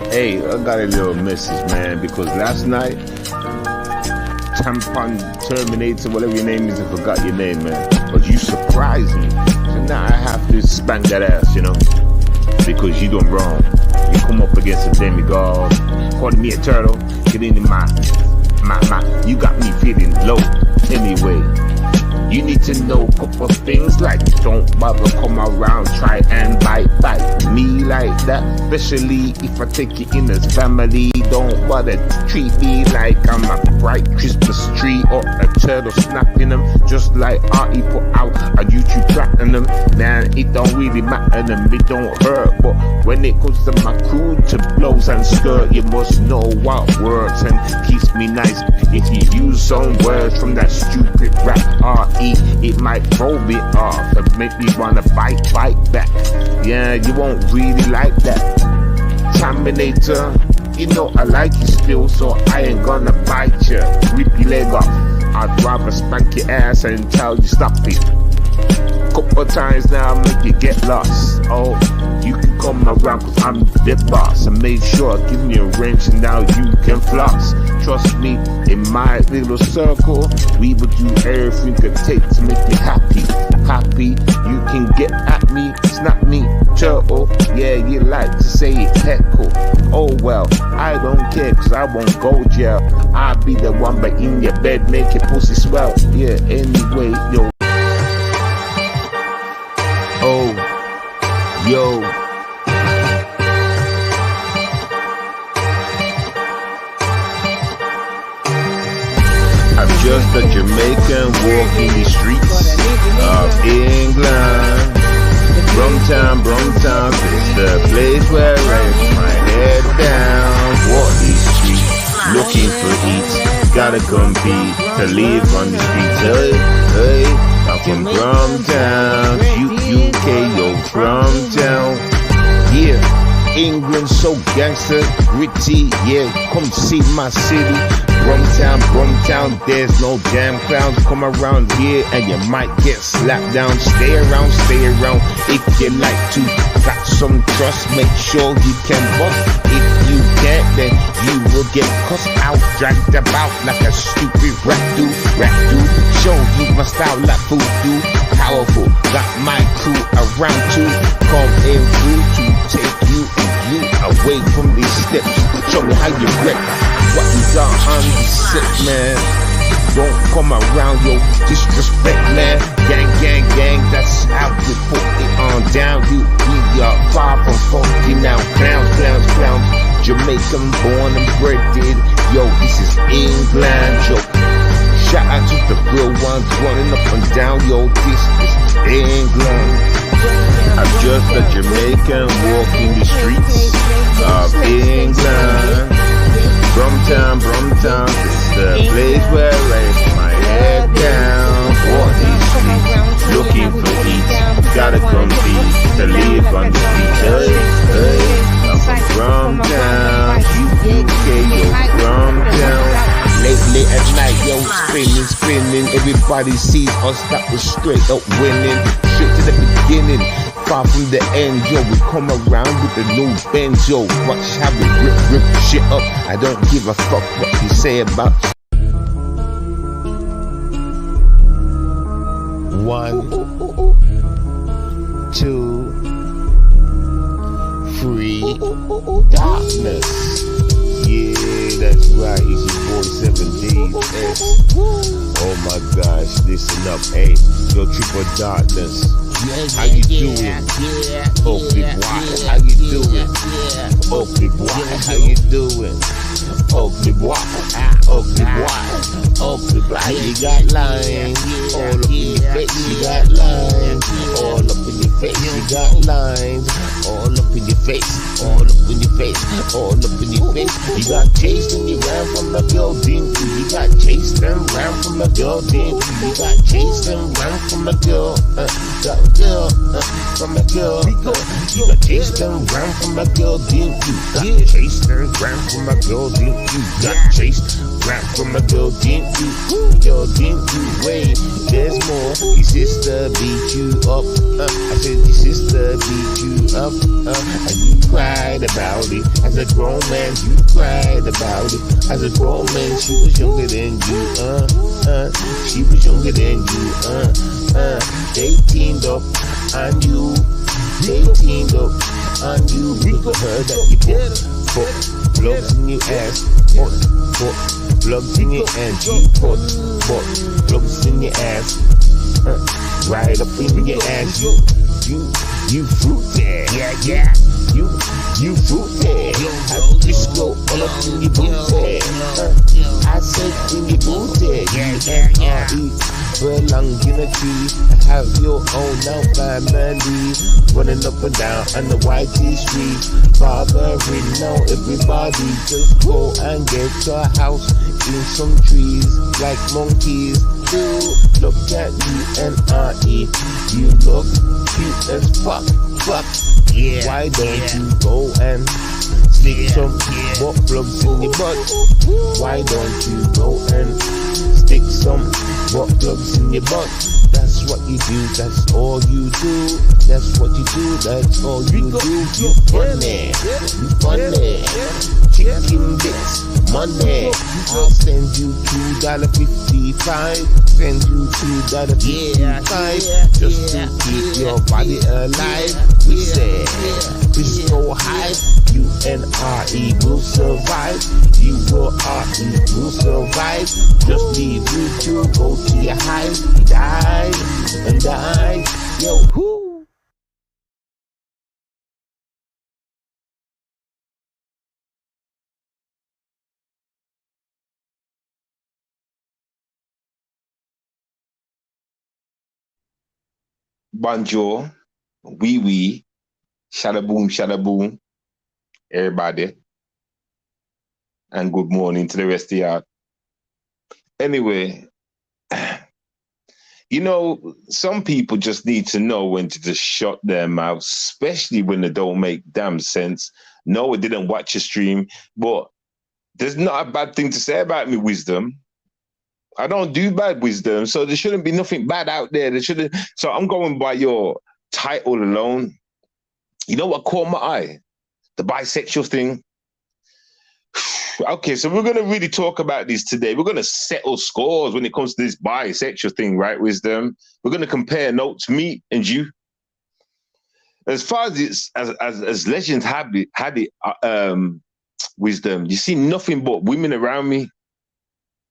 Hey, I got a little message, man, because last night, Tampon Terminator, whatever your name is, I forgot your name, man. But you surprised me. So now I have to spank that ass, you know, because you done wrong. You come up against a demigod, calling me a turtle, get into my, you got me feeling low. Anyway, you need to know a couple of things like don't bother come around, try and bite me like that. Especially if I take you in as family, don't bother treat me like I'm a bright Christmas tree or a turtle snapping them. Just like Artie put out a YouTube platinum. Man, it don't really matter them, it don't hurt. But when it comes to my crew, to blows and skirt, you must know what works and keeps me nice. If you use some words from that stupid rap R.E., it might throw me off and make me wanna bite back. Yeah, you won't really like that. Terminator, you know I like you still, so I ain't gonna bite you. Rip your leg off. I'd rather spank your ass and tell you stop it. Couple times now, I'll make you get lost. Oh, you can come around cause I'm the boss. I made sure I give you a wrench and now you can floss. Trust me, in my little circle, we would do everything it could take to make you happy. You can get at me, snap me, turtle. Yeah, you like to say it heckle. Oh well, I don't care cause I won't go jail. I'll be the one but in your bed, make your pussy swell. Yeah, anyway, yo. Oh, yo. I'm just a Jamaican walking the streets of England. Brumtown, it's the place where I rest my head down. Walk these streets, looking for eats. Gotta compete to live on the streets. Hey, I'm from Brumtown, UK, yo, Brumtown. Yeah, England so gangster, gritty. Yeah, come see my city. Brumtown, there's no damn clowns. Come around here and you might get slapped down. Stay around if you like to. Got some trust, make sure you can bust. If you can't, then you will get cussed out, dragged about like a stupid rap dude. Show you my style like voodoo. Powerful, got my crew around too. Come in through to take you and you away from these steps. Show me how you wreck. What you got on the sick, man? Don't come around, yo, disrespect, man. Gang, that's how we put it on down. We are far from funky now. Clowns. Jamaican born and bred. Yo, this is England, yo. Shout out to the real ones running up and down, yo. This is England. I'm just a Jamaican walking the streets of England. Brumtown, it's the place where I rest my head down. Walk these streets, looking for eats. Gotta compete to live on the streets. Hey, I'm from Brumtown, UK, yo, Brumtown. Late at night, yo, spinning. Everybody sees us that was straight up winning. Straight to the beginning. Far from the end, yo, we come around with the new bend, yo. Watch how we rip shit up. I don't give a fuck what you say about 1, 2, 3, darkness. Yeah, that's right, it's your boy 7Ds. Oh my gosh, listen up, hey, yo, triple darkness. How you doing? Oakley boy, how you doing? Oakley boy, how you doing? Oakley boy, you got lines all up in your face, you got lines all up in your face, you got lines all up in your face, all up in your face, all up in your face. You got chased and you ran from the building. You got chased and ran from the building. You got chased and ran from the girl. From the girl. You got chased and ran from the building. You got chased and ran from the building. You got chased, rap from a girl, didn't you? Yo, didn't you? Wait, there's more. Your sister beat you up. I said your sister beat you up. And you cried about it. As a grown man, you cried about it. As a grown man, she was younger than you. She was younger than you. They teamed up on you. They teamed up on you. Because heard that you put plugs in your ass. Put plugs in your ass. You put plugs in your ass. Right up in your ass. You fruity. Yeah. You fruity. I just go all up in your booty. I said in your booty. Yeah. Belong in a tree, have your own now family, running up and down on the YT street, bothering now everybody. Just go and get your house in some trees, like monkeys do. Look at you and RE, you look cute as fuck. Yeah. Why don't you go and stick some butt plugs in your butt? Why don't you go and stick some butt plugs in your butt? That's what you do, that's all you do. That's what you do, that's all you do. You funny, chicken bits, money. I'll send you $2.55. Send you $2.55 just to keep your body alive. We said, Crystal High, you and RE will survive. You will RE will survive. Just leave you to go to your high, die and die. Yo, who? Bonjour, oui, shadaboom, everybody, and good morning to the rest of y'all. Anyway, you know, some people just need to know when to just shut their mouth, especially when they don't make damn sense. No, I didn't watch a stream, but there's not a bad thing to say about me, Wisdom. I don't do bad, Wisdom, so there shouldn't be nothing bad out there. There shouldn't. So I'm going by your title alone. You know what caught my eye? The bisexual thing. Okay, so we're going to really talk about this today. We're going to settle scores when it comes to this bisexual thing, right, Wisdom? We're going to compare notes, me and you. As far as it's as legends had it, Wisdom, you see nothing but women around me.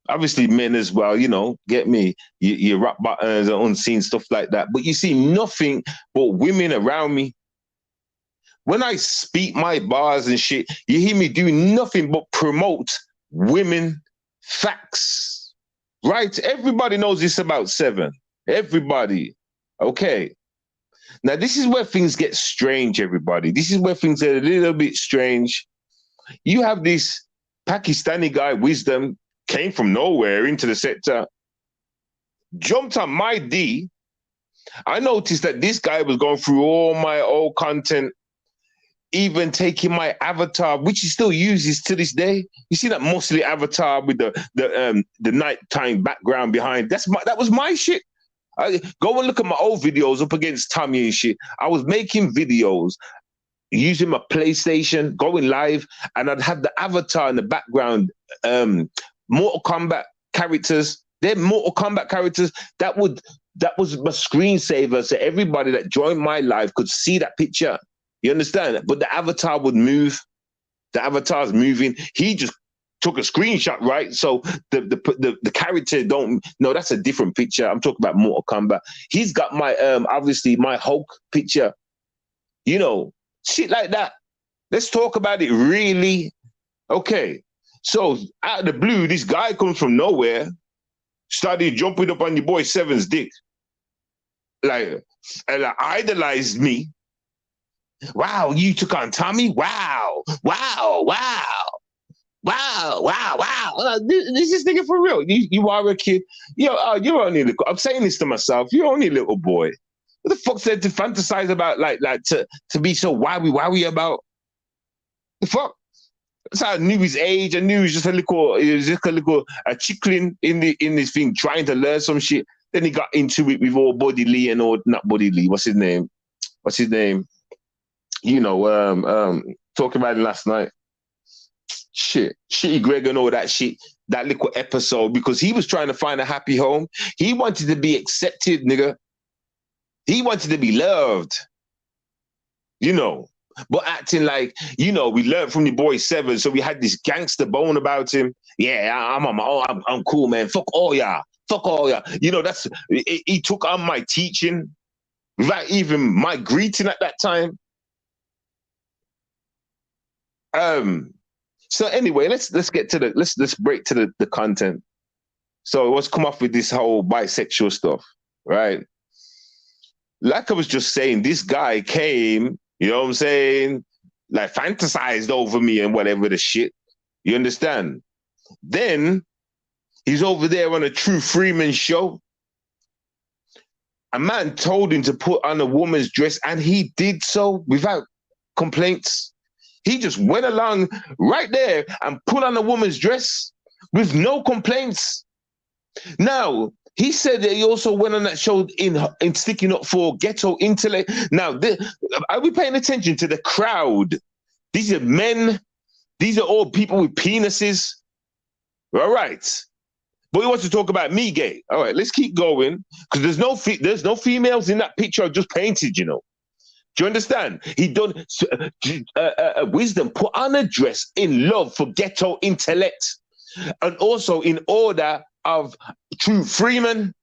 Obviously, men as well, you know, get me, your rap buttons and unseen stuff like that. But you see nothing but women around me. When I speak my bars and shit, you hear me doing nothing but promote women facts. Right? Everybody knows this about Seven. Everybody. Okay. Now, this is where things get strange, everybody. This is where things are a little bit strange. You have this Pakistani guy, Wisdom, came from nowhere into the sector, jumped on my D. I noticed that this guy was going through all my old content, even taking my avatar, which he still uses to this day. You see that mostly avatar with the nighttime background behind? That was my shit. Go and look at my old videos up against Tommy and shit. I was making videos using my PlayStation, going live, and I'd have the avatar in the background. Mortal Kombat characters. They're Mortal Kombat characters. That was my screensaver, so everybody that joined my live could see that picture. You understand? But the avatar would move. The avatar's moving. He just took a screenshot, right? So the character don't. No, that's a different picture. I'm talking about Mortal Kombat. He's got my obviously my Hulk picture. You know, shit like that. Let's talk about it really. Okay. So out of the blue, this guy comes from nowhere, started jumping up on your boy Seven's dick, like idolized me. Wow, you took on Tommy? Wow. This is nigga for real. You are a kid. You're only a little. I'm saying this to myself. You're only a little boy. What the fuck's there to fantasize about? Like to be so wowie about? The fuck? That's how I knew his age. I knew he was just a little a chickling in this thing, trying to learn some shit. Then he got into it with all Buddy Lee and all, not Buddy Lee. What's his name? You know, talking about it last night. Shitty Greg and all that shit. That little episode, because he was trying to find a happy home. He wanted to be accepted, nigga. He wanted to be loved. You know. But acting like, you know, we learned from the boy Seven, so we had this gangster bone about him. Yeah, I'm cool, man. Fuck all y'all. You know, he took on my teaching without even my greeting at that time. So anyway, let's get to let's break to the content. So let's come off with this whole bisexual stuff, right? Like I was just saying, this guy came. You know what I'm saying? Like fantasized over me and whatever the shit. You understand? Then he's over there on a True Freeman show. A man told him to put on a woman's dress and he did so without complaints. He just went along right there and put on a woman's dress with no complaints. Now, he said that he also went on that show in sticking up for ghetto intellect. Now, are we paying attention to the crowd? These are men. These are all people with penises. All right. But he wants to talk about me gay. All right, let's keep going. Because there's no females in that picture I just painted, you know. Do you understand? He done wisdom, put on a dress in love for ghetto intellect. And also in order of True Freeman.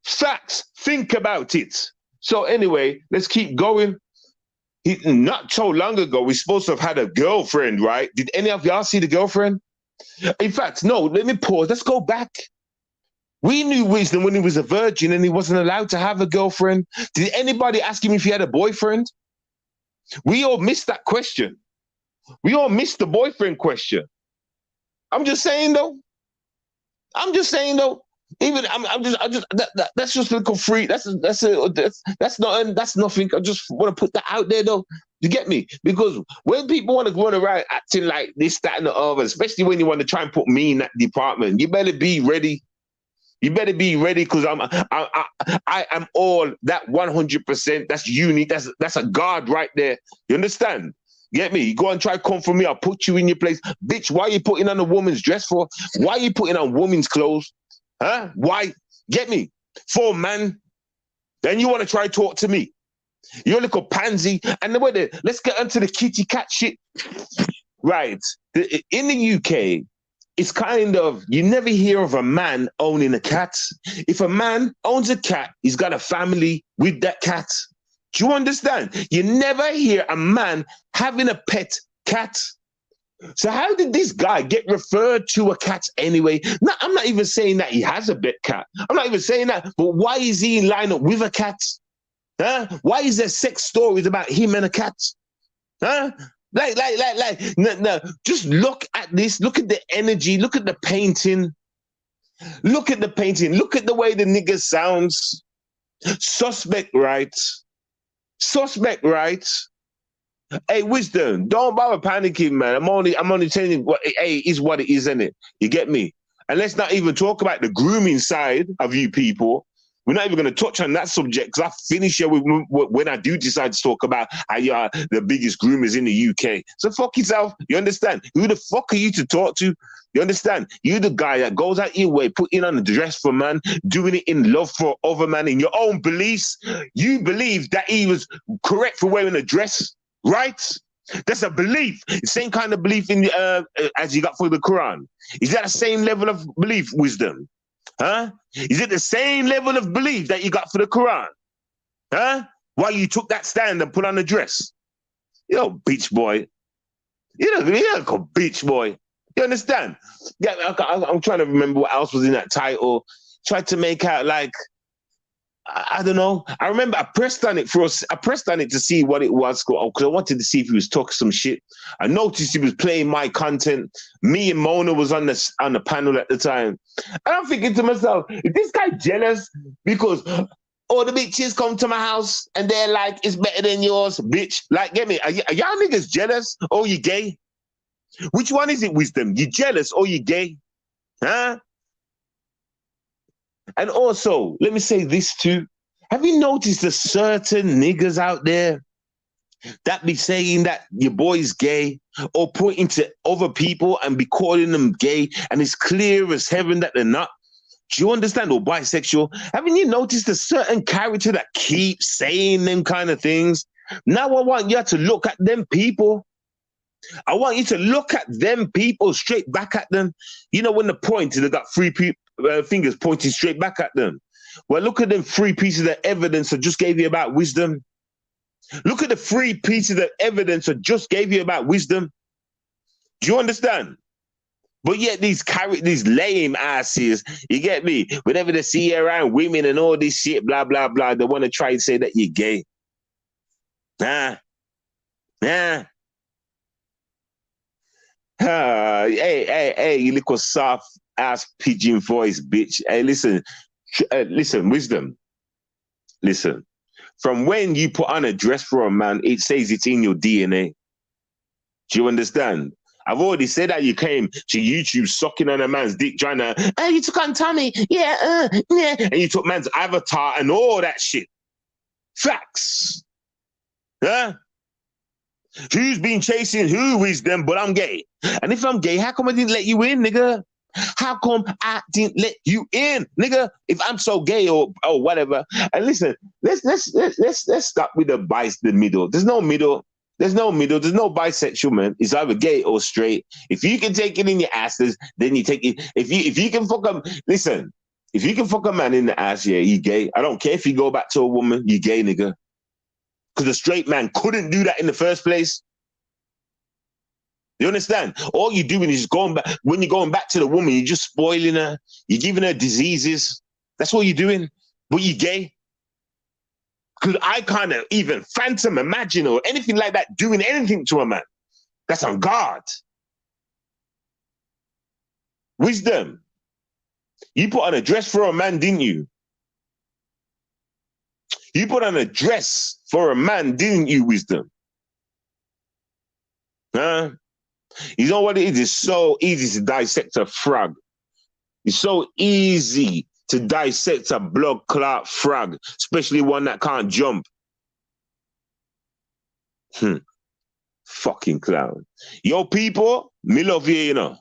Facts. Think about it. So anyway, let's keep going. Not so long ago, we're supposed to have had a girlfriend, right? Did any of y'all see the girlfriend? In fact, no, let me pause. Let's go back. We knew Wisdom when he was a virgin and he wasn't allowed to have a girlfriend. Did anybody ask him if he had a boyfriend? We all missed that question. We all missed the boyfriend question. I'm just saying though. Even that's just a little free. That's nothing. I just want to put that out there though. You get me? Because when people want to run around acting like this, that, and the other, especially when you want to try and put me in that department, you better be ready. You better be ready because I am all that 100%. That's unique. That's a guard right there. You understand? Get me? You go and try to come for me. I'll put you in your place. Bitch, why are you putting on a woman's dress for? Why are you putting on women's clothes? Huh? Why? Get me? For man. Then you want to try to talk to me. You're a little pansy. And let's get onto the kitty cat shit. Right. In the UK, it's kind of, you never hear of a man owning a cat. If a man owns a cat, he's got a family with that cat. Do you understand? You never hear a man having a pet cat. So how did this guy get referred to a cat anyway? No, I'm not even saying that he has a pet cat. I'm not even saying that. But why is he in line up with a cat? Huh? Why is there sex stories about him and a cat? Huh? No. Just look at this. Look at the energy. Look at the painting. Look at the painting. Look at the way the nigga sounds. Suspect, right? Suspect, right? Hey, Wisdom, don't bother panicking, man. I'm only telling you what is what it is, isn't it? You get me? And let's not even talk about the grooming side of you people. We're not even going to touch on that subject because I finish here when I do decide to talk about how you are the biggest groomers in the UK. So fuck yourself. You understand? Who the fuck are you to talk to? You understand? You're the guy that goes out your way, putting on a dress for man, doing it in love for other man, in your own beliefs. You believe that he was correct for wearing a dress, right? That's a belief. The same kind of belief in as you got for the Quran. Is that the same level of belief, Wisdom? Huh? Is it the same level of belief that you got for the Quran? Huh? Why you took that stand and put on a dress? Yo, bitch boy. You're a bitch boy. You understand? Yeah, I'm trying to remember what else was in that title. Tried to make out like, I don't know. I remember I pressed on it to see what it was because I wanted to see if he was talking some shit. I noticed he was playing my content. Me and Mona was on the panel at the time. And I'm thinking to myself, is this guy jealous because all the bitches come to my house and they're like, it's better than yours, bitch. Like, get me? Are y'all niggas jealous? Oh, you gay? Which one is it, wisdom? You jealous or you gay? Huh? And also, let me say this too. Have you noticed there's certain niggas out there that be saying that your boy's gay or pointing to other people and be calling them gay and it's clear as heaven that they're not? Do you understand? Or bisexual? Haven't you noticed a certain character that keeps saying them kind of things? Now I want you to look at them people. I want you to look at them people straight back at them. You know, when the pointer, they got three fingers pointing straight back at them. Well, look at them 3 pieces of evidence I just gave you about wisdom. Look at the 3 pieces of evidence I just gave you about wisdom. Do you understand? But yet these lame asses, you get me? Whenever they see you around women and all this shit, blah, blah, blah, they want to try and say that you're gay. Hey, you little soft ass pigeon voice, bitch. Hey, listen, wisdom. Listen, from when you put on a dress for a man, it says it's in your DNA. Do you understand? I've already said that you came to YouTube sucking on a man's dick, trying to, you took on Tommy, yeah, and you took man's avatar and all that shit. Facts. Huh? Who's been chasing who, wisdom, but I'm gay. And if I'm gay, how come I didn't let you in, nigga? How come I didn't let you in, nigga? If I'm so gay or whatever. And listen, let's stop with the middle. There's no middle. There's no middle. There's no bisexual, man. It's either gay or straight. If you can take it in your asses, then you take it. If you can fuck a listen, if you can fuck a man in the ass, yeah, you gay. I don't care if you go back to a woman, you gay, nigga. Because a straight man couldn't do that in the first place. You understand? All you're doing is going back. When you're going back to the woman, you're just spoiling her. You're giving her diseases. That's what you're doing. But you're gay. Because I can't even phantom imagine or anything like that doing anything to a man. That's on God. Wisdom. You put on a dress for a man, didn't you? You put on a dress for a man, didn't you, wisdom? Huh? You know what it is? It's so easy to dissect a frog. It's so easy to dissect a blood clot frog, especially one that can't jump. Fucking clown. Yo, people, me love you, you know.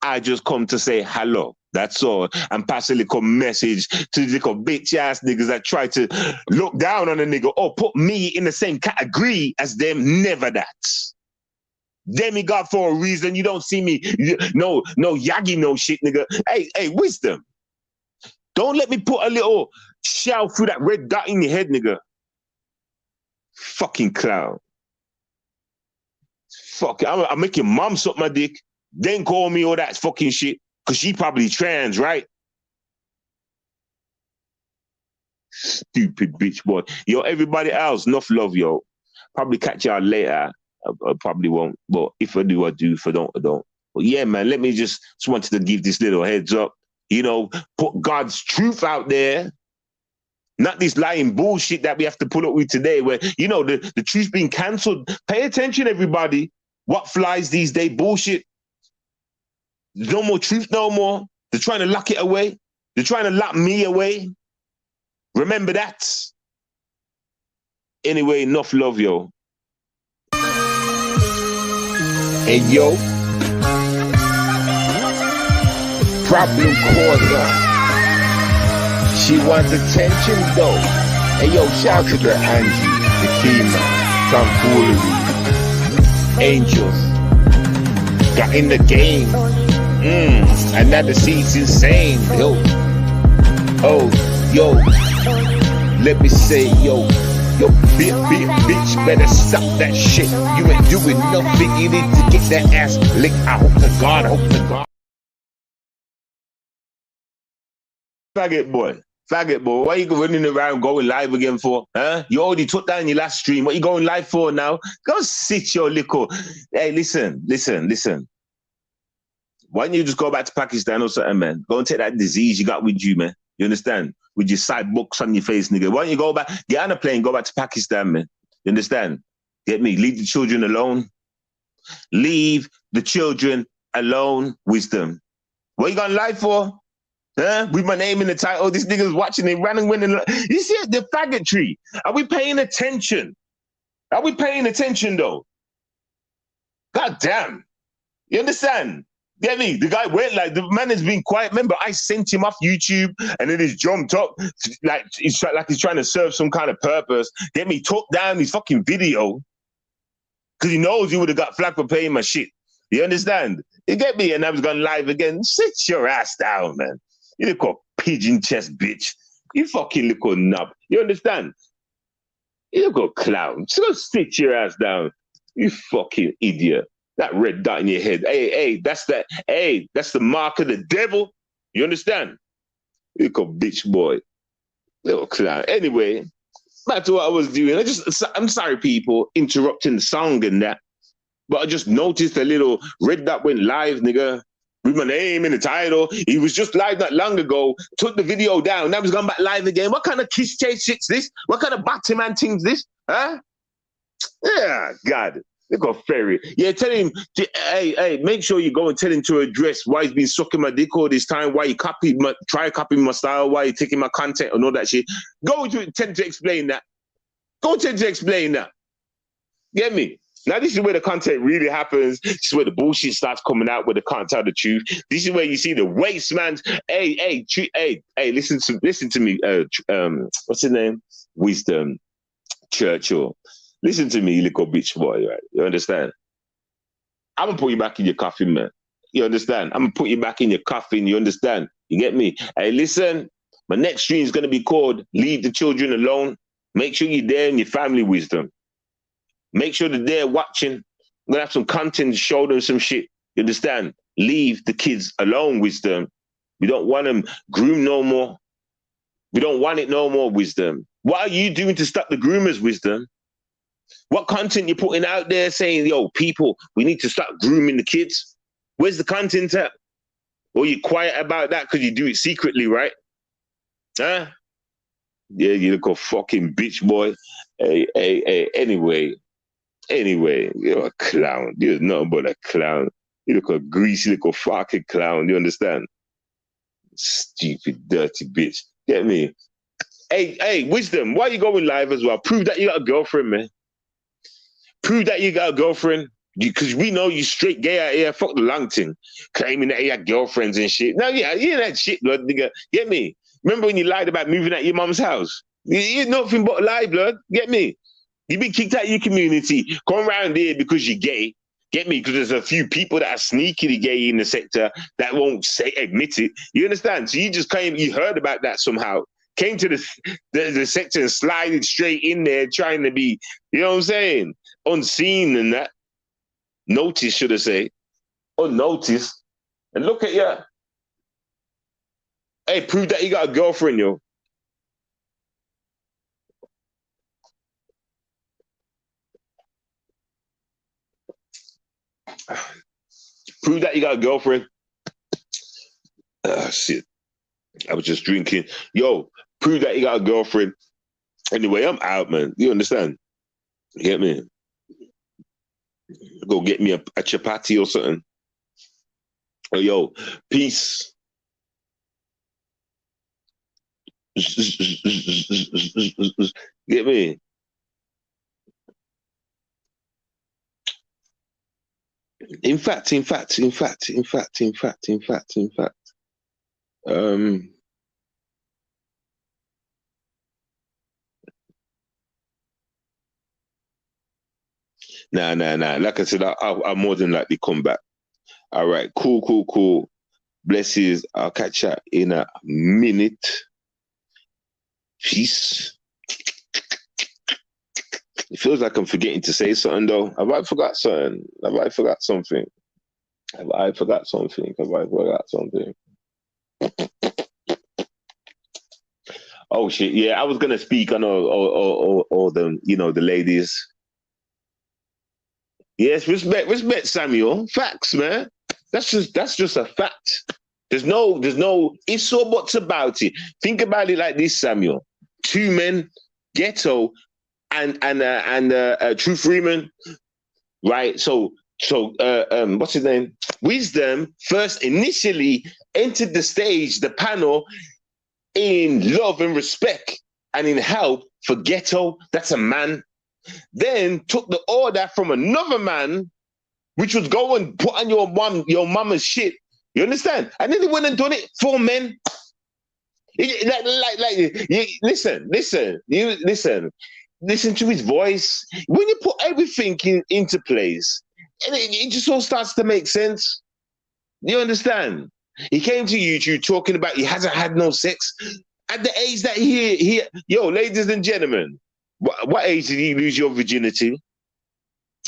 I just come to say hello. That's all. And pass a little message to the little bitch ass niggas that try to look down on a nigga or put me in the same category as them. Never that. Demigod for a reason. You don't see me. No yagi, no shit, nigga. Hey, wisdom. Don't let me put a little shell through that red dot in your head, nigga. Fucking clown. Fuck, I'm making mom suck my dick. Then call me all that fucking shit. Because she probably trans, right? Stupid bitch boy. Yo, everybody else, enough love, yo. Probably catch y'all later. I probably won't. But if I do, I do. If I don't, I don't. But yeah, man, let me just wanted to give this little heads up. You know, put God's truth out there. Not this lying bullshit that we have to pull up with today where, you know, the truth's being cancelled. Pay attention, everybody. What flies these days? Bullshit. There's no more truth, no more. They're trying to lock it away. They're trying to lock me away. Remember that. Anyway, enough love, yo. Hey, yo. Problem causer. She wants attention, though. Hey, yo, shout to the Angie, the female, tomfoolery. Angels. Got in the game. And now the seat's insane, yo. Oh, yo. Let me say, yo, bitch, better stop that shit. You ain't doing nothing. You need to get that ass licked. I hope to God. Faggot boy, why you running around going live again for? Huh? You already took that in your last stream. What you going live for now? Go sit your little. Hey, listen. Why don't you just go back to Pakistan or something, man? Go and take that disease you got with you, man. You understand? With your side books on your face, nigga. Why don't you go back, get on a plane, go back to Pakistan, man? You understand? Get me? Leave the children alone. Leave the children alone, wisdom. What you gonna lie for? Huh? With my name in the title, this nigga's watching it, running, winning. You see the faggotry? Are we paying attention? Are we paying attention though? God damn. You understand? Get me? The guy went like, the man has been quiet. Remember, I sent him off YouTube and then he's jumped up like he's trying to serve some kind of purpose. Get me? Took down his fucking video because he knows he would have got flagged for paying my shit. You understand? You get me? And I was going live again. Sit your ass down, man. You little pigeon chest bitch. You fucking little knob. You understand? You little clown. Just sit your ass down. You fucking idiot. That red dot in your head. Hey, that's the mark of the devil. You understand? You little bitch boy. Little clown. Anyway, back to what I was doing. I'm sorry, people, interrupting the song and that. But I just noticed a little red dot went live, nigga, with my name in the title. He was just live not long ago, took the video down, now he's gone back live again. What kind of kiss chase shit's this? What kind of Batman thing's this? Huh? Yeah, God. Look at Ferry. Yeah, tell him, hey, make sure you go and tell him to address why he's been sucking my dick all this time, why he try copying my style, why he taking my content and all that shit. Go to tend to explain that. Go tend to explain that. Get me? Now, this is where the content really happens. This is where the bullshit starts coming out, where they can't tell the truth. This is where you see the waste man. Hey, listen to me. What's his name? Wisdom Churchill. Listen to me, you little bitch boy, right? You understand? I'm going to put you back in your coffin, man. You understand? I'm going to put you back in your coffin. You understand? You get me? Hey, listen, my next stream is going to be called Leave the Children Alone. Make sure you're there in your family wisdom. Make sure that they're watching. I'm going to have some content to show them some shit. You understand? Leave the kids alone, wisdom. We don't want them groomed no more. We don't want it no more, wisdom. What are you doing to stop the groomers, wisdom? What content you putting out there saying, yo, people, we need to start grooming the kids? Where's the content at? Or you quiet about that because you do it secretly, right? Huh? Yeah, you look a fucking bitch boy. Hey, Anyway, you're a clown. You're nothing but a clown. You look a greasy little fucking clown. You understand? Stupid, dirty bitch. Get me? Hey, wisdom, why are you going live as well? Prove that you got a girlfriend, man. Prove that you got a girlfriend. Because we know you straight gay out here. Fuck the long thing. Claiming that you had girlfriends and shit. No, yeah, you that shit, blood, nigga. Get me? Remember when you lied about moving out your mom's house? You're nothing but a lie, blood. Get me? You been kicked out of your community. Come around here because you're gay. Get me? Because there's a few people that are sneakily gay in the sector that won't admit it. You understand? So you just you heard about that somehow. Came to the sector and slided straight in there trying to be, you know what I'm saying? Unseen and that. Noticed, should I say. Unnoticed. And look at you. Hey, prove that you got a girlfriend, yo. Prove that you got a girlfriend. Shit. I was just drinking. Yo, prove that you got a girlfriend. Anyway, I'm out, man. You understand? You get me? Go get me a chapati or something. Oh, yo, peace. Get me? In fact. Nah. Like I said, I'll more than likely come back. All right, cool. Blessings. I'll catch you in a minute. Peace. It feels like I'm forgetting to say something, though. Have I forgot something? Oh, shit. Yeah, I was going to speak on all the, the ladies. Yes, respect, Samuel. Facts, man. That's just a fact. There's no ifs or buts about it. Think about it like this, Samuel. 2 men, Ghetto, and True Freeman, right? So So, what's his name? Wisdom first initially entered the stage, the panel, in love and respect and in help for Ghetto, that's a man. Then took the order from another man, which was go and put on your mama's shit. You understand? And then he went and done it for men. Listen to his voice. When you put everything into place, and it just all starts to make sense. You understand? He came to YouTube talking about he hasn't had no sex at the age that yo, ladies and gentlemen, what age did you lose your virginity?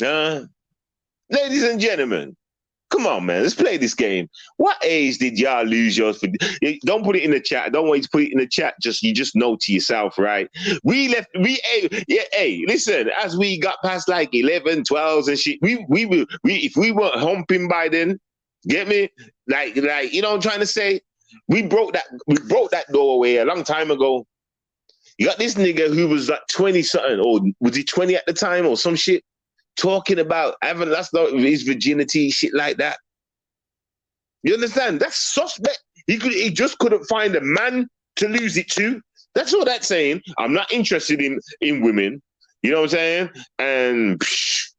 Ladies and gentlemen, come on, man. Let's play this game. What age did y'all lose yours? Don't put it in the chat. I don't want you to put it in the chat. You just know to yourself, right? Hey, listen, as we got past like 11, 12 and shit, if we weren't humping by then, get me? Like, you know what I'm trying to say? We broke that doorway a long time ago. You got this nigga who was like 20 something, or was he 20 at the time or some shit? Talking about having lost his virginity, shit like that. You understand? That's suspect. He just couldn't find a man to lose it to. That's all that's saying. I'm not interested in women. You know what I'm saying? And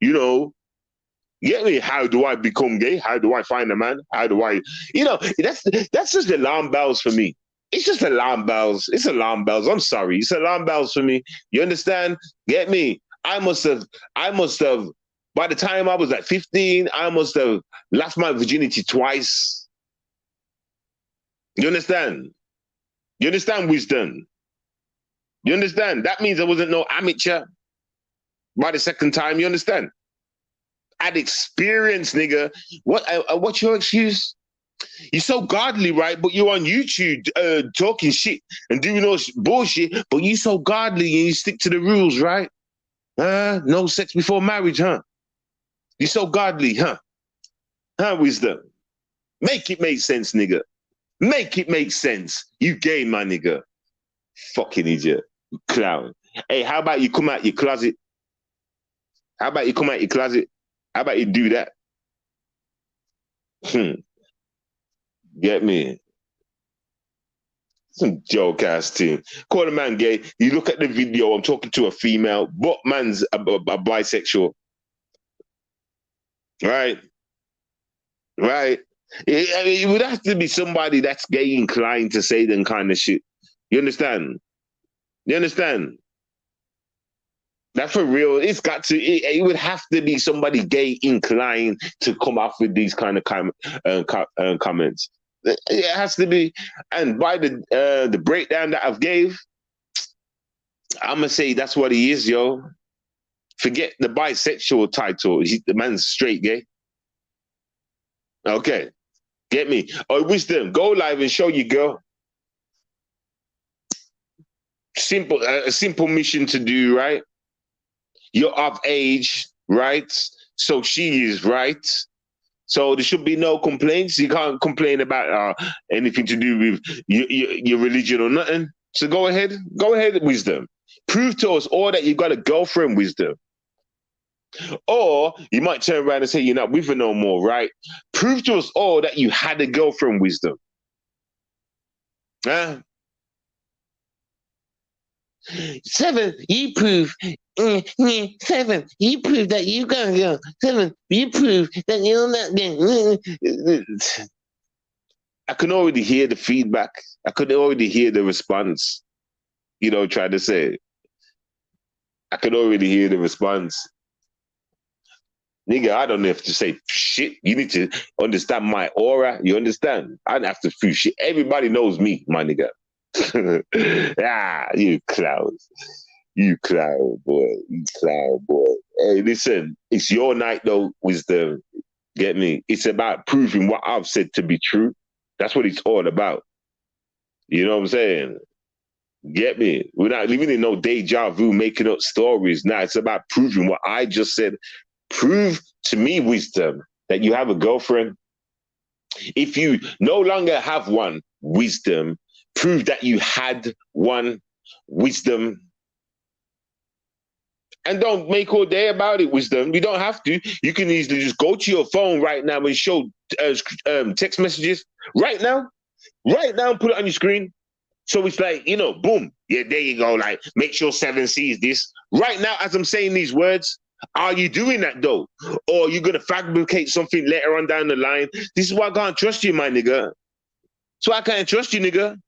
you know, get me? How do I become gay? How do I find a man? How do I? You know, that's just alarm bells for me. It's just alarm bells. It's alarm bells. I'm sorry. It's alarm bells for me. You understand? Get me? I must have, by the time I was like 15, I must have lost my virginity twice. You understand? You understand, wisdom? You understand? That means I wasn't no amateur by the second time. You understand? I'd experience, nigga. What's your excuse? You're so godly, right? But you're on YouTube talking shit and doing all bullshit, but you're so godly and you stick to the rules, right? No sex before marriage, huh? You're so godly, huh? Huh, wisdom? Make it make sense, nigga. Make it make sense. You gay, my nigga. Fucking idiot. Clown. Hey, how about you come out your closet? How about you come out your closet? How about you do that? Get me? Some joke ass thing. Call a man gay. You look at the video, I'm talking to a female, but man's a bisexual. Right? Right? It would have to be somebody that's gay inclined to say them kind of shit. You understand? You understand? That's for real. It's got to, it would have to be somebody gay inclined to come up with these kind of comments. It has to be. And by the breakdown that I've gave, I'm going to say that's what he is, yo. Forget the bisexual title. The man's straight gay. Okay. Get me? Oh, wisdom. Go live and show you, girl. A simple mission to do, right? You're of age, right? So she is, right? So there should be no complaints. You can't complain about anything to do with your religion or nothing. So go ahead, wisdom. Prove to us all that you got a girlfriend, wisdom. Or you might turn around and say you're not with her no more, right? Prove to us all that you had a girlfriend, wisdom. Huh? 7, you prove. 7, you prove that you got a girl. 7, you prove that you're not gay. I can already hear the feedback. I could already hear the response. You know, trying to say. I could already hear the response. Nigga, I don't have to say shit. You need to understand my aura. You understand? I don't have to do shit. Everybody knows me, my nigga. You clown. You clown, boy. You clown, boy. Hey, listen, it's your night, though, wisdom. Get me? It's about proving what I've said to be true. That's what it's all about. You know what I'm saying? Get me? We're not living in no deja vu, making up stories. Now it's about proving what I just said. Prove to me, wisdom, that you have a girlfriend. If you no longer have one, wisdom, prove that you had one, wisdom. And don't make all day about it, wisdom. You don't have to. You can easily just go to your phone right now and show text messages right now, and put it on your screen. So it's like, boom. Yeah, there you go. Like, make sure Seven sees this. Right now, as I'm saying these words, are you doing that though? Or are you going to fabricate something later on down the line? This is why I can't trust you, my nigga. So I can't trust you, nigga.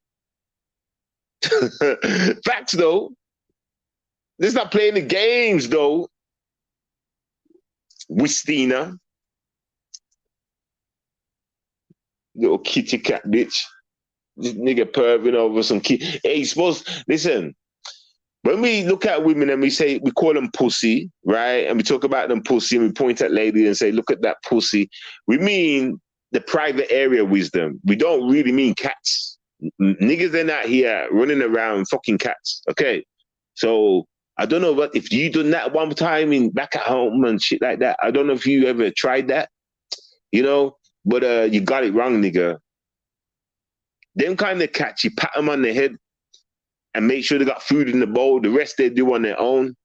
Facts though. Let's not playing the games though. Wistina. Little kitty cat bitch. This nigga perving over some kid. Hey, listen, when we look at women and we call them pussy, right? And we talk about them pussy and we point at lady and say, look at that pussy. We mean the private area wisdom. We don't really mean cats. Niggas are not here running around fucking cats. Okay. So I don't know if you done that one time back at home and shit like that. I don't know if you ever tried that, but you got it wrong, nigga. Them kind of cats, you pat them on the head and make sure they got food in the bowl. The rest they do on their own.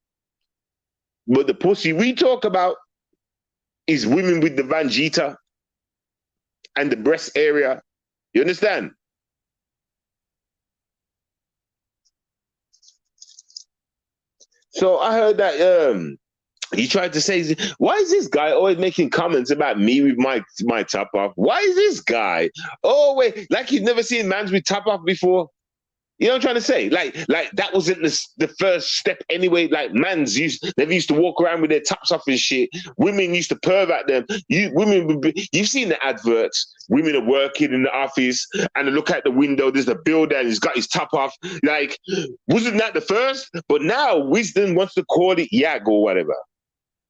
But the pussy we talk about is women with the vagina and the breast area. You understand? So I heard that he tried to say, why is this guy always making comments about me with my top off? Why is this guy always like he's never seen mans with top off before? You know what I'm trying to say? Like that wasn't the first step anyway. Like they used to walk around with their tops off and shit. Women used to perv at them. You've seen the adverts. Women are working in the office and they look out the window. There's a builder and he's got his top off. Like, wasn't that the first? But now wisdom wants to call it yag or whatever.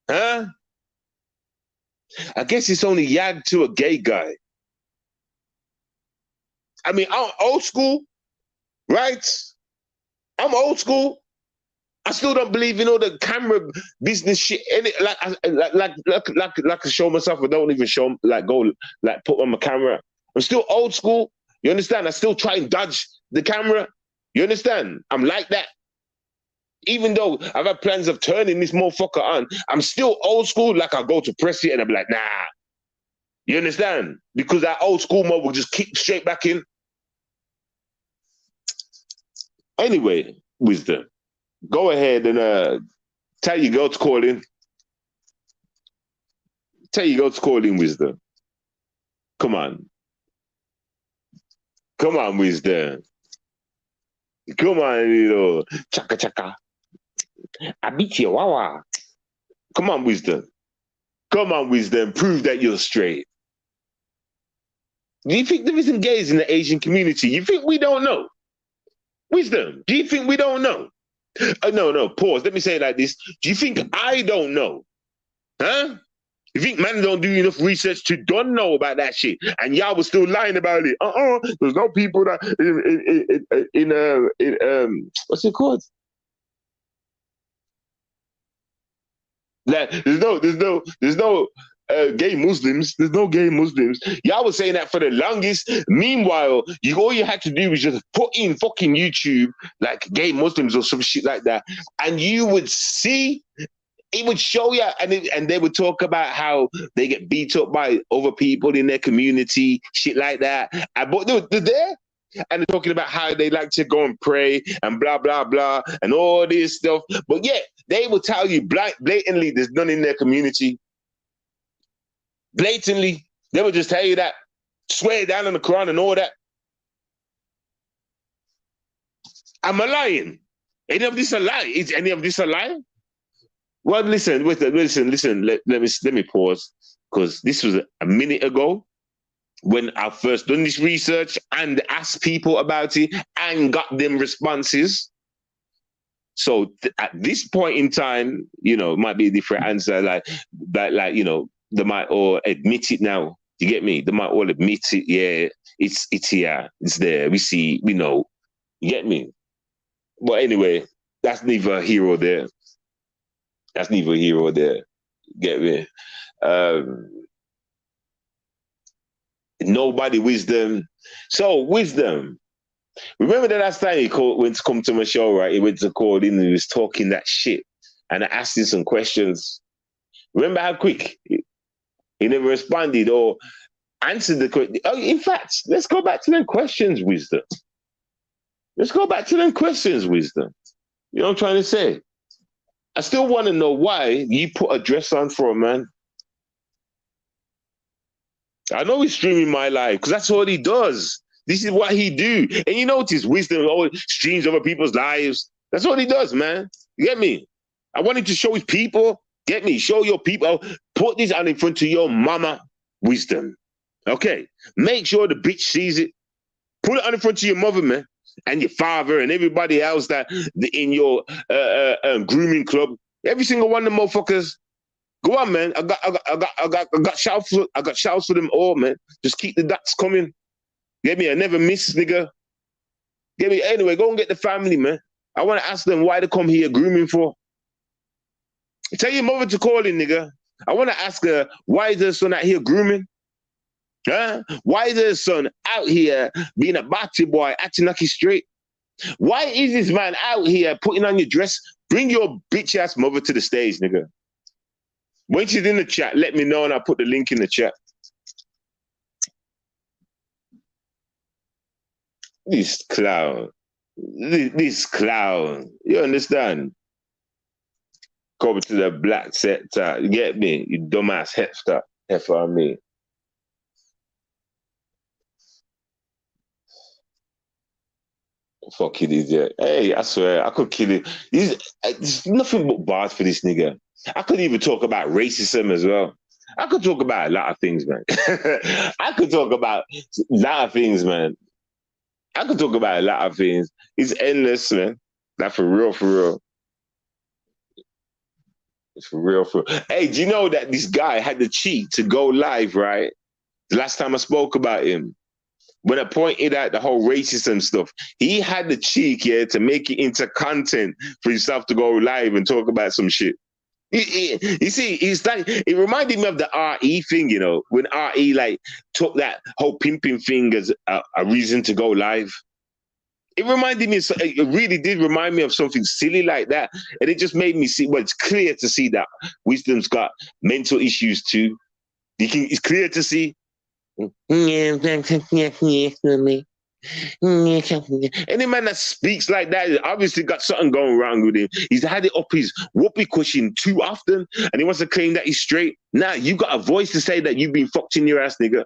Huh? I guess it's only yag to a gay guy. I mean, I'm old school. Right? I'm old school. I still don't believe in all the camera business shit. Like I show myself, I don't even show put on my camera. I'm still old school. You understand? I still try and dodge the camera. You understand? I'm like that. Even though I've had plans of turning this motherfucker on, I'm still old school. Like I go to press it and I'm like, nah. You understand? Because that old school mode will just kick straight back in. Anyway, wisdom, go ahead and tell your girl to call in. Tell your girl to call in, wisdom. Come on. Come on, wisdom. Come on, chaka chaka. I beat you, wawa. Come on, wisdom. Come on, wisdom. Prove that you're straight. Do you think there isn't gays in the Asian community? You think we don't know? Wisdom, do you think we don't know? No, pause. Let me say it like this. Do you think I don't know? Huh? You think man don't do enough research to don't know about that shit? And y'all was still lying about it. There's no people that in what's it called? Like, there's no gay Muslims. There's no gay Muslims. Y'all was saying that for the longest. Meanwhile, all you had to do was just put in fucking YouTube, like gay Muslims or some shit like that, and you would see, it would show you, and they would talk about how they get beat up by other people in their community, shit like that. But they're there, and they're talking about how they like to go and pray and blah, blah, blah, and all this stuff. But yeah, they will tell you blatantly there's none in their community. Blatantly, they would just tell you that, swear down on the Quran and all that. Am I lying? Any of this a lie? Is any of this a lie? Well, listen. Let me pause, because this was a minute ago when I first done this research and asked people about it and got them responses. So at this point in time, it might be a different answer. Like they might all admit it now. You get me? They might all admit it. Yeah, it's here. It's there. We see. We know. You get me? But anyway, that's neither here or there. That's neither here or there. Get me? Nobody wisdom. So wisdom. Remember the last time he went to come to my show, right? He went to call in and he was talking that shit and I asked him some questions. Remember how quick he never responded or answered the question. Oh, in fact, let's go back to them questions, wisdom. Let's go back to them questions, wisdom. You know what I'm trying to say? I still want to know why you put a dress on for a man. I know he's streaming my life because that's all he does. This is what he do. And you notice wisdom always streams over people's lives. That's what he does, man. You get me? I wanted to show his people. Get me? Show your people. Put this on in front of your mama, wisdom. Okay? Make sure the bitch sees it. Put it on in front of your mother, man, and your father and everybody else that in your grooming club. Every single one of them motherfuckers. Go on, man. I got shouts for them all, man. Just keep the dots coming. Get me? I never miss, nigga. Get me? Anyway, go and get the family, man. I want to ask them why they come here grooming for. Tell your mother to call in, nigga. I want to ask her why is her son out here grooming? Huh? Why is her son out here being a batty boy, acting like he's straight? Why is this man out here putting on your dress? Bring your bitch ass mother to the stage, nigga. When she's in the chat, let me know and I'll put the link in the chat. This clown. This clown. You understand? Come to the black sector. You get me? You dumbass hefter. Heifer on me. Fucking idiot. Hey, I swear, I could kill him. There's nothing but bars for this nigga. I could even talk about racism as well. I could talk about a lot of things, man. I could talk about a lot of things, man. I could talk about a lot of things. It's endless, man. Like for real, for real. It's for real, for real. Hey, do you know that this guy had the cheek to go live, right? The last time I spoke about him, when I pointed out the whole racism stuff, he had the cheek, yeah, to make it into content for himself to go live and talk about some shit. You see, it's like it reminded me of the RE thing, you know, when RE like took that whole pimping thing as a reason to go live. It reminded me, it really did remind me of something silly like that, and it just made me see. Well, it's clear to see that Wisdom's got mental issues too. It's clear to see. Any man that speaks like that obviously got something going wrong with him. He's had it up his whoopee cushion too often, and he wants to claim that he's straight. Now you got a voice to say that you've been fucked in your ass, nigga.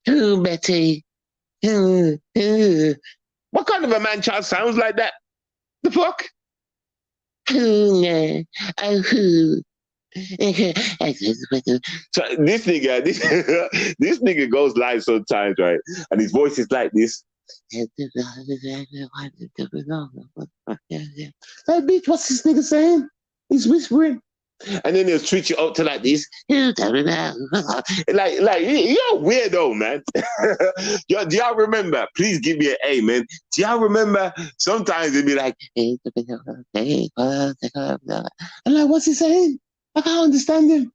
Oh, Betty. What kind of a man child sounds like that? The fuck? So this nigga, this nigga goes live sometimes, right? And his voice is like this. Hey, bitch, what's this nigga saying? He's whispering. And then he'll switch it up to like this. Like, you're weirdo, man. Do y'all remember? Please give me an A, man. Do y'all remember? Sometimes it'd be like, I'm like, what's he saying? I can't understand him.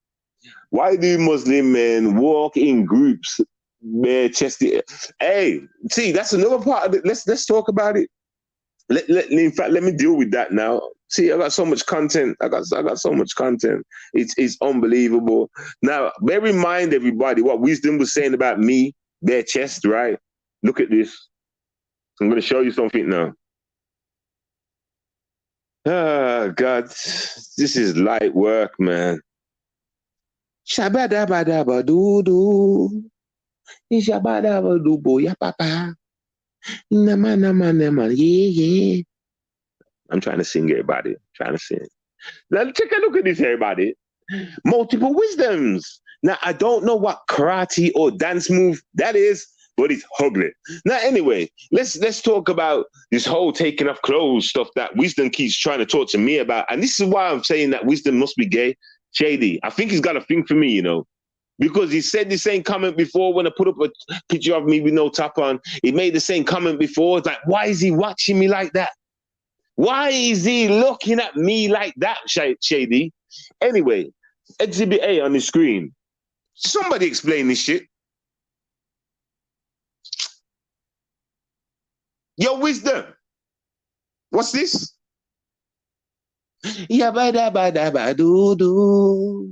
Why do Muslim men walk in groups bare chested? Hey, see, that's another part of it. Let's talk about it. In fact, let me deal with that now. See, I got so much content. I got so much content. It's unbelievable. Now, bear in mind, everybody, what Wisdom was saying about me, bare chest, right? Look at this. I'm going to show you something now. Ah, God, this is light work, man. Shabadabadabadoo. Shabadabadoo, ya papa. Nama, nama, nama, yeah. I'm trying to sing, everybody. I'm trying to sing. Now, take a look at this, everybody. Multiple wisdoms. Now, I don't know what karate or dance move that is, but it's ugly. Now, anyway, let's talk about this whole taking off clothes stuff that Wisdom keeps trying to talk to me about. And this is why I'm saying that Wisdom must be gay. Shady. I think he's got a thing for me, you know, because he said the same comment before when I put up a picture of me with no top on. He made the same comment before. It's like, why is he watching me like that? Why is he looking at me like that, Shady? Anyway, Exhibit A on the screen. Somebody explain this shit. Yo, Wisdom. What's this? Yabba dabba dabba doo doo.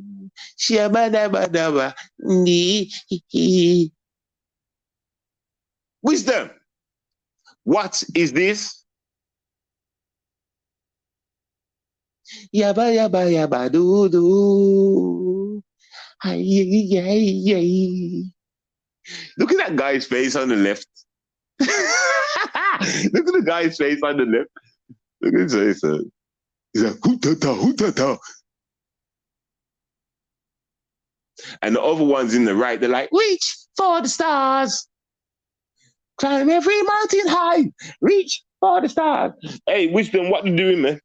Shabba dabba dabba dee. Wisdom. What is this? Yabba yabba yabba doo doo. Ay, ay, ay. Look at that guy's face on the left. Look at the guy's face on the left. Look at his face. He's like, hoo-ta-ta, hoo-ta-ta. And the other ones in the right, they're like, reach for the stars. Climb every mountain high. Reach for the stars. Hey, Wisdom, what you doing, man?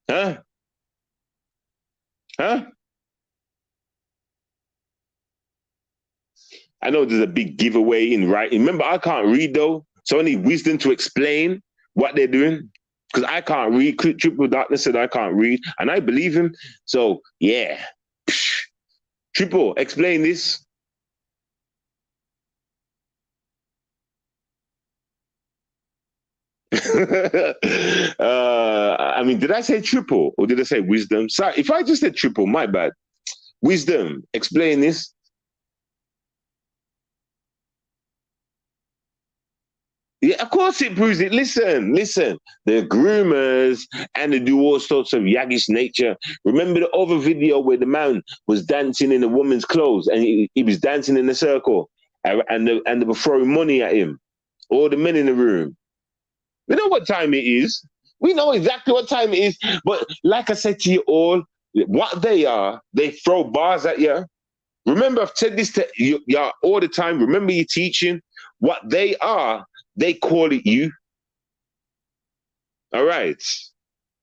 Huh? Huh? I know there's a big giveaway in writing. Remember, I can't read, though. So I need Wisdom to explain what they're doing. Because I can't read. Triple Darkness said I can't read. And I believe him. So, yeah. Triple, explain this. I mean, did I say triple or did I say wisdom? Sorry, if I just said triple, my bad. Wisdom, explain this. Yeah, of course it proves it. Listen, listen. The groomers and they do all sorts of yaggish nature. Remember the other video where the man was dancing in a woman's clothes and he was dancing in a circle and they were throwing money at him. All the men in the room. We know what time it is. We know exactly what time it is. But like I said to you all, what they are, they throw bars at you. Remember, I've said this to you all the time. Remember your teaching. What they are, they call it you. All right.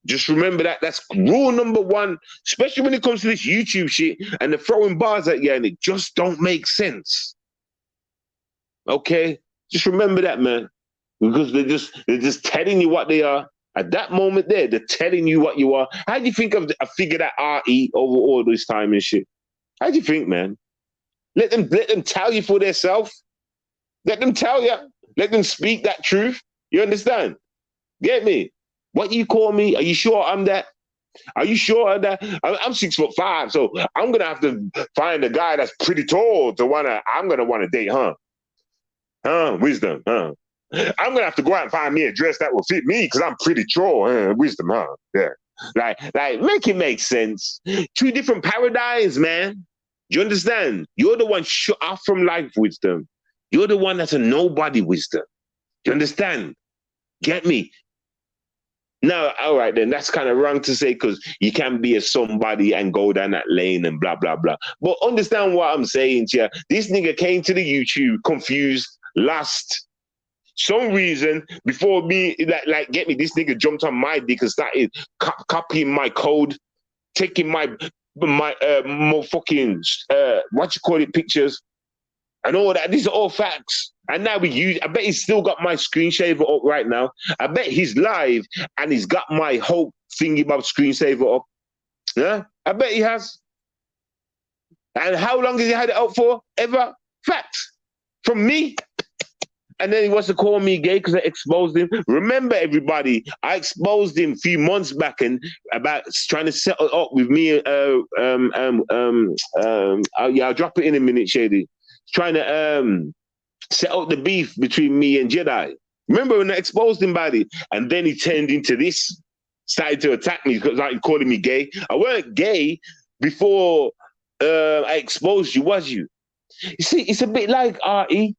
Just remember that. That's rule number one, especially when it comes to this YouTube shit and they're throwing bars at you and it just don't make sense. Okay? Just remember that, man. Because they're just telling you what they are. At that moment there, they're telling you what you are. How do you think of a figure that RE over all this time and shit? How do you think, man? Let them tell you for themselves. Let them tell you. Let them speak that truth. You understand? Get me? What you call me? Are you sure I'm that? Are you sure that I'm 6'5", so I'm gonna have to find a guy that's pretty tall to I'm gonna wanna date, huh? Huh? Wisdom, huh? I'm gonna have to go out and find me a dress that will fit me because I'm pretty tall. Wisdom, huh? Yeah. Like, make it make sense. Two different paradigms, man. Do you understand? You're the one shut off from life, wisdom. You're the one that's a nobody, wisdom. Do you understand? Get me? No, all right, then that's kind of wrong to say because you can be a somebody and go down that lane and blah, blah, blah. But understand what I'm saying to you. This nigga came to the YouTube confused, lost, some reason before me, like get me, this nigga jumped on my dick and started copying my code, taking my more fucking what you call it, pictures and all that. These are all facts. And now I bet he's still got my screensaver up right now. I bet he's live and he's got my whole thingy about screensaver up. Yeah, I bet he has. And how long has he had it up for? Ever? Facts. From me. And then he wants to call me gay because I exposed him. Remember, everybody, I exposed him a few months back and about trying to settle up with me. Yeah, I'll drop it in a minute, Shady. Trying to set up the beef between me and Jedi. Remember when I exposed him, buddy? And then he turned into this, started to attack me because like calling me gay. I weren't gay before I exposed you, was you? You see, it's a bit like RE.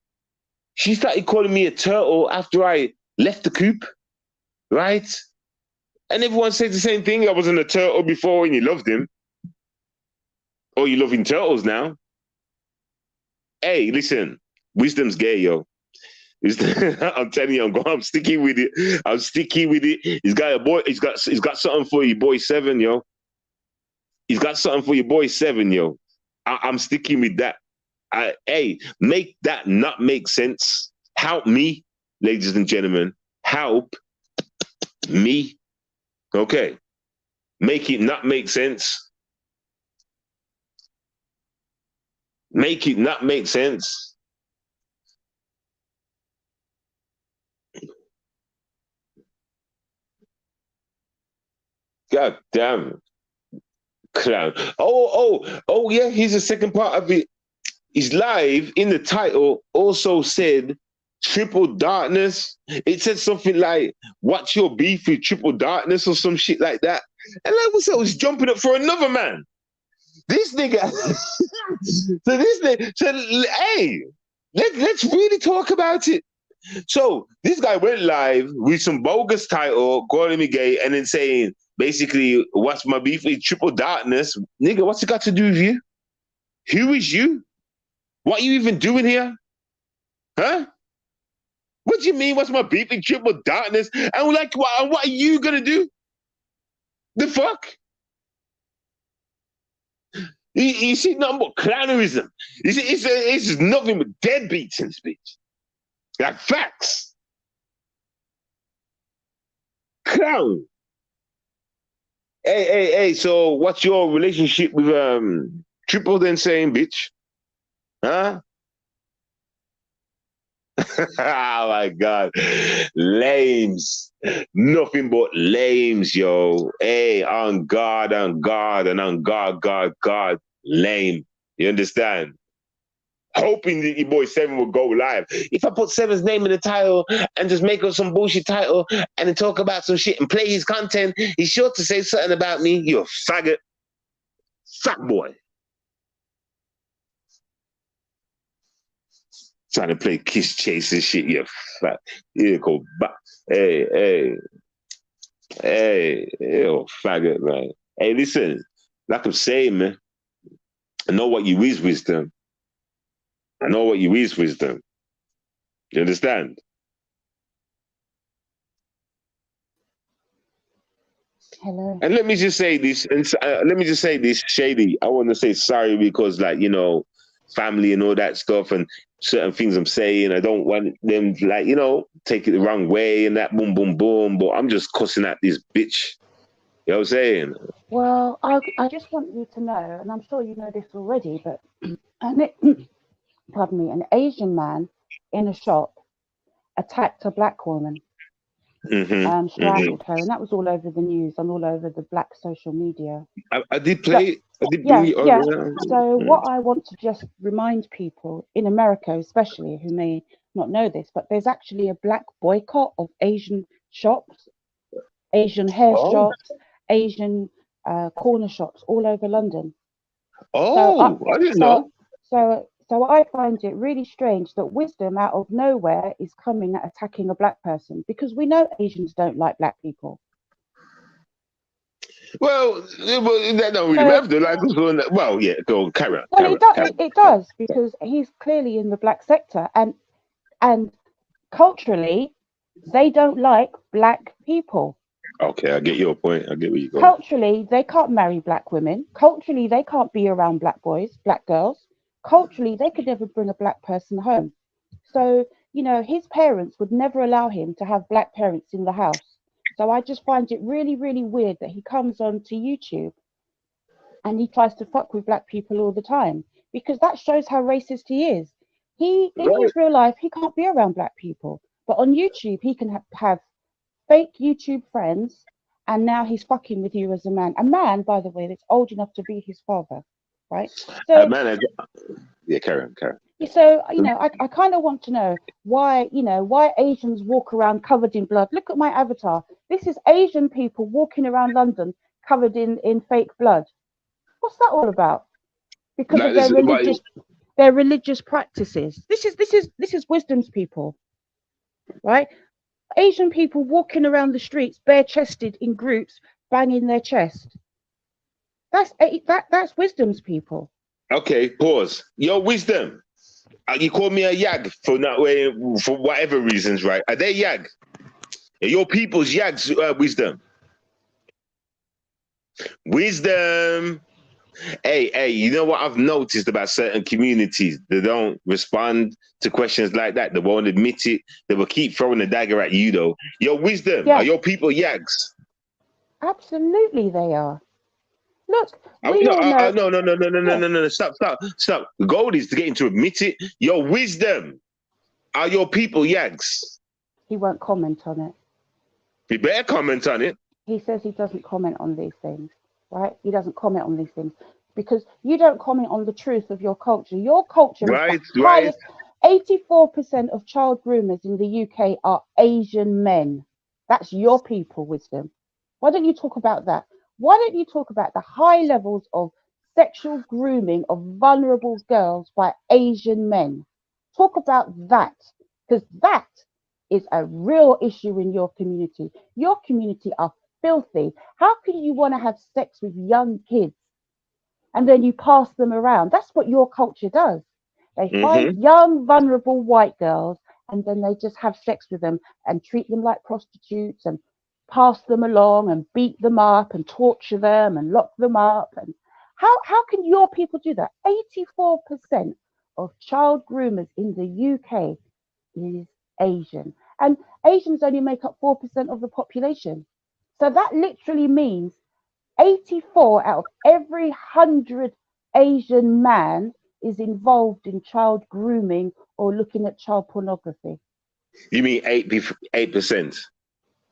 She started calling me a turtle after I left the coop, right? And everyone said the same thing. I wasn't a turtle before and you loved him. Or you loving turtles now. Hey, listen, wisdom's gay, yo. I'm telling you, I'm sticky with it. I'm sticky with it. He's got something for your boy 7, yo. He's got something for your boy 7, yo. I'm sticking with that. Hey, make that not make sense. Help me, ladies and gentlemen. Help me. Okay. Make it not make sense. Make it not make sense. God damn. Clown. Oh, yeah, here's the second part of it. His live in the title also said triple darkness. It said something like, "What's your beef with triple darkness" or some shit like that. And like what's I was jumping up for another man. This nigga. So this nigga. So hey, let's really talk about it. So this guy went live with some bogus title, calling me gay, and then saying basically, "What's my beef with triple darkness?" Nigga, what's it got to do with you? Who is you? What are you even doing here? Huh? What do you mean? What's my beef with triple darkness? And like, what are you gonna do? The fuck? You see nothing but clownerism. You see, it's nothing but deadbeats in speech. Like facts. Clown. Hey. So, what's your relationship with Triple then saying, bitch? Huh? Oh my God. Lames. Nothing but lames, yo. Hey, on God, and on God. Lame. You understand? Hoping that your boy Seven would go live. If I put Seven's name in the title and just make up some bullshit title and then talk about some shit and play his content, he's sure to say something about me. You're a faggot. Fat boy. Trying to play kiss chase and shit. You fat. You go back. Hey, you faggot, man. Hey, listen, like I'm saying, man, I know what you is wisdom. I know what you is wisdom. You understand? Hello. And let me just say this, Shady. I want to say sorry because, like, you know, family and all that stuff and certain things I'm saying. I don't want them, like, you know, take it the wrong way and that boom. But I'm just cussing at this bitch. You know what I'm saying? Well, I just want you to know, and I'm sure you know this already, but pardon me, an Asian man in a shop attacked a black woman, strangled her, and that was all over the news and all over the black social media. I did So, play it. I did bring yeah, it yeah. earlier. So, what I want to just remind people in America, especially who may not know this, but there's actually a black boycott of Asian shops, Asian hair Oh, shops, Asian corner shops all over London. So, I didn't so, know. so I find it really strange that wisdom out of nowhere is coming at attacking a black person because we know Asians don't like black people. Well, that don't really So, matter. Like, well, yeah, go carry on, well, carry it on, does. carry It on. does because he's clearly in the black sector, and culturally, they don't like black people. Okay, I get your point. I get where you're going. Culturally, they can't marry black women. Culturally, they can't be around black boys, black girls. Culturally, they could never bring a black person home. So, his parents would never allow him to have black parents in the house. So I just find it really, really weird that he comes on to YouTube and he tries to fuck with black people all the time because that shows how racist he is. He, in Right. his real life, he can't be around black people, but on YouTube, he can have fake YouTube friends, and now he's fucking with you as a man. A man, by the way, that's old enough to be his father, right? So, Man, yeah, carry on, carry I kind of want to know why Asians walk around covered in blood. Look at my avatar. This is Asian people walking around London covered in fake blood. What's that all about? Because Like of this, their religious practices. This is wisdom's people, right? Asian people walking around the streets bare chested in groups, banging their chest. That's wisdom's people. okay, pause. Your wisdom. You call me a yag for not way for whatever reasons, right? Are they yag? Are your people's yags wisdom? Wisdom. Hey, you know what I've noticed about certain communities? They don't respond to questions like that. They won't admit it. They will keep throwing the dagger at you, though. Your wisdom. Are Yes, your people yags? absolutely they are. Look, Oh, we no, all know. Yeah, no. Stop. The goal is to get him to admit it. Your wisdom. Are your people yags? he won't comment on it. You better comment on it. He says he doesn't comment on these things, right? He doesn't comment on these things because you don't comment on the truth of your culture. Your culture is the Right, right. highest. 84% of child groomers in the UK are Asian men. That's your people, Wisdom. Why don't you talk about that? Why don't you talk about the high levels of sexual grooming of vulnerable girls by Asian men? Talk about that because that is a real issue in your community. Your community are filthy. How can you want to have sex with young kids and then you pass them around? That's what your culture does. They find Mm-hmm. young, vulnerable white girls and then they just have sex with them and treat them like prostitutes and pass them along and beat them up and torture them and lock them up. And how can your people do that? 84% of child groomers in the UK is Asian. And Asians only make up 4% of the population. So that literally means 84 out of every 100 Asian man is involved in child grooming or looking at child pornography. You mean 8%?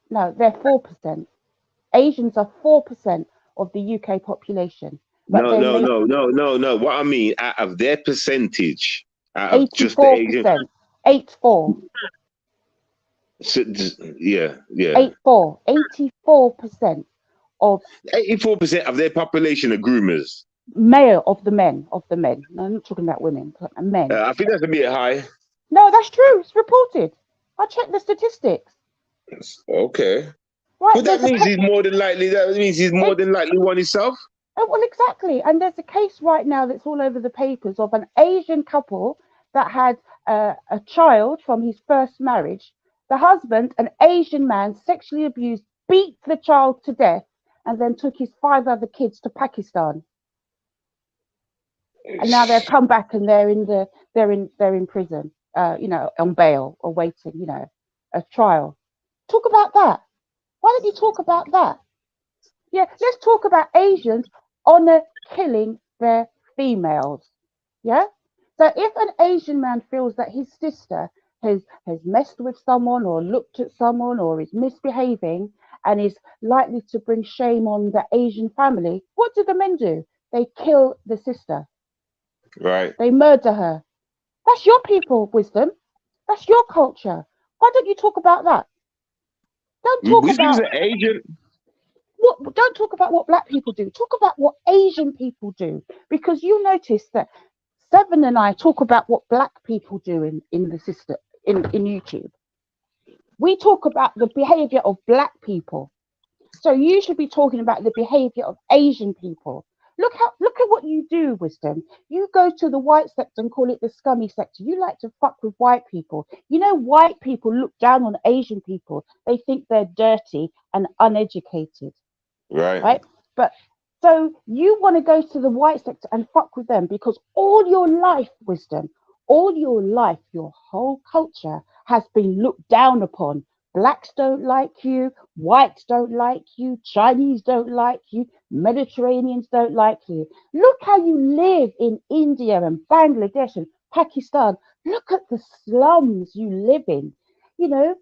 No, they're 4%. Asians are 4% of the UK population, but No, then no, they no, no, no, no. What I mean, out of their percentage, out of just the Asian, 84%, 84, so, yeah, yeah, 84, 84% of 84% of their population are groomers. male of the men. No, I'm not talking about women, but men. I think that's a bit high. No, that's true. It's reported. I checked the statistics. Okay. Right, But that means he's more than likely. That means he's more it, than likely one himself. well, exactly. And there's a case right now that's all over the papers of an Asian couple that had a child from his first marriage. The husband, an Asian man, sexually abused, beat the child to death, and then took his 5 other kids to Pakistan. And now they've come back and they're in prison, on bail or waiting, a trial. Talk about that. Why don't you talk about that? Yeah, let's talk about Asians honor killing their females. Yeah. So if an Asian man feels that his sister has messed with someone or looked at someone or is misbehaving and is likely to bring shame on the Asian family, what do the men do? They kill the sister. Right. They murder her. That's your people, Wisdom. That's your culture. Why don't you talk about that? Don't talk Wisdom's about an agent. don't talk about what black people do. Talk about what Asian people do. Because you notice that Seven and I talk about what black people do in the system in YouTube. We talk about the behavior of black people. So you should be talking about the behavior of Asian people. Look at what you do, Wisdom. You go to the white sector and call it the scummy sector. You like to fuck with white people. You know, white people look down on Asian people. They think they're dirty and uneducated, Right. right? But so you want to go to the white sector and fuck with them because all your life, Wisdom, all your life, your whole culture has been looked down upon. Blacks don't like you, whites don't like you, Chinese don't like you, Mediterraneans don't like you. Look how you live in India and Bangladesh and Pakistan. Look at the slums you live in. You know,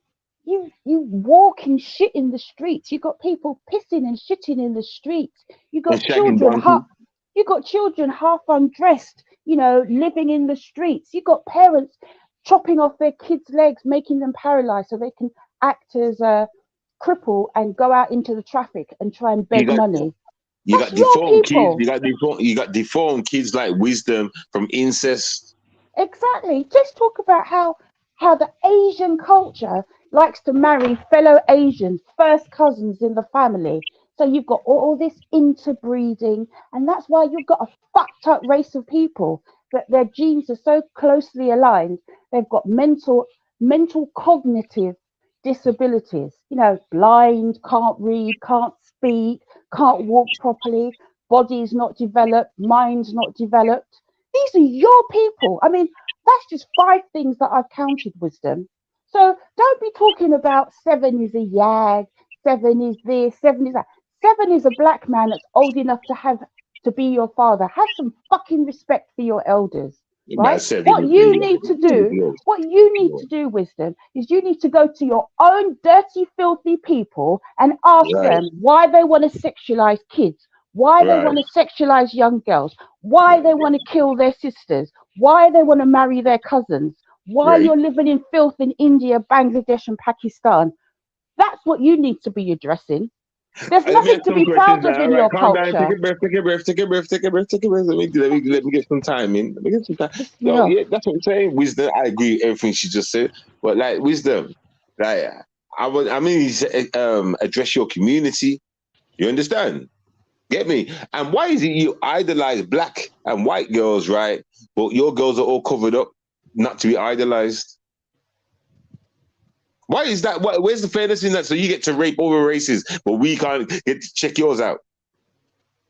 you walk and shit in the streets. You got people pissing and shitting in the streets. You And got shagging children donkey. half undressed, living in the streets. You got parents chopping off their kids' legs, making them paralyzed so they can act as a cripple and go out into the traffic and try and You beg got money. you That's got your deformed kids. people. You got deformed kids like Wisdom from incest. Exactly. Just talk about how the Asian culture likes to marry fellow Asians, first cousins in the family. So you've got all this interbreeding, and that's why you've got a fucked up race of people that their genes are so closely aligned. They've got mental cognitive disabilities. Blind, can't read, can't speak, can't walk properly, body's not developed, mind's not developed. These are your people. I mean, that's just 5 things that I've counted, Wisdom. So don't be talking about Seven is a yag, Seven is this, Seven is that. Seven is a black man that's old enough to be your father. Have some fucking respect for your elders. right? About 70 What you need to do, wisdom, is you need to go to your own dirty, filthy people and ask Right, them why they want to sexualize kids, why they right. want to sexualize young girls, why they want to kill their sisters, why they want to marry their cousins, why Right. you're living in filth in India, Bangladesh, and Pakistan. That's what you need to be addressing. There's Let me nothing ask to some be questions proud of now. All in right, your calm down. Take culture. a breath. Take a breath. Take a breath. Take a breath. Take a breath. Let me get some time in. Let me get some time. Piss me So off. yeah, that's what I'm saying. Wisdom. I agree with everything she just said. But like wisdom, like address your community. You understand? Get me? And why is it you idolize black and white girls, right? But your girls are all covered up, not to be idolized. Why is that? Where's the fairness in that? So you get to rape other races, but we can't get to check yours out,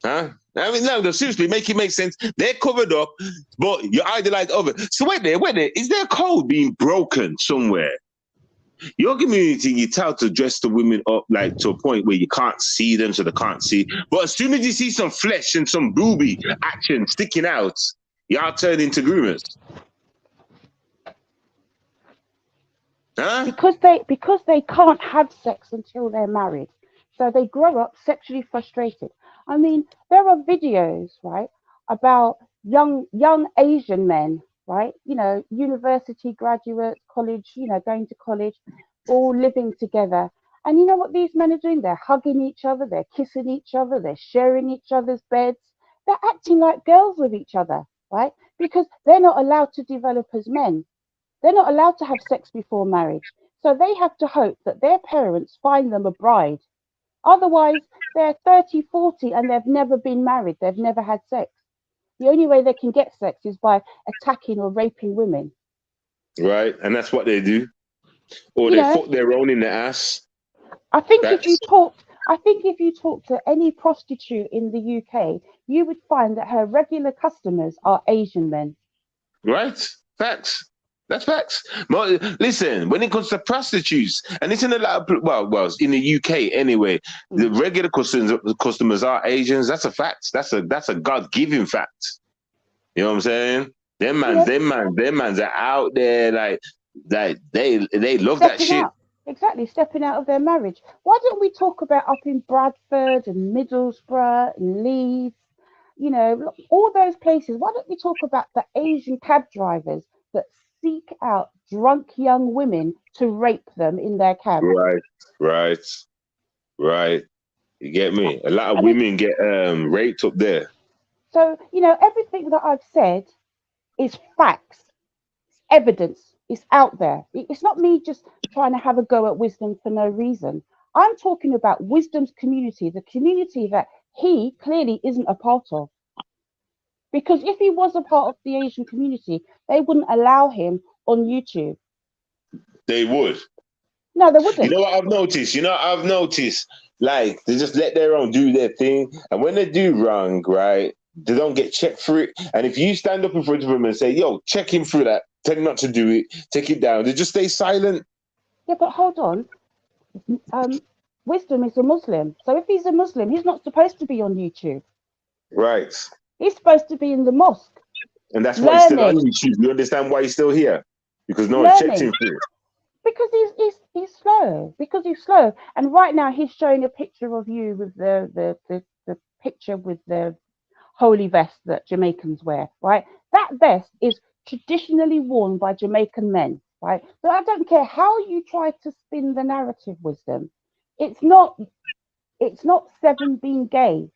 huh? I mean, no, seriously, make it make sense. They're covered up, but you idolize other. So wait there. Is there a code being broken somewhere? Your community, you tell to dress the women up like to a point where you can't see them, so they can't see. But as soon as you see some flesh and some booby action sticking out, y'all turn into groomers, huh? Because they can't have sex until they're married, so they grow up sexually frustrated. I mean, there are videos, right, about young Asian men, right, university graduates, college, going to college, all living together. And you know what these men are doing? They're hugging each other, they're kissing each other, they're sharing each other's beds, they're acting like girls with each other, right, because they're not allowed to develop as men. They're not allowed to have sex before marriage. So they have to hope that their parents find them a bride. Otherwise, they're 30, 40, and they've never been married. They've never had sex. The only way they can get sex is by attacking or raping women. Right, and that's what they do, or You they know, fuck their own in the ass. I think if you That's talk, I think if you talk to any prostitute in the UK, you would find that her regular customers are Asian men. right. Facts. That's facts. Listen, when it comes to prostitutes, and it's in a lot of in the UK anyway, the Mm. regular customers are Asians. That's a fact. That's a God given fact. You know what I'm saying? Them You mans, know, them mans are out there like they love that stepping shit. out. Exactly, stepping out of their marriage. Why don't we talk about up in Bradford and Middlesbrough and Leeds? All those places. Why don't we talk about the Asian cab drivers that seek out drunk young women to rape them in their cab? Right, right, right. You get me? A lot of I mean, women get raped up there. so, everything that I've said is facts, evidence. It's out there. It's not me just trying to have a go at wisdom for no reason. I'm talking about wisdom's community, the community that he clearly isn't a part of. Because if he was a part of the Asian community, they wouldn't allow him on YouTube. They would. No, they You wouldn't. know what I've noticed? Like they just let their own do their thing, and when they do wrong, right, they don't get checked for it. And if you stand up in front of them and say, "Yo, check him through that," tell him not to do it, take it down, they just stay silent. Yeah, but hold on. Um, Wisdom is a Muslim. So if he's a Muslim, he's not supposed to be on YouTube. Right. He's supposed to be in the mosque, And that's why he's still on learning, YouTube. You understand why he's still here? Because no one checked him learning. through. Because he's slow. Because he's slow. And right now he's showing a picture of you with the picture with the holy vest that Jamaicans wear, right? That vest is traditionally worn by Jamaican men, right? So I don't care how you try to spin the narrative, wisdom. It's not it's not seven being gay.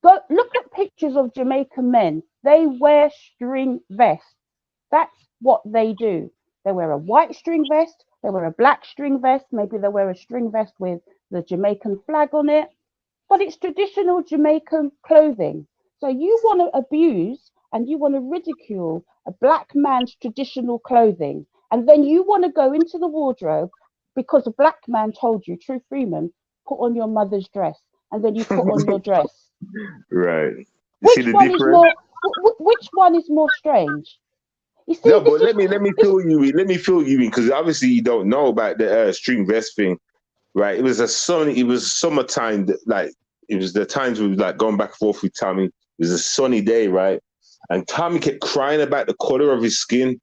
Go look at pictures of Jamaican men. They wear string vests. That's what they do. They wear a white string vest, they wear a black string vest, maybe they wear a string vest with the Jamaican flag on it, but it's traditional Jamaican clothing. So you want to abuse and you want to ridicule a black man's traditional clothing, and then you want to go into the wardrobe because a black man told you, True Freeman, put on your mother's dress, and then you put on your dress. Right. You see Which the one is difference? more? Which one is more strange? You see, No, this but is let me this. fill you in. Let me fill you in because obviously you don't know about the string vest thing, right? It was summertime. Like it was the times we were like going back and forth with Tommy. It was a sunny day, right? and Tommy kept crying about the color of his skin.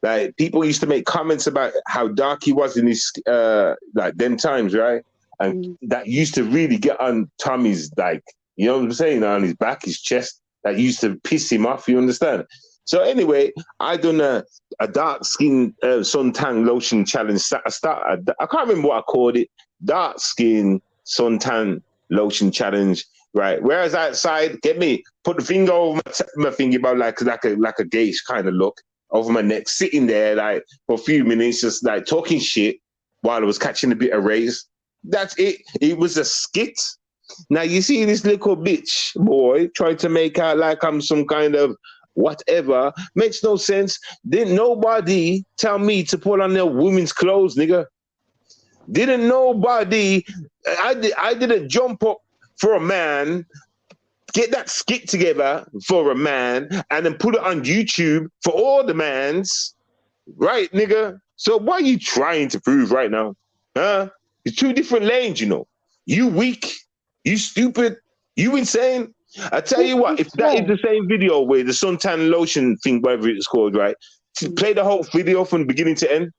Like people used to make comments about how dark he was in his like them times, right? And Mm. that used to really get on Tommy's like, you know what I'm saying, on his back, his chest. That used to piss him off. You understand? So anyway, I done a dark skin suntan lotion challenge. I can't remember what I called it. Dark skin suntan lotion challenge. Right. Whereas outside, get me, put the finger over my finger about like a gauge kind of look over my neck, sitting there like for a few minutes, just like talking shit while I was catching a bit of rays. That's it. It was a skit. Now you see this little bitch boy trying to make out like I'm some kind of whatever. Makes no sense. Didn't nobody tell me to put on their women's clothes, nigga? Didn't nobody? I didn't jump up for a man, get that skit together for a man, and then put it on YouTube for all the mans, right, nigga? So what are you trying to prove right now? Huh? It's two different lanes, you know. You weak, you stupid, you insane. I tell This you what, is if that is where. the same video where the suntan lotion thing, whatever it's called, right? Mm. Play the whole video from beginning to end.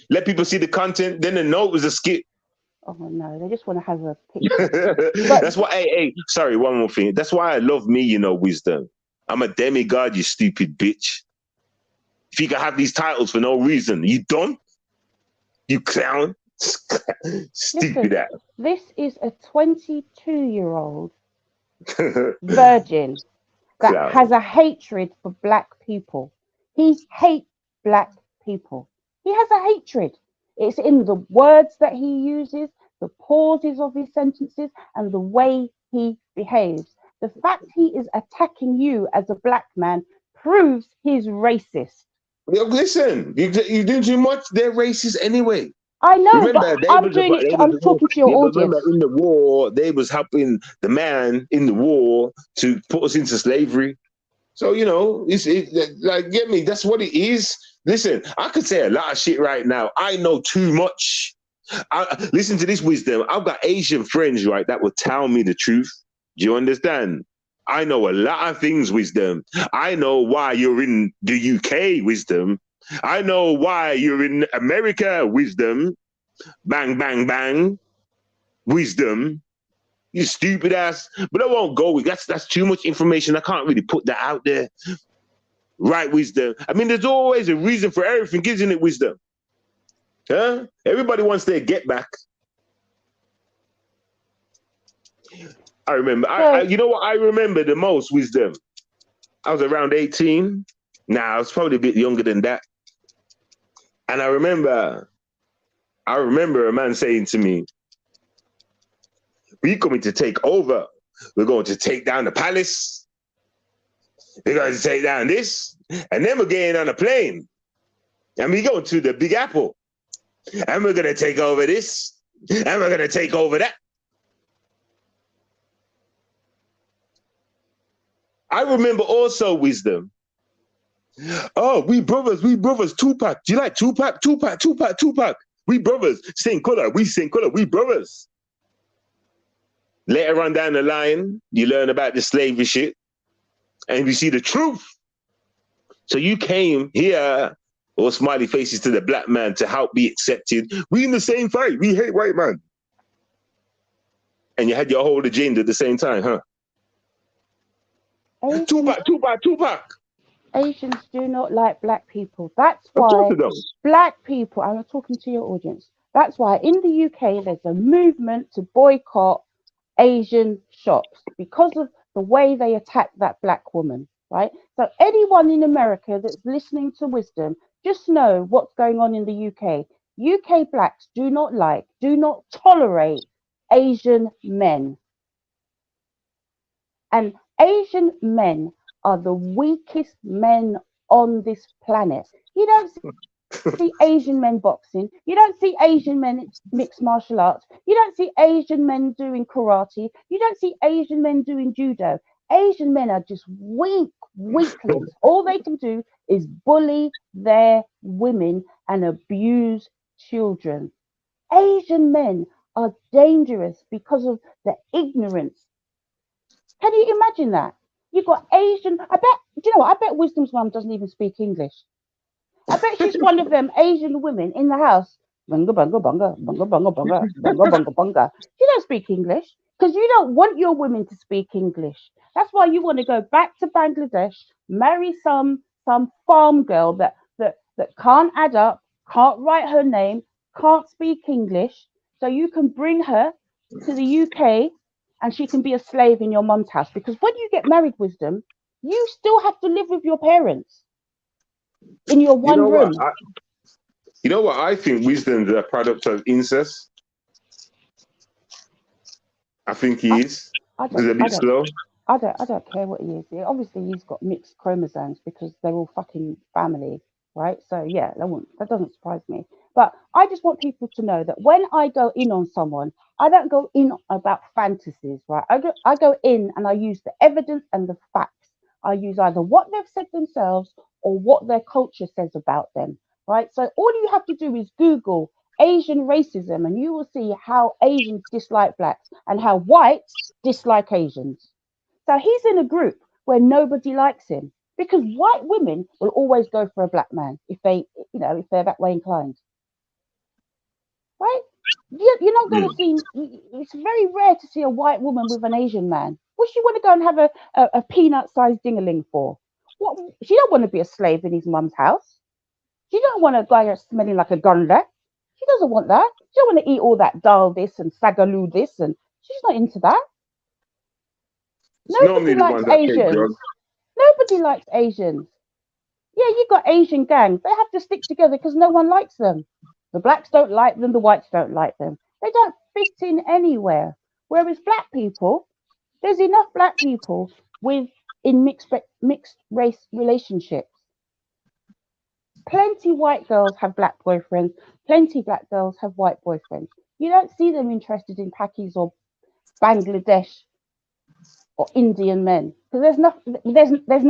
Let people see the content, then they know it was a skit. Oh no, they just want to have a picture. But That's why, hey, sorry, one more thing. That's why I love me, you know, wisdom. I'm a demigod, you stupid bitch. If you can have these titles for no reason, you don't? You clown? Stupid listen, ass. this is a 22-year-old virgin that has Clown. a hatred for black people. He hates black people. He has a hatred. It's in the words that he uses, the pauses of his sentences, and the way he behaves. The fact he is attacking you as a black man proves he's racist. Yo, listen, you do too much, they're racist anyway. I know, but Remember, I'm doing it. I'm talking to your yeah, but remember audience. in the war, they was helping the man in the war to put us into slavery. So you know, like get me. That's what it is. Listen, I could say a lot of shit right now. I know too much. Listen to this wisdom. I've got Asian friends, right, that will tell me the truth. Do you understand? I know a lot of things, wisdom. I know why you're in the UK, wisdom. I know why you're in America, wisdom. Bang, bang, bang, wisdom. You stupid ass. But I won't go with that's too much information. I can't really put that out there. Right, wisdom. I mean, there's always a reason for everything, isn't it, wisdom? Huh? Everybody wants their get back. I remember. So You know what I remember the most, wisdom? I was around 18. Nah, I was probably a bit younger than that. And I remember a man saying to me, "We're coming to take over. We're going to take down the palace. We're going to take down this, and then we're getting on a plane, and we go to the Big Apple, and we're going to take over this, and we're going to take over that." I remember also, wisdom. Oh, we brothers, Tupac. Do you like Tupac? Tupac, Tupac, Tupac. We brothers, same color, we brothers. Later on down the line, you learn about the slavery shit, and you see the truth. So you came here, all smiley faces to the black man to help be accepted. We in the same fight. We hate white man. And you had your whole agenda at the same time, huh? Asians Tupac, Tupac, Tupac. Asians do not like black people. That's Of course why they don't. black people, I'm talking to your audience, that's why in the UK there's a movement to boycott Asian shops because of the way they attack that black woman, right? So, anyone in America that's listening to wisdom, just know what's going on in the UK. UK blacks do not tolerate Asian men. And Asian men are the weakest men on this planet. You don't see Asian men boxing. You don't see Asian men mixed martial arts. You don't see Asian men doing karate. You don't see Asian men doing judo. Asian men are just weaklings. All they can do is bully their women and abuse children. Asian men are dangerous because of the ignorance. Can you imagine that? You got Asian. I bet. Do you know what? I bet Wisdom's mum doesn't even speak English. I bet she's one of them Asian women in the house. Bunga bunga bunga bunga bunga bunga bunga bunga bunga. You don't speak English because you don't want your women to speak English. That's why you want to go back to Bangladesh, marry some farm girl that can't add up, can't write her name, can't speak English, so you can bring her to the UK and she can be a slave in your mum's house. Because when you get married, Wisdom, you still have to live with your parents in your You one know what? room. You know what? I think Wisdom's a product of incest. I think I, he is. I He's don't, a I bit don't, slow. I don't care what he is. Yeah, obviously, he's got mixed chromosomes because they're all fucking family, right? So yeah, that doesn't surprise me. But I just want people to know that when I go in on someone, I don't go in about fantasies, right? I go in and I use the evidence and the facts. I use either what they've said themselves or what their culture says about them, right? So all you have to do is Google Asian racism, and you will see how Asians dislike blacks and how whites dislike Asians. So he's in a group where nobody likes him because white women will always go for a black man if if they're that way inclined, right? You're not going to see. It's very rare to see a white woman with an Asian man. What she want to go and have a peanut-sized dingaling for? What? She don't want to be a slave in his mum's house. She don't want a guy smelling like a gunlet. She doesn't want that. She don't want to eat all that dal this and sagaloo this, and she's not into that. It's Nobody normally the likes ones that take drugs. Asians. Nobody likes Asians. Yeah, you got Asian gangs. They have to stick together because no one likes them. The blacks don't like them. The whites don't like them. They don't fit in anywhere. Whereas black people, there's enough black people with in mixed race relationships. Plenty white girls have black boyfriends. Plenty black girls have white boyfriends. You don't see them interested in Pakis or Bangladesh or Indian men because there's nothing. There's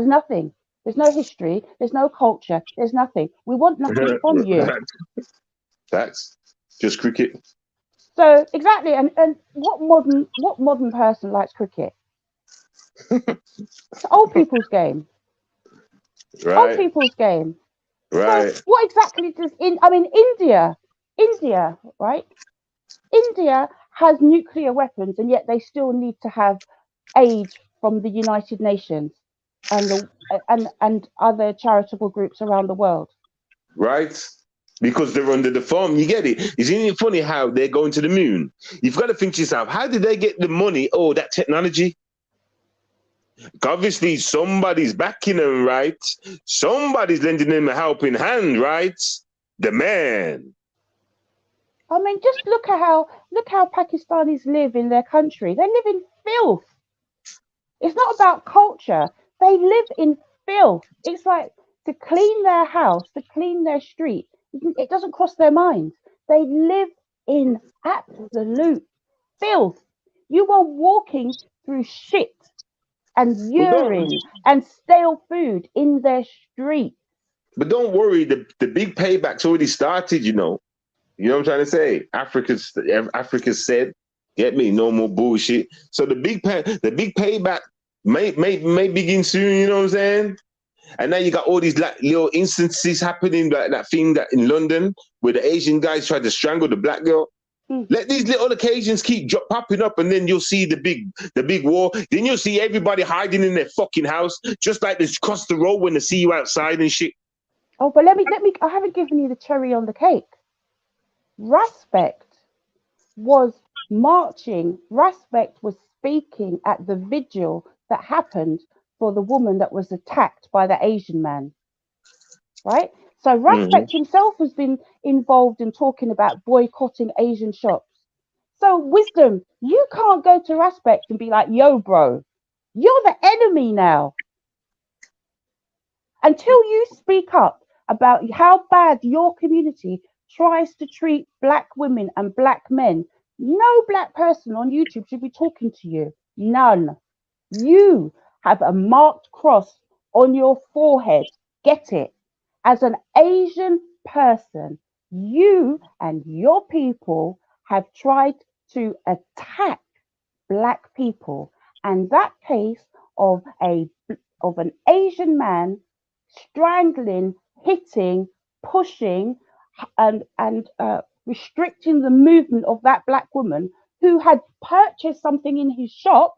nothing. There's no history. There's no culture. There's nothing. We want nothing from you. Facts. Just cricket. So exactly, and what modern person likes cricket? It's old people's game. Old Right. people's game. So Right. what exactly does India, right? India has nuclear weapons, and yet they still need to have aid from the United Nations and and other charitable groups around the world. Right. Because they're under the thumb. You get it? Isn't it funny how they're going to the moon? You've got to think to yourself, how did they get the money? Oh, that technology. Obviously, somebody's backing them, right? Somebody's lending them a helping hand, right? The man. I mean, just look how Pakistanis live in their country. They live in filth. It's not about culture. They live in filth. It's like to clean their house, to clean their street. It doesn't cross their minds. They live in absolute filth. You are walking through shit and But don't urine and stale food in their street. but don't worry, the big payback's already started, you know. You know what I'm trying to say? Africa said, get me, no more bullshit. So the big payback may begin soon, you know what I'm saying? And now you got all these like little instances happening, like that thing that in London where the Asian guys tried to strangle the black girl. Mm. Let these little occasions keep popping up, and then you'll see the big war. Then you'll see everybody hiding in their fucking house, just like this across the road when they see you outside and shit. Oh, but let me. I haven't given you the cherry on the cake. Respect was marching. Respect was speaking at the vigil that happened for the woman that was attacked by the Asian man, right? So Mm-hmm. Respect himself has been involved in talking about boycotting Asian shops. So Wisdom, you can't go to Respect and be like, yo, bro, you're the enemy now. Until you speak up about how bad your community tries to treat black women and black men, no black person on YouTube should be talking to you. None. You have a marked cross on your forehead. Get it? As an Asian person, you and your people have tried to attack black people. And that case of an Asian man strangling, hitting, pushing, and restricting the movement of that black woman who had purchased something in his shop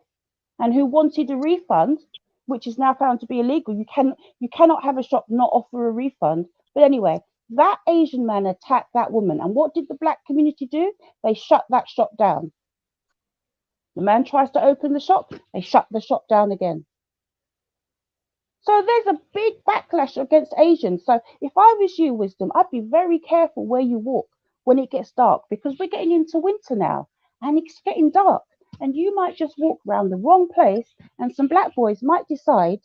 and who wanted a refund, which is now found to be illegal. You cannot have a shop not offer a refund. But anyway, that Asian man attacked that woman, and what did the black community do? They shut that shop down. The man tries to open the shop, they shut the shop down again. So there's a big backlash against Asians. So if I was you, Wisdom, I'd be very careful where you walk when it gets dark, because we're getting into winter now and it's getting dark. And you might just walk around the wrong place, and some black boys might decide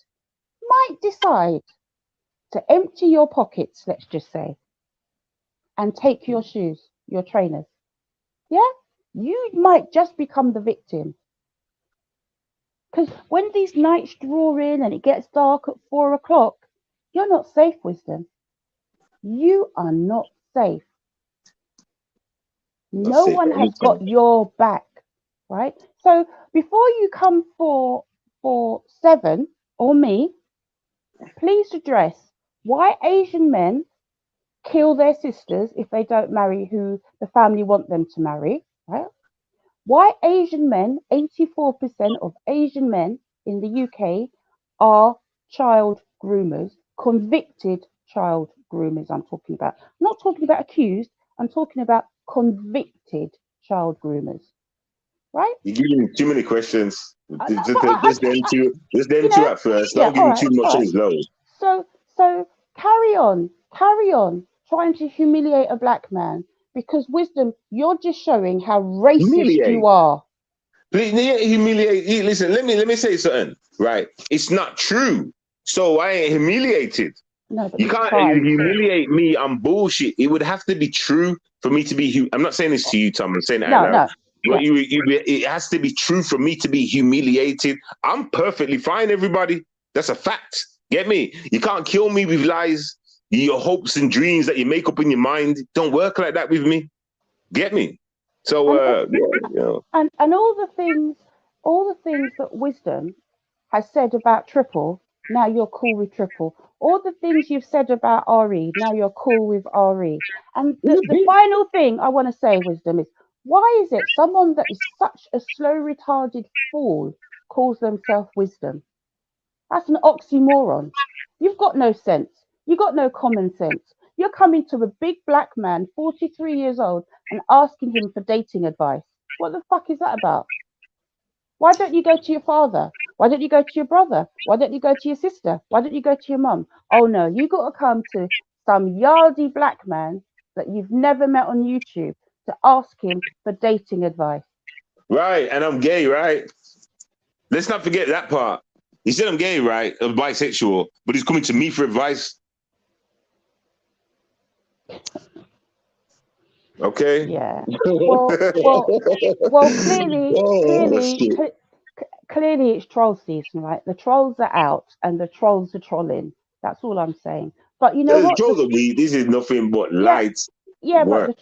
to empty your pockets, let's just say, and take your shoes, your trainers. Yeah? You might just become the victim. Because when these nights draw in and it gets dark at 4 o'clock, you're not safe, Wisdom. You are not safe. No one has got your back, right? So before you come for 7 or me, please address why Asian men kill their sisters if they don't marry who the family want them to marry, right? Why Asian men, 84% of Asian men in the UK are child groomers, convicted child groomers, I'm talking about. I'm not talking about accused, I'm talking about convicted child groomers, right? You're giving too many questions. Just Just them two at first. Don't give him too much of his load. So carry on trying to humiliate a black man, because Wisdom, you're just showing how racist you are. Please, humiliate. Listen, let me say something. Right, it's not true. So I ain't humiliated. No, but you can't humiliate me on bullshit. It would have to be true for me to be. I'm not saying this to you, Tom. I'm saying that out loud. No. It has to be true for me to be humiliated. I'm perfectly fine, everybody. That's a fact. Get me? You can't kill me with lies. Your hopes and dreams that you make up in your mind don't work like that with me. Get me? So, and all the things that Wisdom has said about Triple, now you're cool with Triple. All the things you've said about RE, now you're cool with RE. And the final thing I want to say, Wisdom, is why is it someone that is such a slow, retarded fool calls themselves Wisdom? That's an oxymoron. You've got no sense. You've got no common sense. You're coming to a big black man, 43 years old, and asking him for dating advice. What the fuck is that about? Why don't you go to your father? Why don't you go to your brother? Why don't you go to your sister? Why don't you go to your mum? Oh no, you got to come to some yardy black man that you've never met on YouTube to ask him for dating advice. Right, and I'm gay, right? Let's not forget that part. He said I'm gay, right? I'm bisexual, but he's coming to me for advice. Okay. Yeah. Well, clearly it's troll season, right? The trolls are out and the trolls are trolling. That's all I'm saying. But you know what? This is nothing but lights. Yeah, but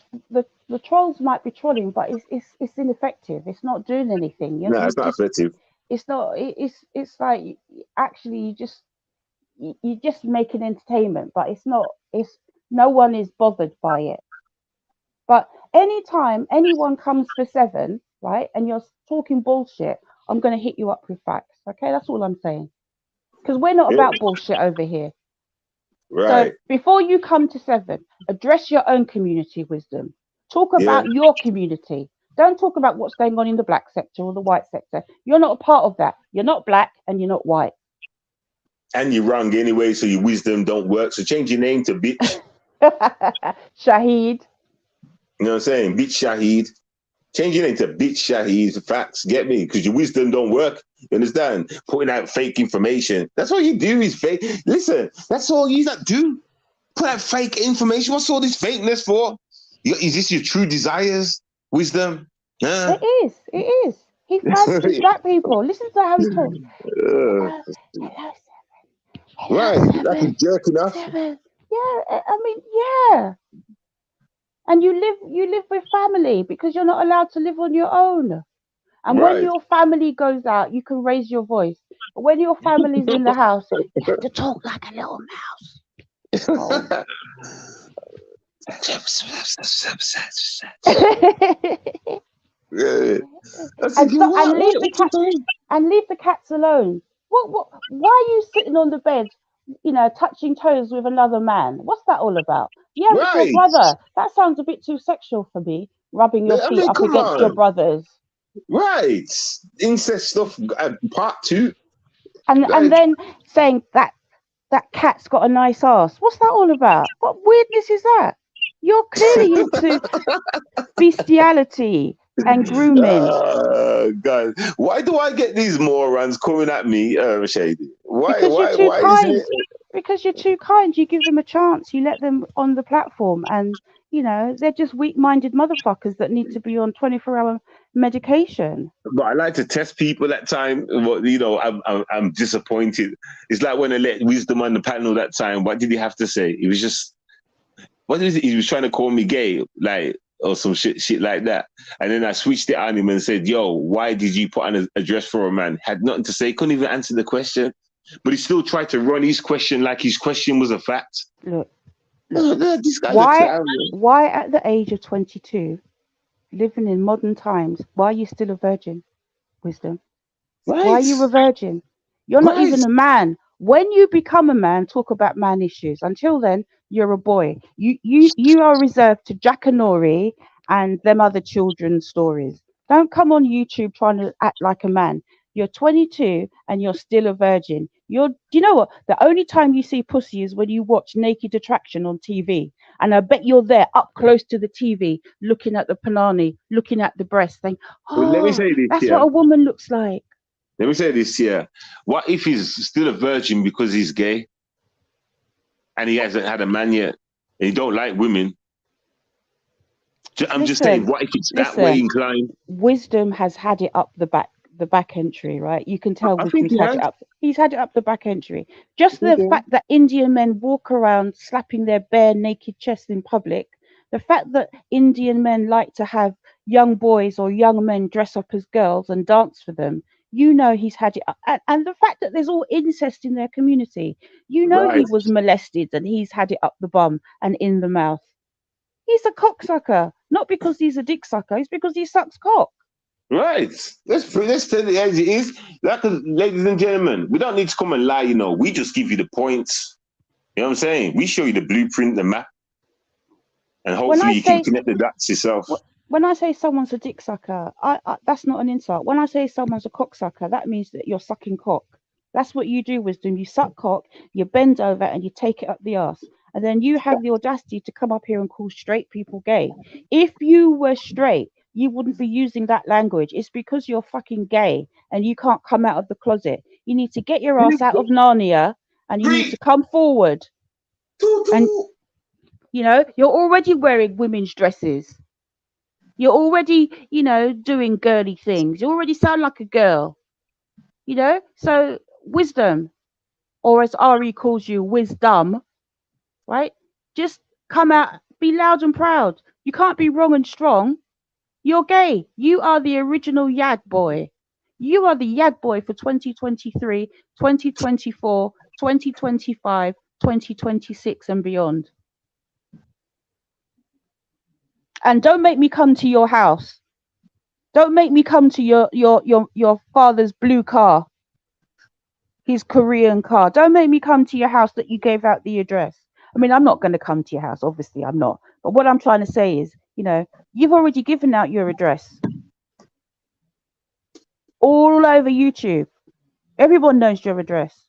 the trolls might be trolling, but it's ineffective. It's not doing anything. No, it's not effective. It's not. It's like actually you just make an entertainment, but it's not. It's no one is bothered by it. But anytime anyone comes for 7, right, and you're talking bullshit, I'm going to hit you up with facts. Okay, that's all I'm saying. Because we're not about bullshit over here. Right. So before you come to 7, address your own community, Wisdom. Talk about your community. Don't talk about what's going on in the black sector or the white sector. You're not a part of that. You're not black and you're not white. And you're wrong anyway, so your wisdom don't work. So change your name to bitch. Shahid. You know what I'm saying? Bitch Shahid. Change your name to bitch Shahid. Facts, get me? Because your wisdom don't work. You understand? Putting out fake information. That's all you do is fake. Listen, that's all you not do. Put out fake information. What's all this fakeness for? Is this your true desires? Wisdom? Huh? It is. He fancies black people. Listen to how he talks. Hello, 7. Hello, right. 7. That's jerking off. 7. Yeah, I mean, yeah. And you live with family because you're not allowed to live on your own. And when your family goes out, you can raise your voice. when your family's in the house, you have to talk like a little mouse. Oh. Yeah. I said, and you so and what? leave What the you cat saying? and leave the cats alone. What? Why are you sitting on the bed, touching toes with another man? What's that all about? Yeah, it's your Right. brother. That sounds a bit too sexual for me. Rubbing your I feet mean, up come against your on. brothers, Right. Incest stuff, part two. and Like, then saying that cat's got a nice ass. What's that all about? What weirdness is that? You're clearly into bestiality and grooming God, why do I get these morons coming at me, Shady? Why, because you're why, too why is it? kind. Because you're too kind. You give them a chance. You let them on the platform, and they're just weak-minded motherfuckers that need to be on 24-hour medication. But I like to test people that time. But I'm disappointed. It's like when I let Wisdom on the panel that time. What did he have to say? He was just what is it? He was trying to call me gay, like or some shit like that. And then I switched it on him and said, "Yo, why did you put on a dress for a man?" Had nothing to say. Couldn't even answer the question. But he still tried to run his question like his question was a fact. Look, This guy's a why, clown. why at the age of 22, living in modern times, why are you still a virgin, Wisdom? Why are Right, you a virgin? You're not right, even a man. When you become a man, talk about man issues. Until then, you're a boy. You are reserved to Jackanory and them other children's stories. Don't come on YouTube trying to act like a man. You're 22 and you're still a virgin. Do you know what? The only time you see pussy is when you watch Naked Attraction on TV. And I bet you're there up close to the TV, looking at the panani, looking at the breast, saying, But let me "Oh, say this that's what here. a woman looks like." Let me say this here. What if he's still a virgin because he's gay and he hasn't had a man yet and he don't like women? I'm just saying, Listen, what if it's that way listen. inclined? Wisdom has had it up the back entry, right? You can tell I think Wisdom's he had it has. up. He's had it up the back entry. Just the Okay. fact that Indian men walk around slapping their bare naked chests in public, the fact that Indian men like to have young boys or young men dress up as girls and dance for them, he's had it up. And the fact that there's all incest in their community, he Right, was molested and he's had it up the bum and in the mouth. He's a cocksucker, not because he's a dick sucker, it's because he sucks cock. right. Let's tell it as it is. Like, ladies and gentlemen, we don't need to come and lie. We just give you the points. You know what I'm saying? We show you the blueprint, the map, and When hopefully I you can say connect the dots yourself. when I say someone's a dick sucker, that's not an insult. When I say someone's a cock sucker, that means that you're sucking cock. That's what you do, Wisdom. You suck cock, you bend over, and you take it up the arse. And then you have the audacity to come up here and call straight people gay. If you were straight, you wouldn't be using that language. It's because you're fucking gay and you can't come out of the closet. You need to get your ass out of Narnia and you need to Free. come forward. And you're already wearing women's dresses. You're already, doing girly things. You already sound like a girl. So Wisdom, or as Ari calls you, wisdom, right? Just come out, be loud and proud. You can't be wrong and strong. You're gay. You are the original Yag boy. You are the Yag boy for 2023, 2024, 2025, 2026 and beyond. And don't make me come to your house. Don't make me come to your father's blue car, his Korean car. Don't make me come to your house that you gave out the address. I mean, I'm not going to come to your house, obviously, I'm not. But what I'm trying to say is, you've already given out your address all over YouTube. Everyone knows your address.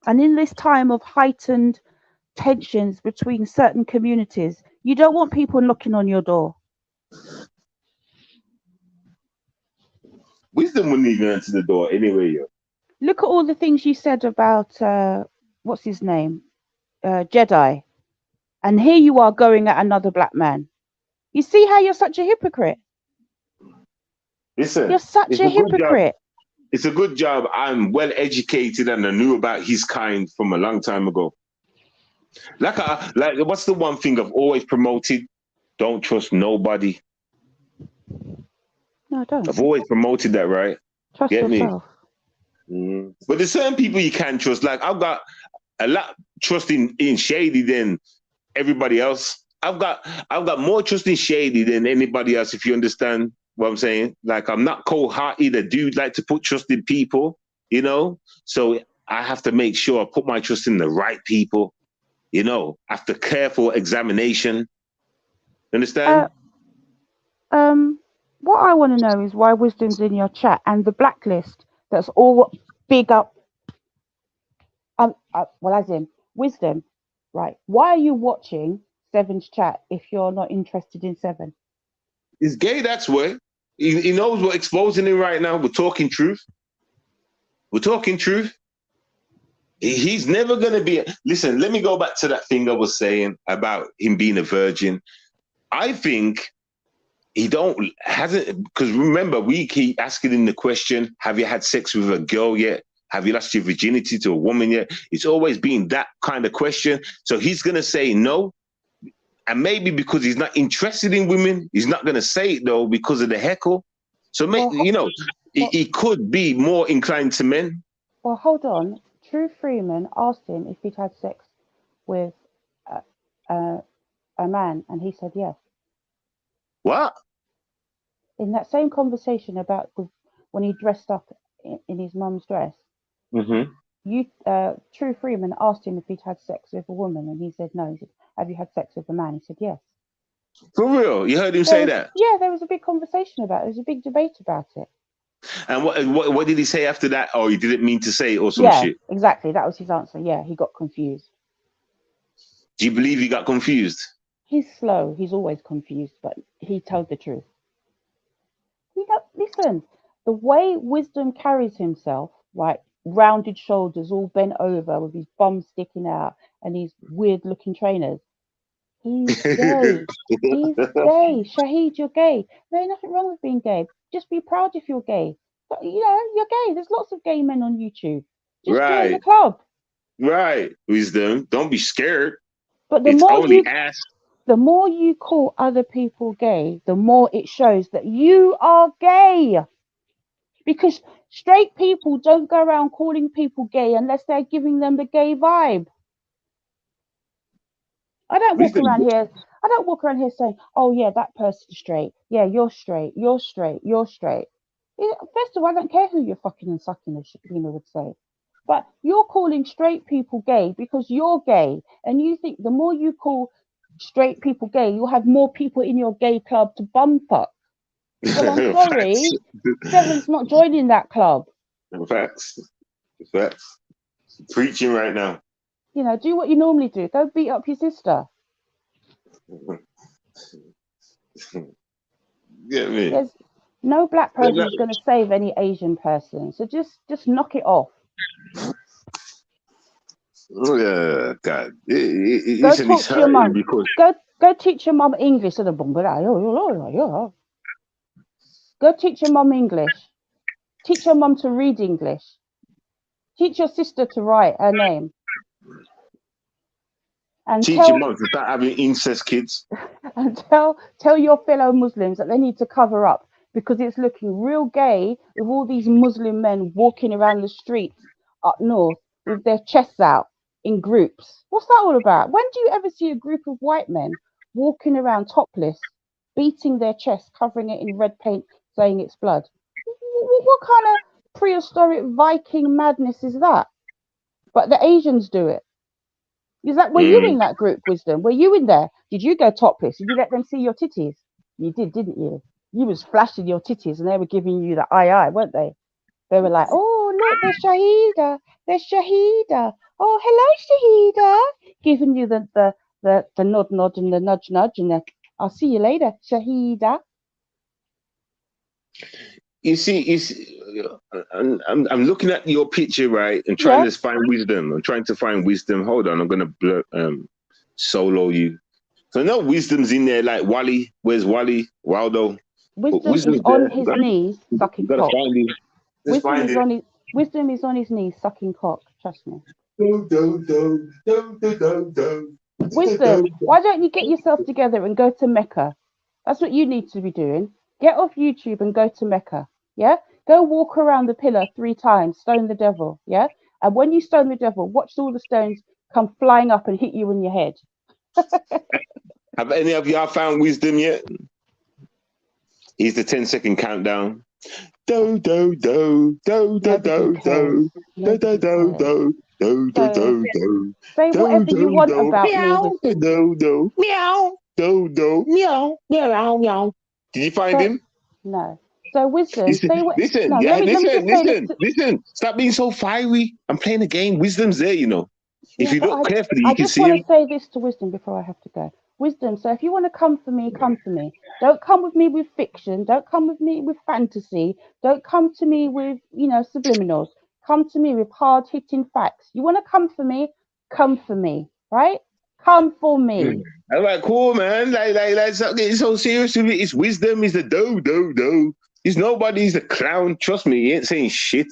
And in this time of heightened tensions between certain communities, you don't want people knocking on your door. Wisdom wouldn't even answer the door anyway, yo. Look at all the things you said about what's his name, Jedi, and here you are going at another black man. You see how you're such a hypocrite? You're Listen, such it's a a good job. hypocrite. It's a good job. I'm well educated and I knew about his kind from a long time ago. Like, what's the one thing I've always promoted? Don't trust nobody. No, I don't. I've always promoted that, right? Trust Get me? yourself. But there's certain people you can trust. Like I've got a lot trust in Shady than everybody else. I've got more trust in Shady than anybody else, if you understand what I'm saying. Like I'm not cold-hearted. I do like to put trust in people, you know? So I have to make sure I put my trust in the right people, you know, after careful examination. Understand? What I want to know is why wisdom's in your chat and the blacklist. That's all big up. Well, as in wisdom, right? Why are you watching Seven's chat if you're not interested in Seven? He's gay, that's why. He knows we're exposing him right now. We're talking truth. We're talking truth. He's never going to be. Listen, let me go back to that thing I was saying about him being a virgin. I think he hasn't, because remember, we keep asking him the question, have you had sex with a girl yet? Have you lost your virginity to a woman yet? It's always been that kind of question. So he's going to say no. And maybe because he's not interested in women, he's not going to say it, though, because of the heckle. So, he could be more inclined to men. Well, hold on. True Freeman asked him if he'd had sex with a man, and he said yes. What? In that same conversation about when he dressed up in his mum's dress, True Freeman asked him if he'd had sex with a woman, and he said no. He said, "Have you had sex with a man?" He said yes. For real? You heard him say that? Yeah, there was a big conversation about it. There was a big debate about it. And what did he say after that? Oh, he didn't mean to say it or some shit? Yeah, exactly. That was his answer. Yeah, he got confused. Do you believe he got confused? He's slow. He's always confused, but he told the truth. Listen, the way Wisdom carries himself, right? Rounded shoulders, all bent over with his bum sticking out and his weird looking trainers. He's gay. He's gay. Shahid, you're gay. No, nothing wrong with being gay. Just be proud if you're gay. But, you're gay. There's lots of gay men on YouTube. Just join the club. Right. Wisdom. Don't be scared. But the more you call other people gay, the more it shows that you are gay. Because straight people don't go around calling people gay unless they're giving them the gay vibe. I don't walk around here saying, "Oh yeah, that person's straight. Yeah, you're straight. You're straight. You're straight." First of all, I don't care who you're fucking and sucking, as Shakina would say. But you're calling straight people gay because you're gay, and you think the more you call straight people gay, you'll have more people in your gay club to bum fuck. Well, I'm sorry, Seven's not joining that club. Facts. Preaching right now. Do what you normally do. Go beat up your sister. Get me? There's no black person is going to save any Asian person. So just knock it off. God. Go talk to your mum. Go teach your mum English. Go teach your mum English. Teach your mum to read English. Teach your sister to write her name. And teach your mum to start having incest kids. And tell your fellow Muslims that they need to cover up because it's looking real gay with all these Muslim men walking around the streets up north with their chests out in groups. What's that all about? When do you ever see a group of white men walking around topless, beating their chest, covering it in red paint, saying it's blood? What kind of prehistoric Viking madness is that? But the Asians do it. Were you in that group, Wisdom? Were you in there? Did you go topless? Did you let them see your titties? You did, didn't you? You was flashing your titties and they were giving you the eye, weren't they? They were like, "Oh, look, there's Shahida. There's Shahida. Oh, hello, Shahida." Giving you the nod and the nudge and the, "I'll see you later, Shahida." You see, I'm looking at your picture, right, and trying to find wisdom. I'm trying to find wisdom. Hold on, I'm gonna solo you. So no wisdom's in there, like Wally. Where's Wally? Waldo. Wisdom is on his knees sucking cock. Wisdom is on his knees sucking cock. Trust me. Wisdom, why don't you get yourself together and go to Mecca? That's what you need to be doing. Get off YouTube and go to Mecca. Yeah? Go walk around the pillar 3 times, stone the devil, yeah? And when you stone the devil, watch all the stones come flying up and hit you in your head. Have any of y'all found wisdom yet? Here's the 10-second countdown. Do do do do do do do do do do do do do do. Say whatever you want about me. Meow do do meow do do meow meow meow. Did you find him? No. So wisdom. Say what? Listen, No. yeah, Let me just say this. listen. Stop being so fiery. I'm playing a game. Wisdom's there, you know. If you look carefully, you can see him. I just want to say this to wisdom before I have to go. Wisdom. So if you want to come for me, come for me. Don't come with me with fiction. Don't come with me with fantasy. Don't come to me with subliminals. Come to me with hard hitting facts. You want to come for me? Come for me. Right? Come for me. I'm like, cool, man. Like, stop getting so serious with it. It's wisdom. It's the do. It's nobody's a clown. Trust me, he ain't saying shit.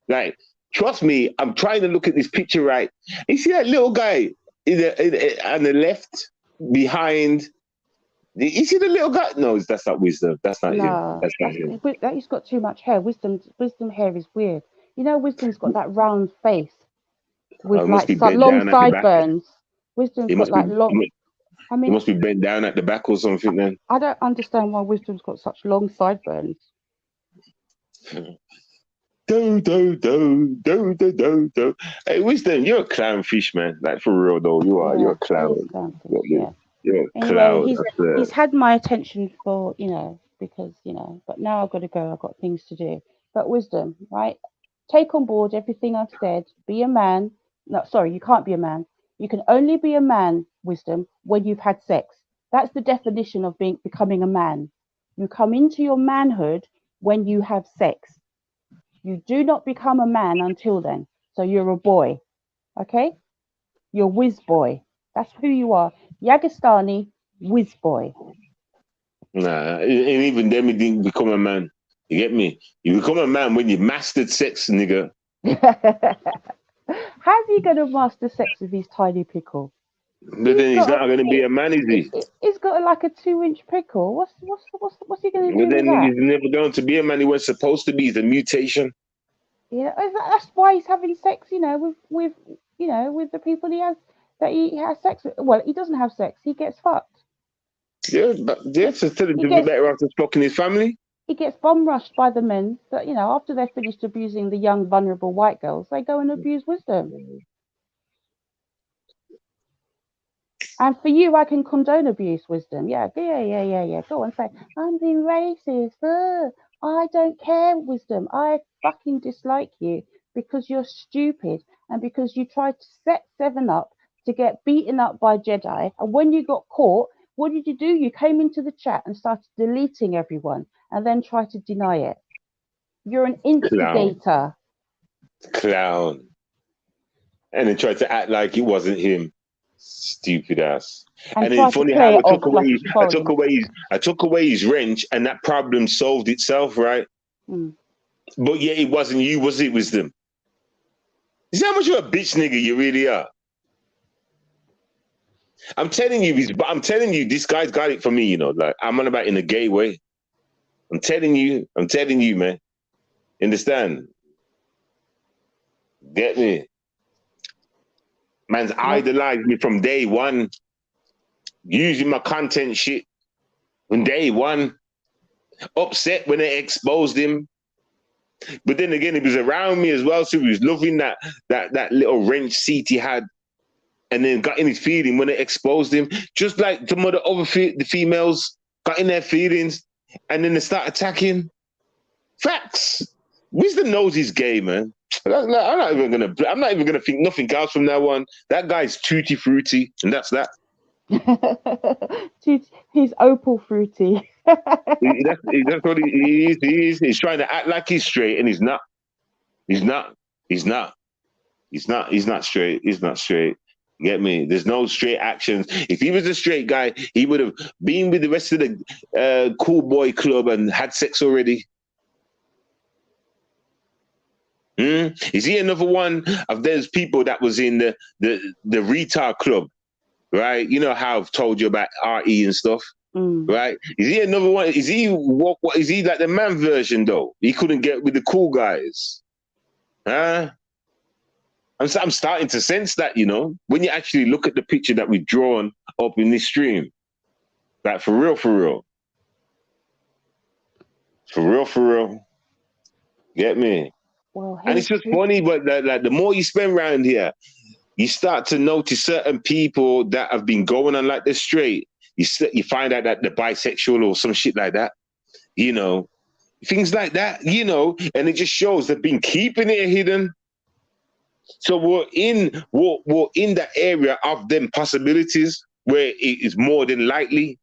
Like, trust me, I'm trying to look at this picture right. You see that little guy on the left behind? You see the little guy? No, that's not wisdom. That's not him. That's not him. He's got too much hair. Wisdom hair is weird. You know, wisdom's got that round face with like long sideburns. Wisdom's got like long. I mean, he must be bent down at the back or something. Then I don't understand why wisdom's got such long sideburns. Do. Hey, wisdom, you're a clownfish, man. Like for real though, you are. You're a clown. You're a clown. He's had my attention for because but now I've got to go. I've got things to do. But wisdom, right? Take on board everything I've said. Be a man. No, sorry, you can't be a man. You can only be a man, wisdom, when you've had sex. That's the definition of becoming a man. You come into your manhood when you have sex. You do not become a man until then. So you're a boy. Okay? You're whiz boy. That's who you are. Yagistani, whiz boy. Nah, and even then he didn't become a man. You get me? You become a man when you mastered sex, nigga. How's he going to master sex with his tiny pickle? But then he's not going to be a man, is he? He's got like a 2-inch pickle. What's he going to do? But then with that? he's never going to be a man. He was supposed to be. He's a mutation. Yeah, that's why he's having sex. With the people he has sex with. Well, he doesn't have sex. He gets fucked. Yeah, but so tell him to be better after fucking his family. He gets bomb rushed by the men that after they're finished abusing the young vulnerable white girls, they go and abuse wisdom. And for you, I can condone abuse, wisdom. Yeah. Go on, say, I'm being racist. I don't care, wisdom. I fucking dislike you because you're stupid and because you tried to set 7 up to get beaten up by Jedi. And when you got caught, what did you do? You came into the chat and started deleting everyone and then tried to deny it. You're an instigator. Clown. And then tried to act like it wasn't him. Stupid ass. And then funny how I took away his wrench and that problem solved itself, right? But yeah, it wasn't you, was it, wisdom? You see how much of a bitch nigga you really are? I'm telling you, this guy's got it for me, like I'm on about in a gay way. I'm telling you, man. Understand? Get me? Man's idolized me from day one, using my content shit from day one. Upset when they exposed him. But then again, he was around me as well, so he was loving that little wrench seat he had. And then got in his feeling when they exposed him, just like some of the other the females got in their feelings, and then they start attacking. Facts. Wisdom knows he's gay, man. I'm not even gonna think nothing else from now on. That guy's tutti fruity, and that's that. He's opal fruity. That's what he is. He's trying to act like he's straight, and he's not. He's not straight. He's not straight. Get me? There's no straight actions. If he was a straight guy, he would have been with the rest of the cool boy club and had sex already. Is he another one of those people that was in the retard club, right? You know how I've told you about RE and stuff. Right? Is he another one? Is he what? Is he like the man version though? He couldn't get with the cool guys, huh? I'm starting to sense that, you know, when you actually look at the picture that we've drawn up in this stream, like for real, for real, for real, for real. Get me? Well, And it's just funny, but like the more you spend around here, you start to notice certain people that have been going on like this straight. You find out that they're bisexual or some shit like that, you know, things like that, you know, and it just shows they've been keeping it hidden. So we're in the area of them possibilities where it is more than likely.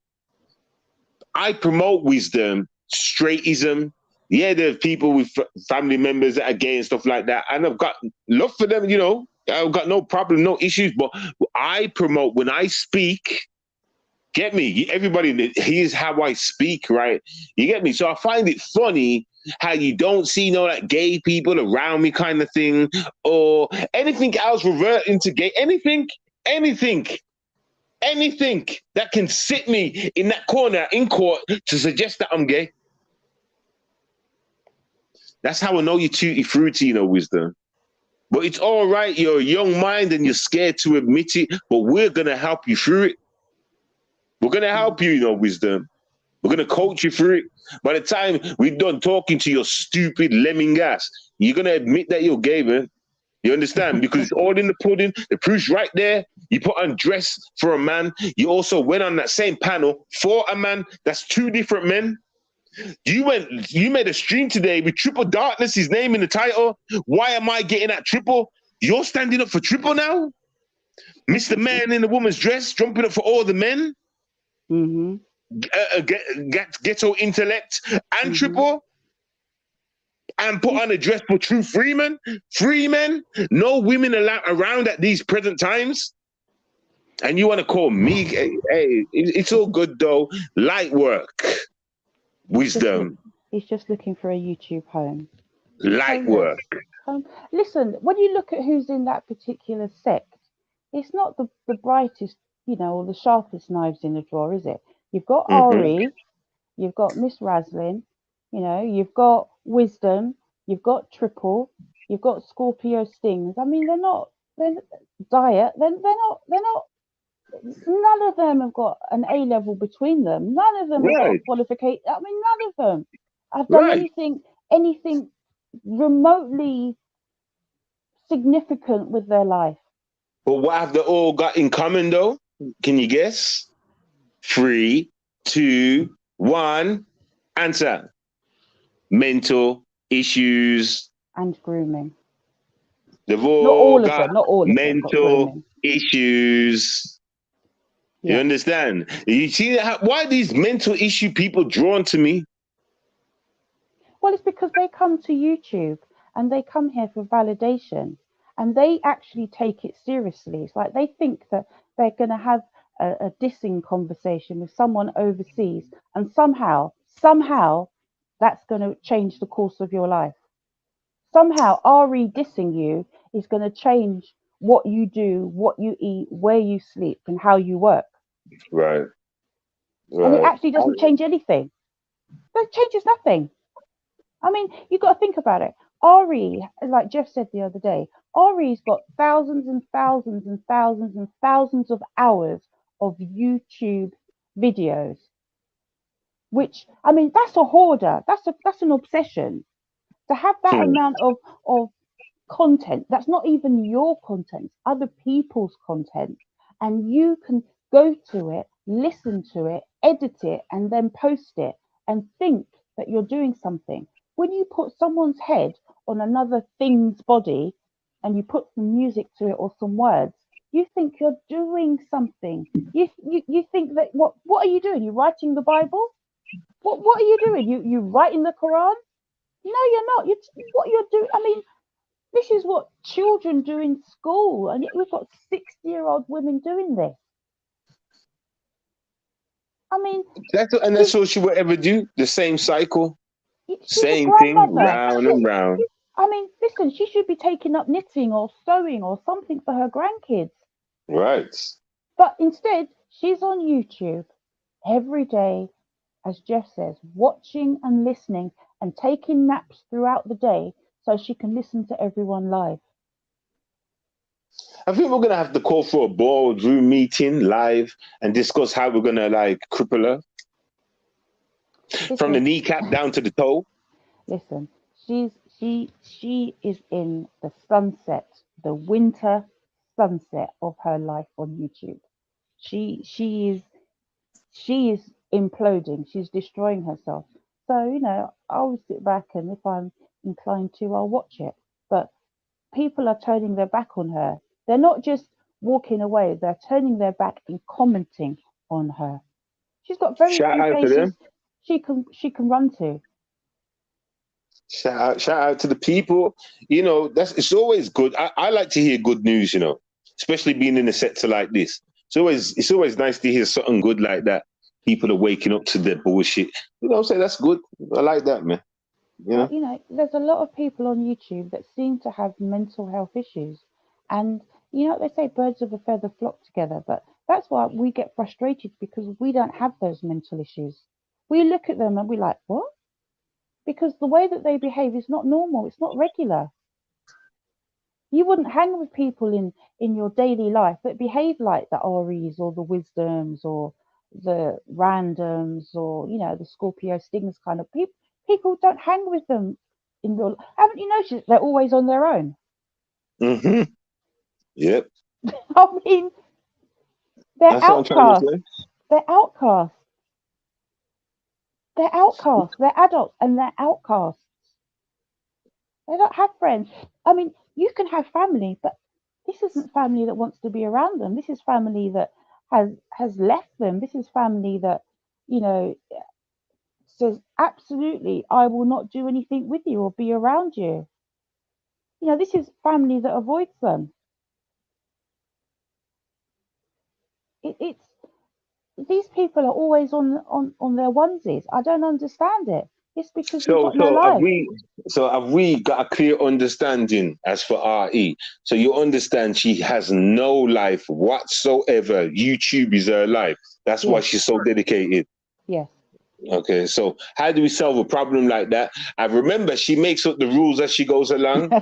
I promote wisdom, straightism. Yeah, there's people with family members that are gay and stuff like that, and I've got love for them. You know, I've got no problem, no issues. But I promote when I speak. Get me? Everybody, here's how I speak, right? You get me? So I find it funny how you don't see no like gay people around me kind of thing, or anything else reverting to gay, anything that can sit me in that corner in court to suggest that I'm gay. That's how I know you're tutti fruity, you know, wisdom. But it's all right, you're a young mind and you're scared to admit it, but we're going to help you through it. We're going to help you, you know, wisdom. We're going to coach you through it. By the time we're done talking to your stupid lemming ass, you're going to admit that you're gay, man. You understand? Because it's all in the pudding. The proof's right there. You put on dress for a man. You also went on that same panel for a man. That's two different men. You made a stream today with Triple Darkness, his name in the title. Why am I getting that triple? You're standing up for triple now? Mr. Man in the woman's dress, jumping up for all the men? Mm-hmm. Ghetto intellect and triple? And put on a dress for true free men? Free men? No women allowed around at these present times? And you want to call me? Hey, it's all good though. Light work. Wisdom. He's just looking for a YouTube home. Light work. Listen, when you look at who's in that particular sect, it's not the brightest, you know, or the sharpest knives in the drawer, is it? You've got Ari, you've got Miss Raslin, you know, you've got Wisdom, you've got Triple, you've got Scorpio Stings. I mean, they're Diet, they're not, none of them have got an A level between them. None of them have got a qualification. I mean, none of them have done anything remotely significant with their life. But what have they all got in common though? Can you guess? 3, 2, 1. Answer. Mental issues. And grooming. They've all got mental issues. You understand? You see why these mental issue people drawn to me? Well, it's because they come to YouTube and they come here for validation and they actually take it seriously. It's like they think that they're going to have a dissing conversation with someone overseas and somehow that's going to change the course of your life. Somehow Ari dissing you is going to change what you do, what you eat, where you sleep and how you work. Right. And it actually doesn't change anything. It changes nothing. I mean, you've got to think about it. Ari, like Jeff said the other day, Ari's got thousands and thousands and thousands and thousands of hours of YouTube videos. Which, I mean, that's a hoarder. That's an obsession. To have that amount of content, that's not even your content, it's other people's content. And you can go to it, listen to it, edit it, and then post it and think that you're doing something. When you put someone's head on another thing's body and you put some music to it or some words, you think you're doing something. You think that what are you doing? You're writing the Bible? What are you doing? You writing the Quran? No, you're not. What you're doing, I mean, this is what children do in school, and yet we've got 60-year-old women doing this. I mean, that's all she will ever do. The same cycle, same thing, round and round. I mean, listen, she should be taking up knitting or sewing or something for her grandkids. Right. But instead, she's on YouTube every day, as Jeff says, watching and listening and taking naps throughout the day so she can listen to everyone live. I think we're gonna have to call for a boardroom meeting live and discuss how we're gonna like cripple her from the Listen, kneecap down to the toe. listen. She is in the sunset, the winter sunset of her life on YouTube. She is imploding. She's destroying herself. So I'll sit back and if I'm inclined to, I'll watch it. But people are turning their back on her. They're not just walking away. They're turning their back and commenting on her. She's got very Shout few out to places them. she can run to. Shout out to the people. That's it's always good. I like to hear good news. Especially being in a sector like this. It's always nice to hear something good like that. People are waking up to their bullshit. I'm saying that's good. I like that, man. But there's a lot of people on YouTube that seem to have mental health issues, and they say birds of a feather flock together. But that's why we get frustrated because we don't have those mental issues. We look at them and we're like, what? Because the way that they behave is not normal. It's not regular. You wouldn't hang with people in your daily life that behave like the Aries or the Wisdoms or the Randoms or the Scorpio Stings kind of people. People don't hang with them in real. Haven't you noticed they're always on their own? Mm-hmm. Yep. I mean, they're That's what I'm trying to outcasts. say. They're outcasts. They're outcasts. They're adults and they're outcasts. They don't have friends. I mean, you can have family, but this isn't family that wants to be around them. This is family that has left them. This is family that, you know, says absolutely, I will not do anything with you or be around you. This is family that avoids them. It's these people are always on their onesies. I don't understand it. It's because you've So got no so have life. we so have we got a clear understanding as for RE? So you understand she has no life whatsoever. YouTube is her life. That's why Yes, she's so dedicated. yes. Okay, so how do we solve a problem like that? I remember she makes up the rules as she goes along.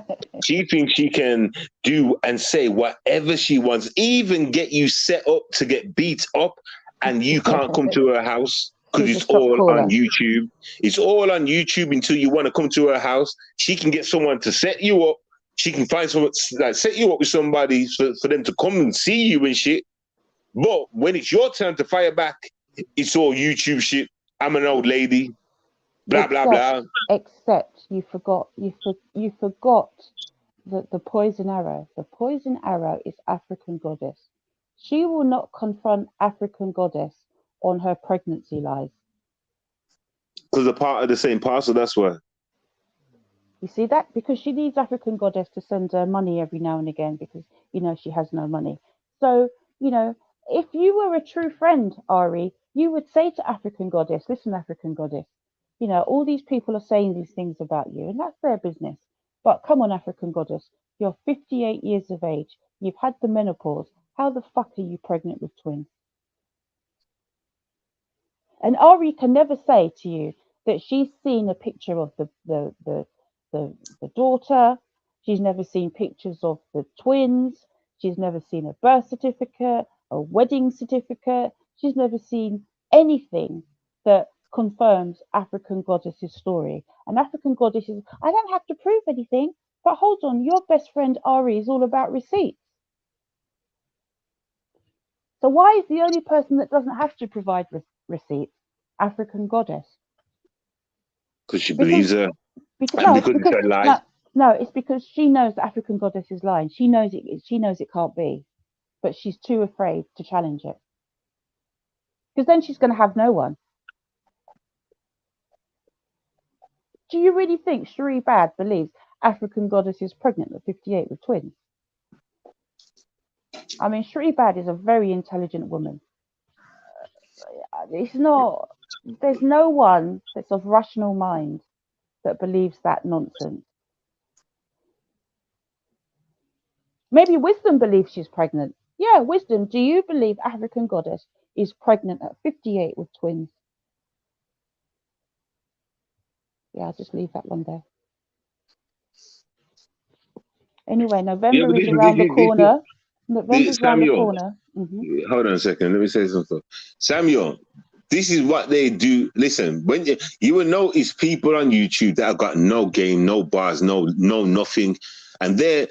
She thinks she can do and say whatever she wants, even get you set up to get beat up, and you can't come to her house because She's a it's shot all on caller. YouTube. It's all on YouTube until you want to come to her house. She can get someone to set you up. She can find someone like set you up with somebody for them to come and see you and shit. But when it's your turn to fire back, it's all YouTube shit. I'm an old lady. Blah blah Except, blah. except you forgot the poison arrow. The poison arrow is African goddess. She will not confront African goddess on her pregnancy lies. Because they're part of the same parcel. That's why. You see that? Because she needs African goddess to send her money every now and again because she has no money. So, if you were a true friend, Ari, you would say to African goddess, listen, African goddess, all these people are saying these things about you, and that's their business. But come on, African goddess, you're 58 years of age, you've had the menopause. How the fuck are you pregnant with twins? And Ari can never say to you that she's seen a picture of the daughter. She's never seen pictures of the twins. She's never seen a birth certificate, a wedding certificate. She's never seen anything that confirms African goddess's story. And African goddesses, I don't have to prove anything. But hold on, your best friend Ari is all about receipts. So why is the only person that doesn't have to provide receipts African goddess? Because she Because believes her. because And no, it's because it's because a lie. no, it's because she knows the African goddess is lying. She knows it. She knows it can't be, but she's too afraid to challenge it because then she's going to have no one. Do you really think Cherie Bad believes African goddess is pregnant at 58 with twins? I mean, Cherie Bad is a very intelligent woman. It's not. There's no one that's of rational mind that believes that nonsense. Maybe Wisdom believes she's pregnant. Yeah, wisdom. Do you believe African goddess is pregnant at 58 with twins? Yeah, I'll just leave that one there. Anyway, Yeah, November but is around the corner. this November's around the Samuel. corner. Hold on a second. Let me say something. Samuel, this is what they do. Listen, when you will notice people on YouTube that have got no game, no bars, no nothing, and they're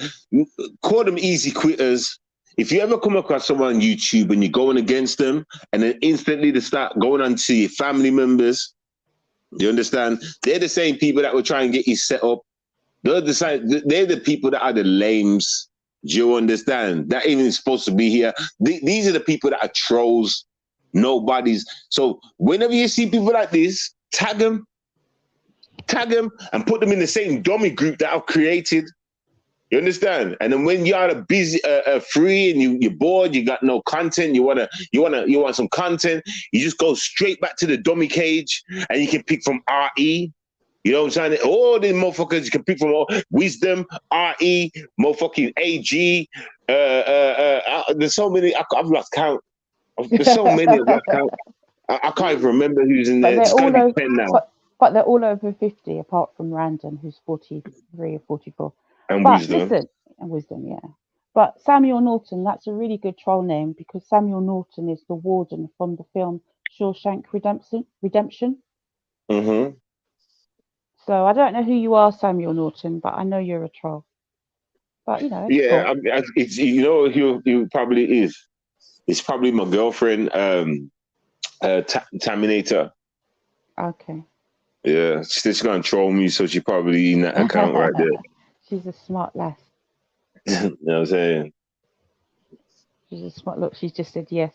call them easy quitters. If you ever come across someone on YouTube and you're going against them, and then instantly they start going on to your family members, you understand? They're the same people that will try and get you set up. They're the people that are the lames. Do you understand? That even is supposed to be here. These are the people that are trolls. Nobody's. So whenever you see people like this, tag them, and put them in the same dummy group that I've created. You understand? And then when you are busy, free, and you're bored, you got no content, you want some content, you just go straight back to the dummy cage, and you can pick from RE. You know what I'm saying? All these motherfuckers you can pick from all Wisdom, RE, motherfucking AG. There's so many. I've lost count. There's so many I've lost count. I can't even remember who's in But there. they're It's got to all be over. 10 now. But they're all over 50, apart from Random, who's 43 or 44. And But Wisdom. listen, and Wisdom, yeah. But Samuel Norton, that's a really good troll name because Samuel Norton is the warden from the film Shawshank Redemption. Mm-hmm. So I don't know who you are, Samuel Norton, but I know you're a troll. But you know, it's Yeah, cool. it's you know who probably is. It's probably my girlfriend, Taminator. Okay. Yeah, she's gonna troll me, so she probably in that account right there. She's a smart lass. You know what I'm saying? She's a smart look. She's just said yes.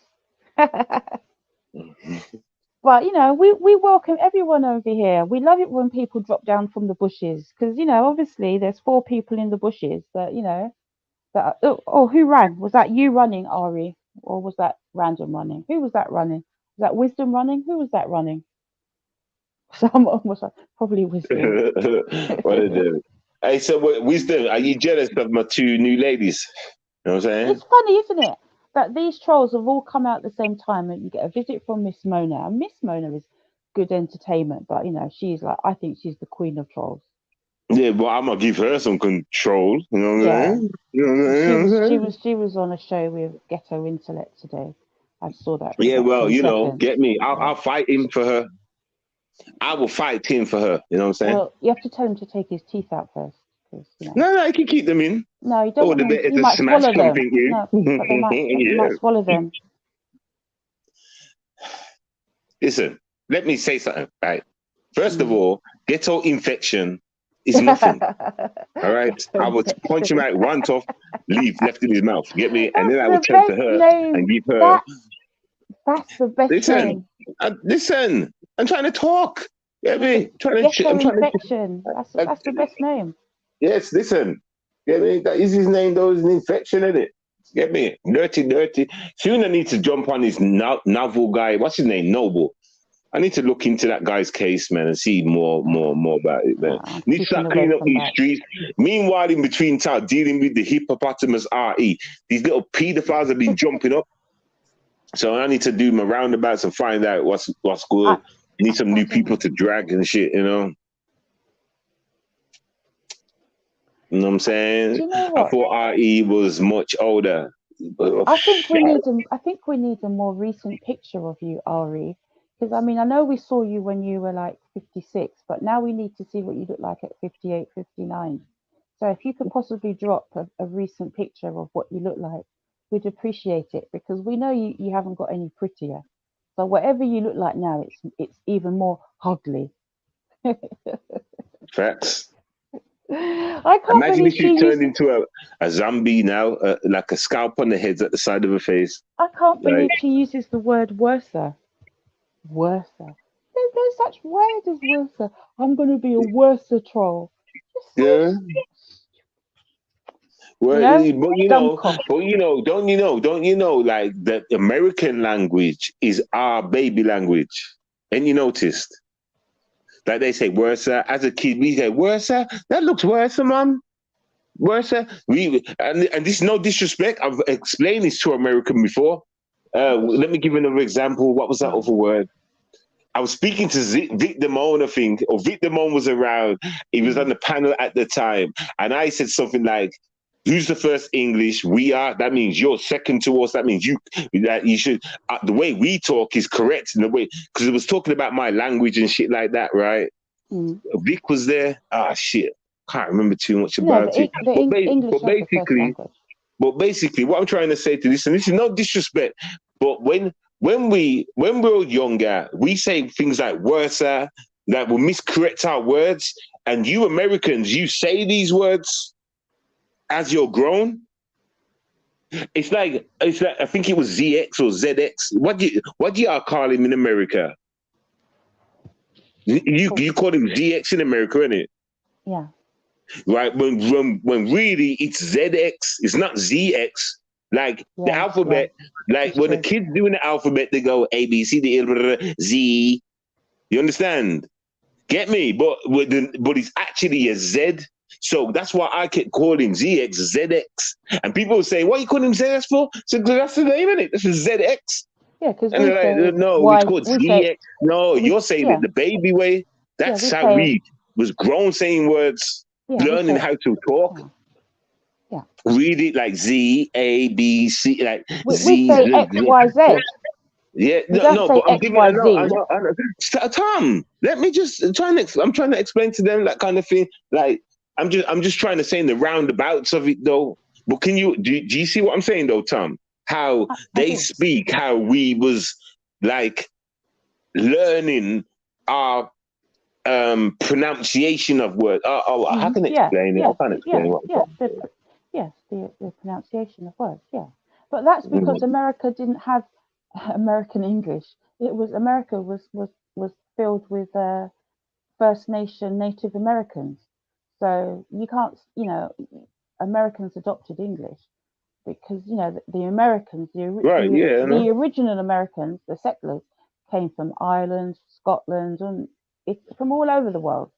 But you know, we welcome everyone over here. We love it when people drop down from the bushes because you know, obviously, there's four people in the bushes that you know that. Oh, who ran? Was that you running, Ari, or was that Random running? Who was that running? Was that Wisdom running? Who was that running? Someone was like, probably Wisdom. What is it? Hey, so Wisdom, are you jealous of my two new ladies? You know what I'm saying? It's funny, isn't it? That these trolls have all come out at the same time and you get a visit from Miss Mona. And Miss Mona is good entertainment, but you know, she's like I think she's the queen of trolls. Yeah, but I'm gonna give her some control. You know what I'm Yeah. saying? You know what She I'm was she saying? was she was on a show with Ghetto Intellect today. I saw that for Yeah, about well, 10 you know, seconds. get me. Yeah. I'll fight him for her. I will fight him for her. You know what I'm saying? Well, you have to tell him to take his teeth out first, because you know. No, I can keep them in. No, you don't Oh, want the him. better He to might smash swallow them. something, you. No, but he might Yeah. swallow them. Listen, let me say something. Right. First of Mm. all, ghetto infection is nothing. All right. I would punch him out one off, leave left in his mouth. Get me? And That's then I would the turn to best her name. and give her. That that's the best Listen, name. listen. I'm trying to talk. Get me? Ghetto I'm trying to. infection. That's the best name. Yes, listen. Get me? That is his name, though. It's an infection, isn't it? Get me? Dirty. Soon I need to jump on this novel guy. What's his name? Noble. I need to look into that guy's case, man, and see more about it, man. I'm Need to keeping start away cleaning up from these that. streets. Meanwhile, in between time, dealing with the hippopotamus RE, these little pedophiles have been jumping up. So I need to do my roundabouts and find out what's good. I, Need some I new don't people know. to drag and shit, you know? You know what I'm saying? Do you know I what? thought RE was much older. But, I think we need a. I think we need a more recent picture of you, Ari. Because I mean, I know we saw you when you were like 56, but now we need to see what you look like at 58, 59. So if you could possibly drop a recent picture of what you look like, we'd appreciate it because we know you haven't got any prettier. So whatever you look like now, it's even more ugly. facts. I can't Imagine believe if she you turned used. into a zombie now, like a scalp on the heads at the side of her face. I can't Like, believe she uses the word worser. Worser. There's no such word as worser. I'm going to be a worser troll. You're yeah. so, you Well, know, dumb cock. don't you know, like the American language is our baby language. And you noticed? Like they say, worse. As a kid, we say, worse. That looks worse, mom. Where's that? And this is no disrespect. I've explained this to American before. Let me give another example. What was that other word? I was speaking to Vic Damone, I think, or Vic Damone was around. He was on the panel at the time, and I said something like, "Who's the first English? We are. That means you're second to us. That means you should. The way we talk is correct in the way because it was talking about my language and shit like that, right?" Vic was there. Ah, shit, can't remember too much about it. English is the first language. But basically, what I'm trying to say to this, and this is no disrespect, but when we're younger, we say things like worser, that will miscorrect our words, and you Americans, you say these words as you're grown. It's like I think it was ZX or ZX. What do y'all call him in America? You call him ZX in America, innit? Yeah. Right, when really it's ZX, it's not ZX. Like the alphabet, like when the kids doing the alphabet, they go A B C D Z. You understand? Get me? But it's actually a Z. So that's why I kept calling ZX ZX. And people would say, "What you calling him ZX for?" So that's the name, innit? This is ZX. Yeah, because and they're like, no, it's called ZX. No, you're saying it the baby way. That's how we was grown saying words. Learning how to talk. Yeah. Read it like Z, A, B, C, like we Z. say X, Y, Z. Yeah, no, but I'm X, giving. Y, I know. Tom, let me just I'm trying to explain to them that kind of thing. Like I'm just trying to say in the roundabouts of it though. But do you see what I'm saying though, Tom? How they speak, how we was like learning our pronunciation of words. How can I explain it? I can't explain what I'm talking about. Yes, the pronunciation of words, yeah. But that's because America didn't have American English. America was filled with First Nation Native Americans. So you can't, Americans adopted English because, the Americans, the original Americans, the settlers, came from Ireland, Scotland, and from all over the world.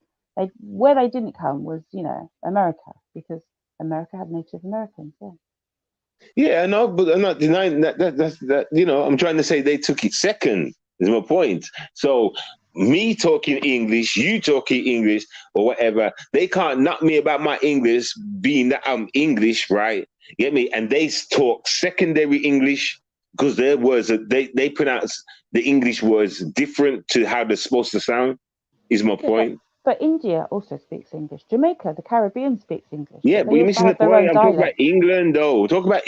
Where they didn't come was, America, because America had Native Americans. Yeah. Yeah, I know, but I'm not denying that. That's I'm trying to say they took it second. Is my point. So me talking English, you talking English, or whatever, they can't knock me about my English, being that I'm English, right? Get me? And they talk secondary English because their words they pronounce the English words different to how they're supposed to sound. Is my point. But India also speaks English. Jamaica, the Caribbean, speaks English. Yeah, but you're missing the point. I'm talking about England, though. Talk about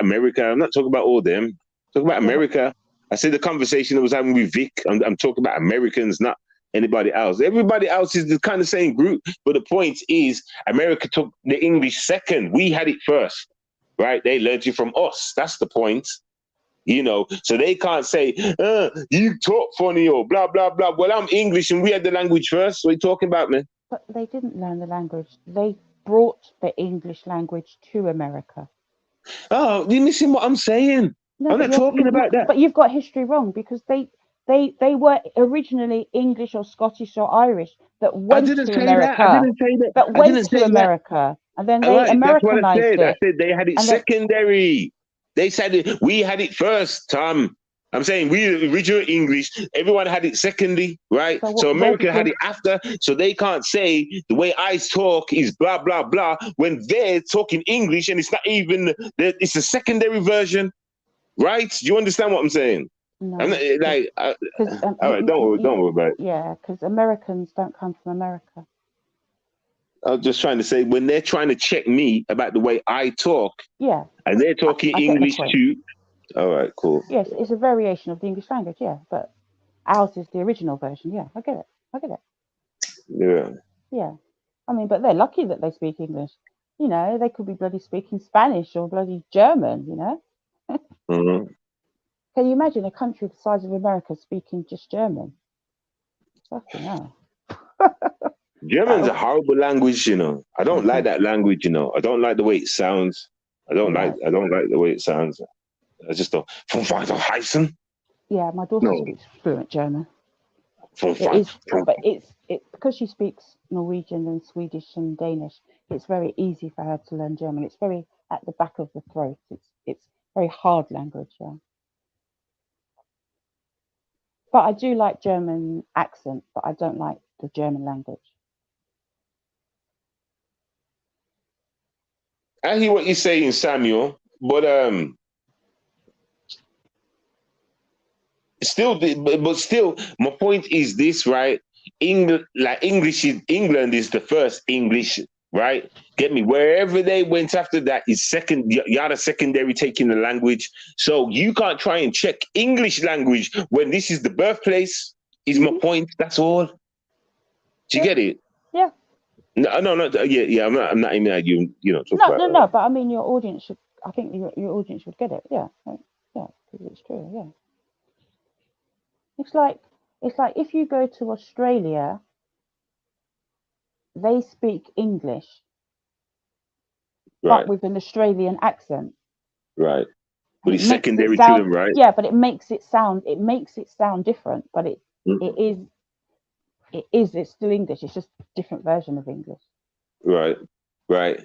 America. I'm not talking about all them. Talk about America. I said the conversation I was having with Vic. I'm talking about Americans, not anybody else. Everybody else is the kind of same group. But the point is, America took the English second. We had it first, right? They learned it from us. That's the point. So they can't say, you talk funny or blah, blah, blah. Well, I'm English and we had the language first. What are you talking about, man? But they didn't learn the language. They brought the English language to America. Oh, you're missing what I'm saying. No, I'm not talking about that. But you've got history wrong because they were originally English or Scottish or Irish that went to America. I didn't say that. That went to America. And then they Americanized it. I said they had it secondary. They said we had it first, Tom. I'm saying we original English. Everyone had it secondary, right? So America had it after. So they can't say the way I talk is blah blah blah when they're talking English and it's not even. It's a secondary version, right? Do you understand what I'm saying? No, I'm not, all right, don't worry about it. Yeah, because Americans don't come from America. I was just trying to say when they're trying to check me about the way I talk, and they're talking English too. All right, cool. Yes, it's a variation of the English language, but ours is the original version. Yeah, I get it. Yeah. Yeah, I mean, but they're lucky that they speak English. They could be bloody speaking Spanish or bloody German. Mm-hmm. Can you imagine a country the size of America speaking just German? Fucking hell. German's a horrible language, I don't like that language, I don't like the way it sounds. I don't like the way it sounds. I just don't. Yeah, my daughter speaks fluent German. But it's because she speaks Norwegian and Swedish and Danish. it's very easy for her to learn German. It's very at the back of the throat. It's very hard language, yeah. But I do like German accent, but I don't like the German language. I hear what you're saying, Samuel, but still, but still, my point is this, right? England is the first English, right? Get me? Wherever they went after that is second. You had a secondary taking the language, so you can't try and check English language when this is the birthplace. Is my point? That's all. Do you get it? Yeah. No, yeah. I'm not aiming at you. You know. No. But I mean, your audience should. I think your audience should get it. Yeah, yeah, because it's true. Yeah. It's like if you go to Australia, they speak English, Right. but with an Australian accent. Right. But it's It makes secondary it sound, to them, right? yeah, but it makes it sound different. But it's still English. It's just a different version of English. Right. Right.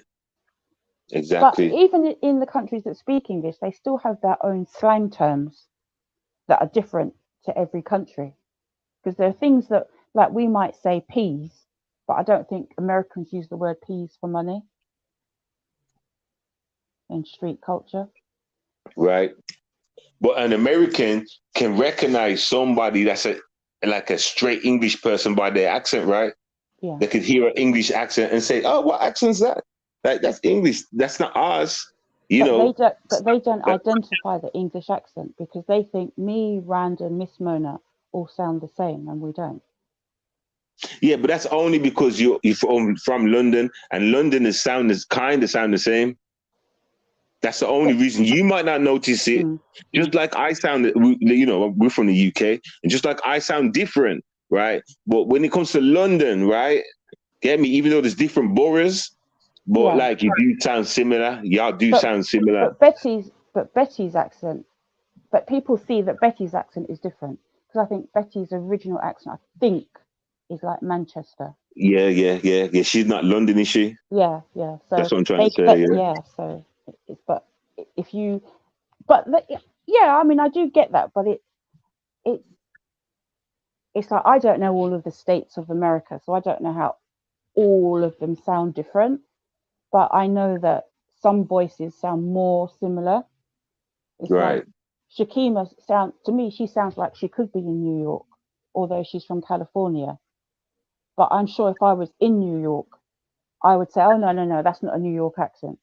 But Exactly. even in the countries that speak English, they still have their own slang terms that are different to every country. Because there are things that, like, we might say peas, but I don't think Americans use the word peas for money in street culture. Right. But an American can recognize somebody that's like a straight English person by their accent, right? Yeah. They could hear an English accent and say, "Oh, what accent's that? That's English. That's not ours." You know. But they don't identify the English accent because they think me, Rand, and Miss Mona all sound the same, and we don't. Yeah, but that's only because you're from London, and London is kind of sound the same. That's the only reason. You might not notice it. Just like I sound, we're from the UK, and just like I sound different, right? But when it comes to London, right, get me, even though there's different boroughs, but like you do sound similar. Y'all do sound similar. But Betty's accent, but people see that Betty's accent is different because I think Betty's original accent, I think, is like Manchester. Yeah. She's not London, is she? Yeah. So that's what I'm trying to say. Yeah. So, but if you, yeah, I mean, I do get that, but it's like I don't know all of the states of America, so I don't know how all of them sound different. But I know that some voices sound more similar. It's right. like Shakima to me, she sounds like she could be in New York, although she's from California. But I'm sure if I was in New York, I would say, oh, no, that's not a New York accent.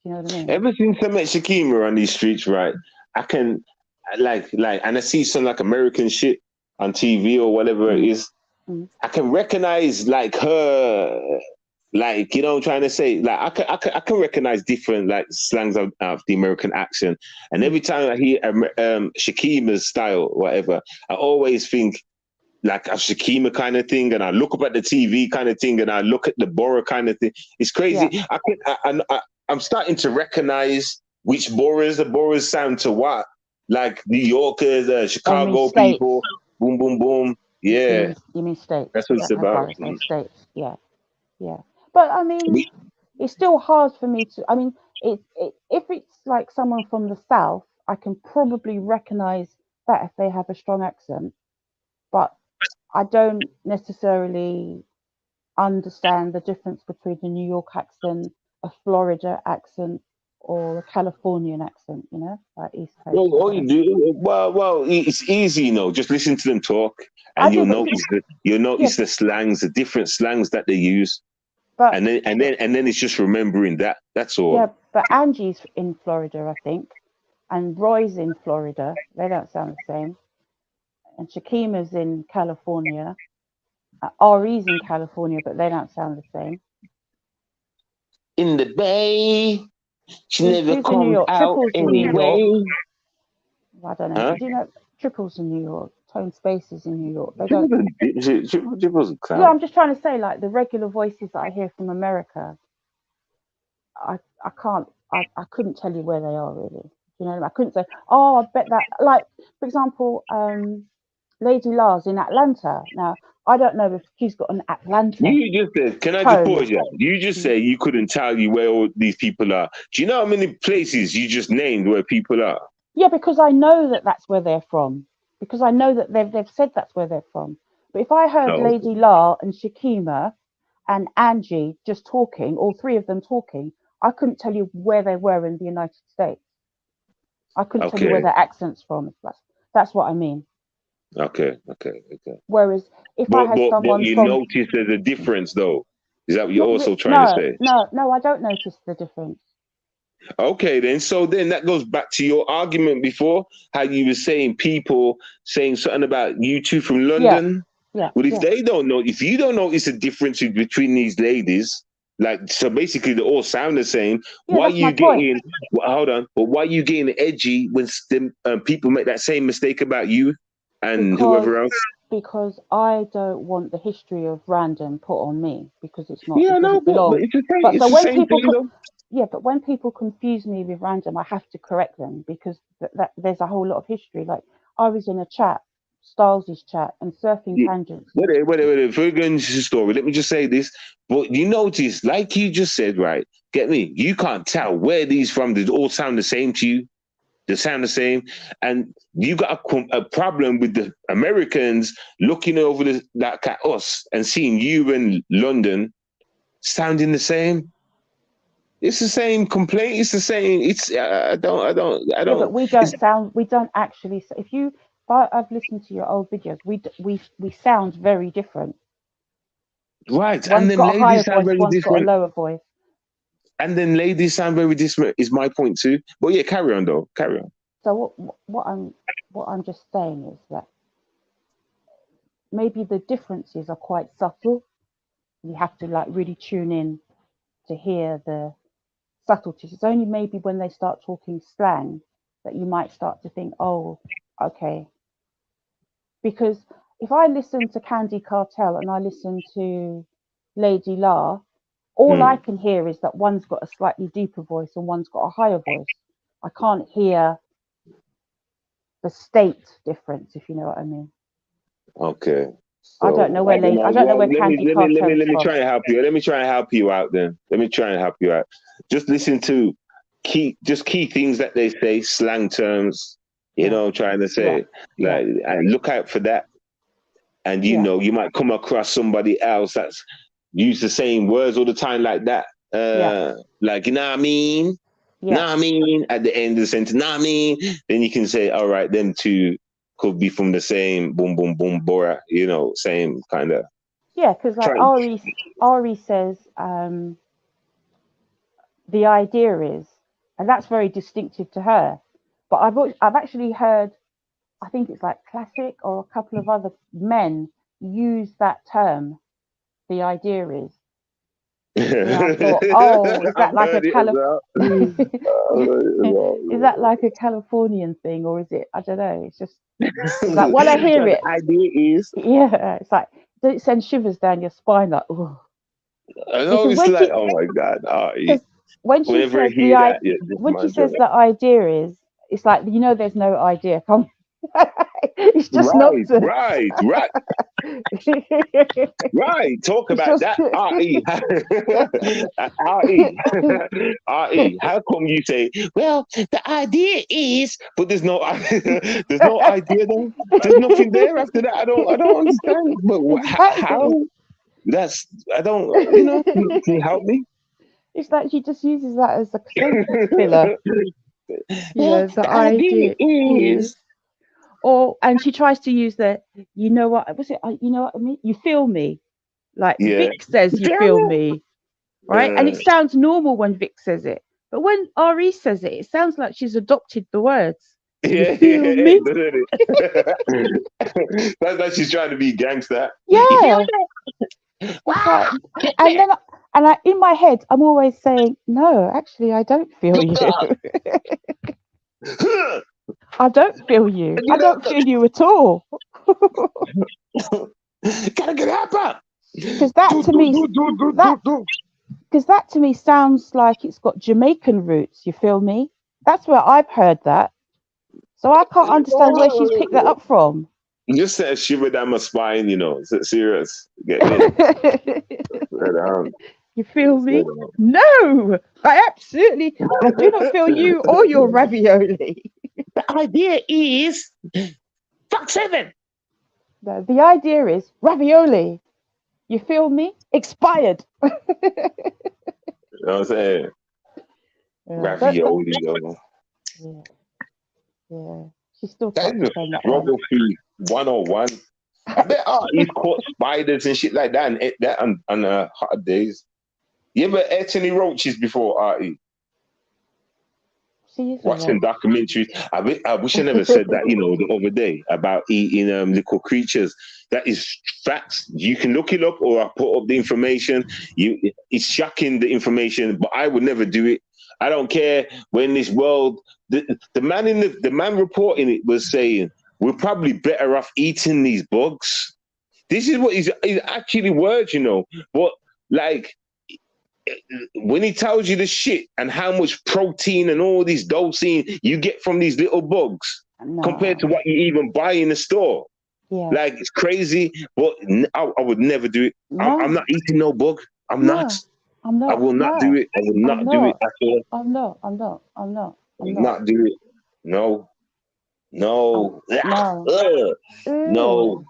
Do you know what I mean? Ever since I met Shakima on these streets, right, I can, like, and I see some, like, American shit on TV or whatever it is, I can recognize, like, her, like, you know what I'm trying to say? Like, I can recognize different, like, slangs of the American accent. And every time I hear Shakima's style, whatever, I always think, like, a Shakima kind of thing, and I look up at the TV kind of thing, and I look at the borough kind of thing. It's crazy. Yeah. I'm starting to recognize which the boroughs sound to what. Like New Yorkers, Chicago people, boom, boom, boom. Yeah. You mean states? That's what it's about. States. Yeah. But I mean, it's still hard for me to. I mean, if it's like someone from the South, I can probably recognize that if they have a strong accent. But I don't necessarily understand the difference between a New York accent, a Florida accent, or a Californian accent, like East Coast. Well, all you do, well, it's easy, just listen to them talk, and you'll notice the slangs, the different slangs that they use, and then it's just remembering that. That's all. Yeah, but Angie's in Florida, I think, and Roy's in Florida. They don't sound the same. And Shakima's in California. Ari's in California, but they don't sound the same. In the Bay, she never comes out Triple's anyway. I don't know. Do you know Triple's in New York? Tone Spaces in New York. They Triple's a clown. Yeah, I'm just trying to say, like, the regular voices that I hear from America, I couldn't tell you where they are really. You know, I couldn't say, oh, I bet that, like, for example, Lady Lars in Atlanta. Now, I don't know if she's got an Atlanta You just said, can I just tone. pause you? You just say you couldn't tell you where all these people are. Do you know how many places you just named where people are? Yeah, because I know that that's where they're from. Because I know that they've said that's where they're from. But if I heard No. Lady La and Shakima and Angie just talking, all three of them talking, I couldn't tell you where they were in the United States. I couldn't tell you where Okay. their accent's from. That's what I mean. Okay. Whereas if I had But someone you from notice there's a difference though. Is that what you're not also trying to no, say? no, I don't notice the difference. Okay, then. So then that goes back to your argument before, how you were saying people saying something about you two from Yeah, London. yeah, Well, if yeah. they don't know, if you don't notice the difference between these ladies, like, so basically they all sound the same, Yeah, why that's my you point. getting, well, hold on, but why you getting edgy when people make that same mistake about you and Because whoever else? I don't want the history of random put on me because Yeah, it no, doesn't but belong. But it's so the when same people thing though. yeah, but when people confuse me with random, I have to correct them because there's a whole lot of history. Like I was in a chat, Styles' chat, and surfing Yeah. tangents. Wait. Before we go into the story, let me just say this. But you notice, like you just said, right? Get me? You can't tell where these from. They all sound the same to you. They sound the same. And you got a problem with the Americans looking over that at us and seeing you in London sounding the same. It's the same complaint. It's the same. It's I Yeah, but don't. It's we don't actually. I've listened to your old videos. We sound very different. right. And One's them got a higher ladies sound voice, very one's got a different. lower voice. And then ladies sound very different is my point too. But yeah, carry on though. Carry on. So what I'm just saying is that maybe the differences are quite subtle. You have to like really tune in to hear the subtleties. It's only maybe when they start talking slang that you might start to think, oh, okay. Because if I listen to Candy Cartel and I listen to Lady La, all I Mm. can hear is that one's got a slightly deeper voice and one's got a higher voice. I can't hear the state difference, if you know what I mean. Okay. I don't So know I where don't know. I don't know Well, where Candy let Cartel's me from. try and help you. Let me try and help you out then. Let me try and help you out. Just listen to key things that they say, slang terms, Yeah, trying to yeah, say. yeah, Like, and look out for that. And yeah, you might come across somebody else that's used the same words all the time like that. yeah, Like, you know what I mean? yeah, Know what I mean? At the end of the sentence, know what I mean? Then you can say, all right, them two could be from the same boom, boom, boom, Bora, same kind of. yeah. Because like Try. Ari says, the idea is, and that's very distinctive to her. But I've actually heard, I think it's like Classic or a couple of other men use that term. The idea is, and I thought, oh, is I've that like a heard it as well. Is I've heard it as well. that like a Californian thing, or is it? I don't know. It's like when I hear So the it, idea is, yeah, it's like it sends shivers down your spine, like, oh, I know because it's like, oh my God, because when she whenever I says hear that, yeah, just when she mind you. says the idea is, it's like there's no idea. Come, it's just Right, nonsense. right, right. Right, talk It's about just that. RE. RE. RE. How come you say, well, the idea is, but there's no there's no idea though. There's nothing there after that. I don't understand. But how? Exactly. That's I don't can you help me? It's like she just uses that as a sentence filler. Well, The the idea idea is, is and she tries to use you know what was it? You know what I mean? You feel me? Like yeah. Vic says, you feel me, right? And it sounds normal when Vic says it, but when Re says it, it sounds like she's adopted the words. You Yeah, feel me? doesn't it? That's like she's trying to be gangster. You feel Yeah. that? It's Wow, like, get and then, in my head, I'm always saying, no, actually, I don't feel you. there. I don't feel you. You I know, don't feel you at all. gotta get up. Because that to me, that because that to me sounds like it's got Jamaican roots. You feel me? That's where I've heard that. So I can't understand where she's picked that up from. You just sent a shiver down my spine, you know. Serious. Get me? Swear down. You feel Swear me? down. No, I do not feel you or your ravioli. The idea is fuck 7. The idea is ravioli. You feel me? Expired. You know what I'm saying? Yeah, Ravioli, yo. yeah, yeah. She still That can't is a explain that one. struggle food 101. I bet he's caught spiders and shit like that and ate that on hot days. You ever ate any roaches before, Artie? She is a Watching roach. documentaries. I wish I never said that, you know, the other day about eating little creatures. That is facts. You can look it up or I put up the information. It's shocking, the information, but I would never do it. I don't care when this world, the man the man reporting it was saying, we're probably better off eating these bugs. This is what he's actually words, you know. But like, when he tells you the shit and how much protein and all this dosing you get from these little bugs compared to No. what you even buy in the store, Yeah. like it's crazy. But I would never do it. I'm No. not eating no bug. I'm not. No. I'm I not. will not do No. it. I will I'm not do it not. at all. I'm not. I'm not. I'm not. I I'm will not. not do it. No. No. No. Ugh. Ew. No.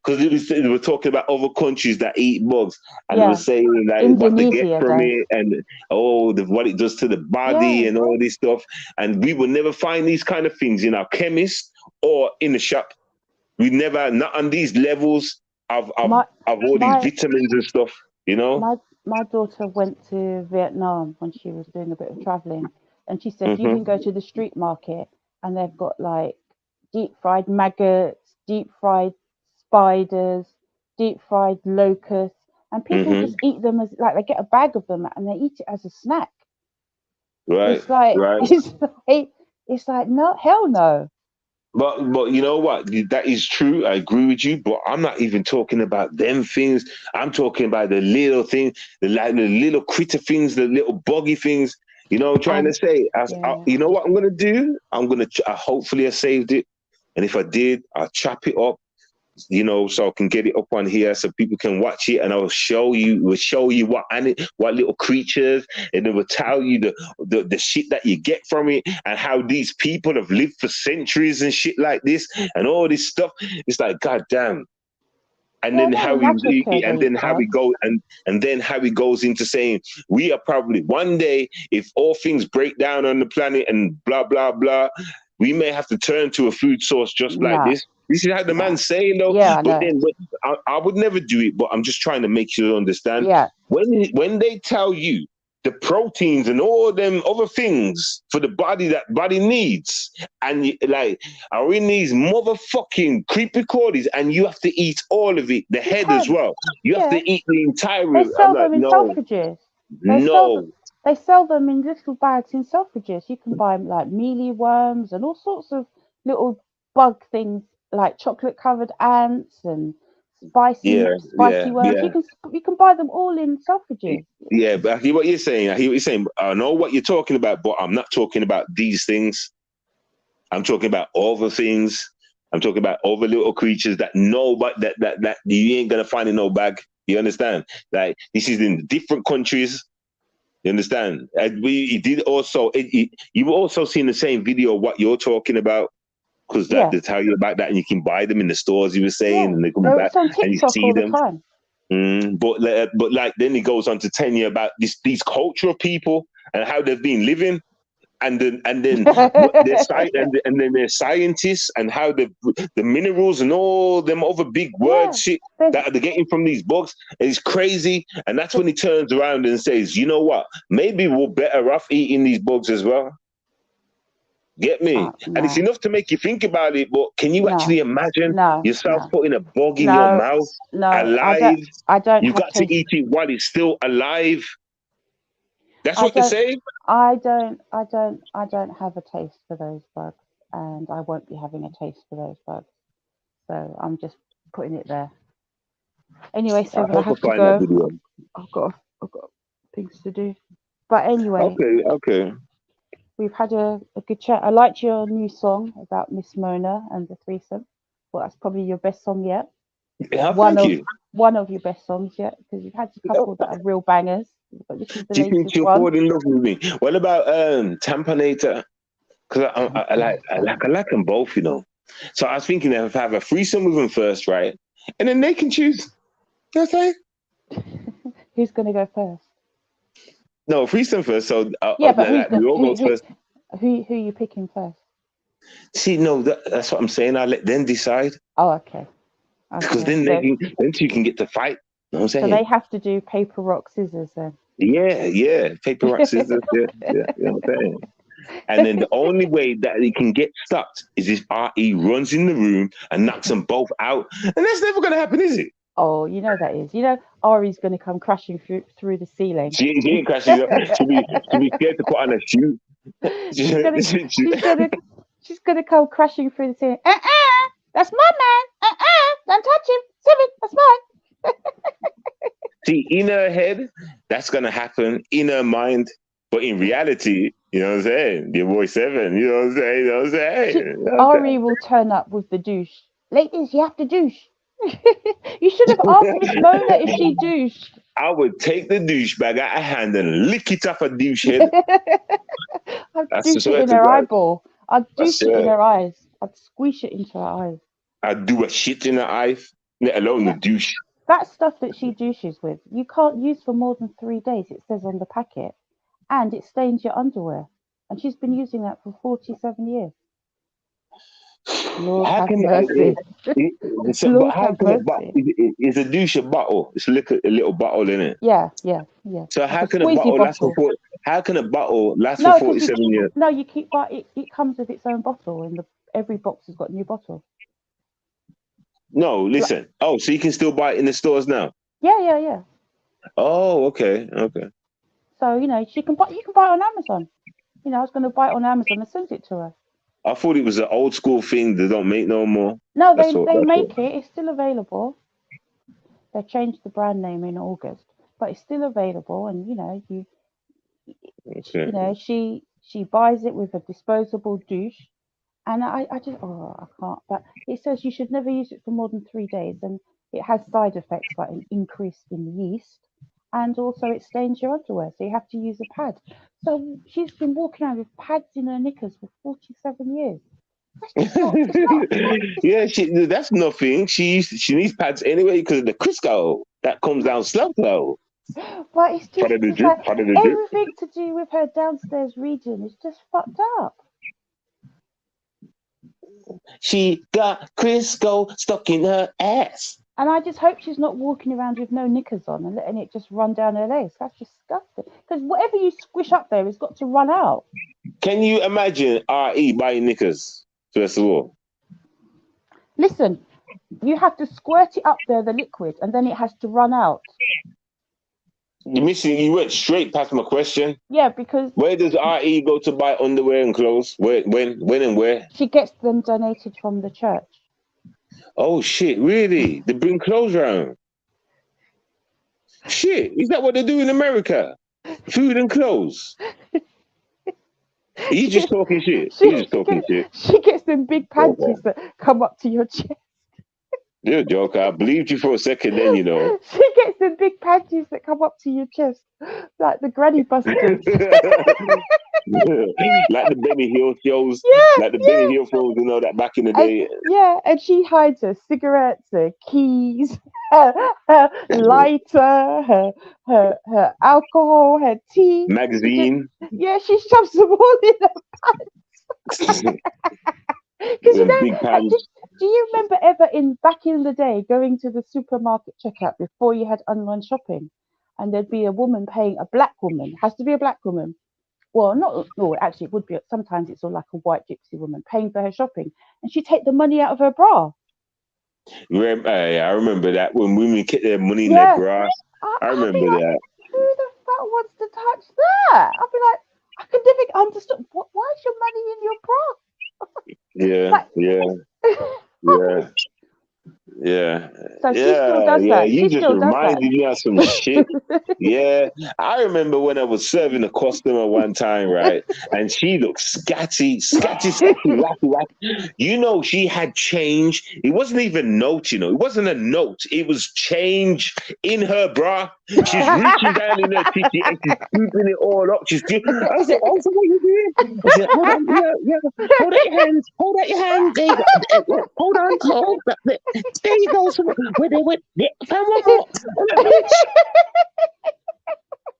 Because they were talking about other countries that eat bugs, and they were Yeah. saying like what they get Indonesia from does. it, and what it does to the body, Yeah. and all this stuff. And we will never find these kind of things in our chemist or in the shop. We never, not on these levels My of all these my vitamins and stuff. You know. my daughter went to Vietnam when she was doing a bit of traveling, and she said you Hmm. can go to the street market and they've got like deep fried maggots, deep fried spiders, deep fried locusts, and people Hmm. just eat them as like they get a bag of them and they eat it as a snack. Right. It's like Right. it's like no, hell no. But you know what? That is true. I agree with you. But I'm not even talking about them things. I'm talking about the little things, the little critter things, the little buggy things. You know, what I'm trying to Um, say. yeah, You know what I'm gonna do? Hopefully I saved it, and if I did, I'll chop it up, you know, so I can get it up on here so people can watch it, and we'll show you what little creatures, and it will tell you the shit that you get from it, and how these people have lived for centuries and shit like this, and all this stuff. It's like, god damn. And yeah. then No, in Africa they eat bugs. and then how he goes into saying we are probably one day, if all things break down on the planet and blah blah blah, we may have to turn to a food source just like No, this. This is how the no. man's saying though. Yeah, I But know. then I would never do it. But I'm just trying to make you understand Yeah, when they tell you the proteins and all them other things for the body that body needs, and like are in these motherfucking creepy crawlies, and you have to eat all of it, the you head as can. well. You have Yeah, to eat the entire. they I'm sell like, them in no, Selfridges. They sell them. no, They sell them in little bags in Selfridges. You can buy like mealy worms and all sorts of little bug things like chocolate covered ants and yeah, spicy yeah, worms. yeah. You can buy them all in Selfridges. Yeah, but I hear what you're saying. I hear what you're saying. I know what you're talking about, but I'm not talking about these things. I'm talking about other things. I'm talking about other little creatures that nobody that you ain't gonna find in no bag. You understand? Like this is in different countries. You understand? And it did also. You've also seen the same video of what you're talking about, because that Yeah, they tell you about that, and you can buy them in the stores. You were saying, yeah. and they come back, It's on and you TikTok see all the them. time. But like then he goes on to tell you about these cultural people and how they've been living, and then their sci- and then their scientists, and how the minerals and all them other big word Yeah, shit there's that they're getting from these books is crazy. And that's when he turns around and says, you know what, maybe we're better off eating these bugs as well. Get me? And it's no, enough to make you think about it, but can you no, actually imagine no, yourself no, putting a bug in your no, mouth no. alive? I don't You have got to taste. eat it while it's still alive. That's I what they don't. say. I don't have a taste for those bugs, and I won't be having a taste for those bugs. So I'm just putting it there. Anyway, I Seven, I hope I have to find that go. video. I've got things to do. But anyway, Okay, okay. we've had a good chat. I liked your new song about Miss Mona and the threesome. Well, that's probably your best song yet. Yeah, One thank of you. one of your best songs yet, because you've had a couple that are real bangers. But this is the Do you think latest she'll one. fall in love with me? What about Tampanator? Because I like them both, you know. So I was thinking if I have a threesome with them first, right, and then they can choose. You know what I'm saying? Who's gonna go first? No, threesome first. So Yeah, but who's like, the we all go first. who you picking first? See, no, that's what I'm saying. I let them decide Oh, okay, because okay. then So then two can get to fight. You know what I'm so they saying? have to do paper rock scissors then. Yeah. Paper, rock, scissors. Yeah. You know what I'm saying? And then the only way that he can get stuck is if RE runs in the room and knocks them both out. And that's never going to happen, is it? Oh, you know that is. You know Ari's going to come crashing through the ceiling. She ain't crashing. She'll be scared to put on a shoe. she's gonna she's gonna she's gonna come crashing through the ceiling. That's my man. Don't touch him. Seven, that's mine. See, in her head, that's going to happen in her mind. But in reality, you know what I'm saying? Your boy Seven, you know what I'm saying? You know what I'm saying? You know what I'm Ari will turn up with the douche. Ladies, you have to douche. You should have asked Miss Lola if she douched. I would take the douchebag out of hand and lick it off a douche head. I'd That's the douche it swear in to her God. eyeball. I'd That's douche it in it. her eyes. I'd squish it into her eyes. I'd do a shit in her eyes, let alone the That, douche. that stuff that she douches with, you can't use for more than 3 days, it says on the packet. And it stains your underwear. And she's been using that for 47 years. Lord How have can mercy. but Lord how have can mercy. is a douche a bottle? It's a little bottle in it. Yeah. So Like a how can a squeezy bottle last for bottle. 40, how can a bottle last for No, because you 47 years? no, you keep but it comes with its own bottle, and every box has got a new bottle. No, listen. Oh, so you can still buy it in the stores now. Yeah. Oh, okay. So she can buy. You can buy it on Amazon. I was going to buy it on Amazon and send it to her. I thought it was an old school thing they don't make no more. No, That's they That's all. make it. It's still available. They changed the brand name in August, but it's still available. And Okay. she buys it with a disposable douche. And I just, I can't. But it says you should never use it for more than 3 days. And it has side effects like an increase in yeast. And also it stains your underwear. So you have to use a pad. So she's been walking around with pads in her knickers for 47 years. That's just not, it's not, Yeah, that's nothing. She needs pads anyway because of the Crisco that comes down slow though. but it's Part just, of the it's drip, like part of the drip. everything to do with her downstairs region is just fucked up. She got Crisco stuck in her ass. And I just hope she's not walking around with no knickers on and letting it just run down her legs. That's disgusting. Because whatever you squish up there has got to run out. Can you imagine RE buying knickers, first of all? Listen, you have to squirt it up there, the liquid, and then it has to run out. You went straight past my question. Yeah, because Where does RE go to buy underwear and clothes? When and where? she gets them donated from the church. Oh shit, really? They bring clothes around. Shit, is that what they do in America? Food and clothes. Are you just talking shit? You just talking shit. She gets them big Okay. panties that come up to your chest. You're a joker. I believed you for a second then, you know. She gets them big panties that come up to your chest, like the granny busters. Like the Benny Hill shows, Yeah, like the Benny Hill shows, you know, that back in the day. and she hides her cigarettes, her keys, her lighter, her alcohol, her tea. Magazine. She shoves them all in her. Because Big pants. do you remember ever back in the day going to the supermarket checkout before you had online shopping, and there'd be a woman paying a black woman, has to be a black woman. Well, not no, actually it would be. Sometimes it's all like a white gypsy woman paying for her shopping, and she'd take the money out of her bra. Yeah, I remember that when women get their money in their Yeah, bra. I I'd be remember like, that. who the fuck wants to touch that? I'd be like, I could never understand. Why is your money in your bra? Yeah, Like, yeah, yeah. Yeah, So she still yeah, does yeah. that. You She just still does that. reminded me of some shit. Yeah, I remember when I was serving a customer one time, right? And she looked scatty, wacky. You know, she had change. It wasn't even note, you know. It wasn't a note. It was change in her bra. She's reaching down in her titty and she's scooping it all up. I said, "Oh, so what you doing?" I said, "Hold on, yeah. Hold out your hands. Hold out your hands. There you go. Hold on. Hold. There you go. So, wait. Yeah, find one more. And a bitch.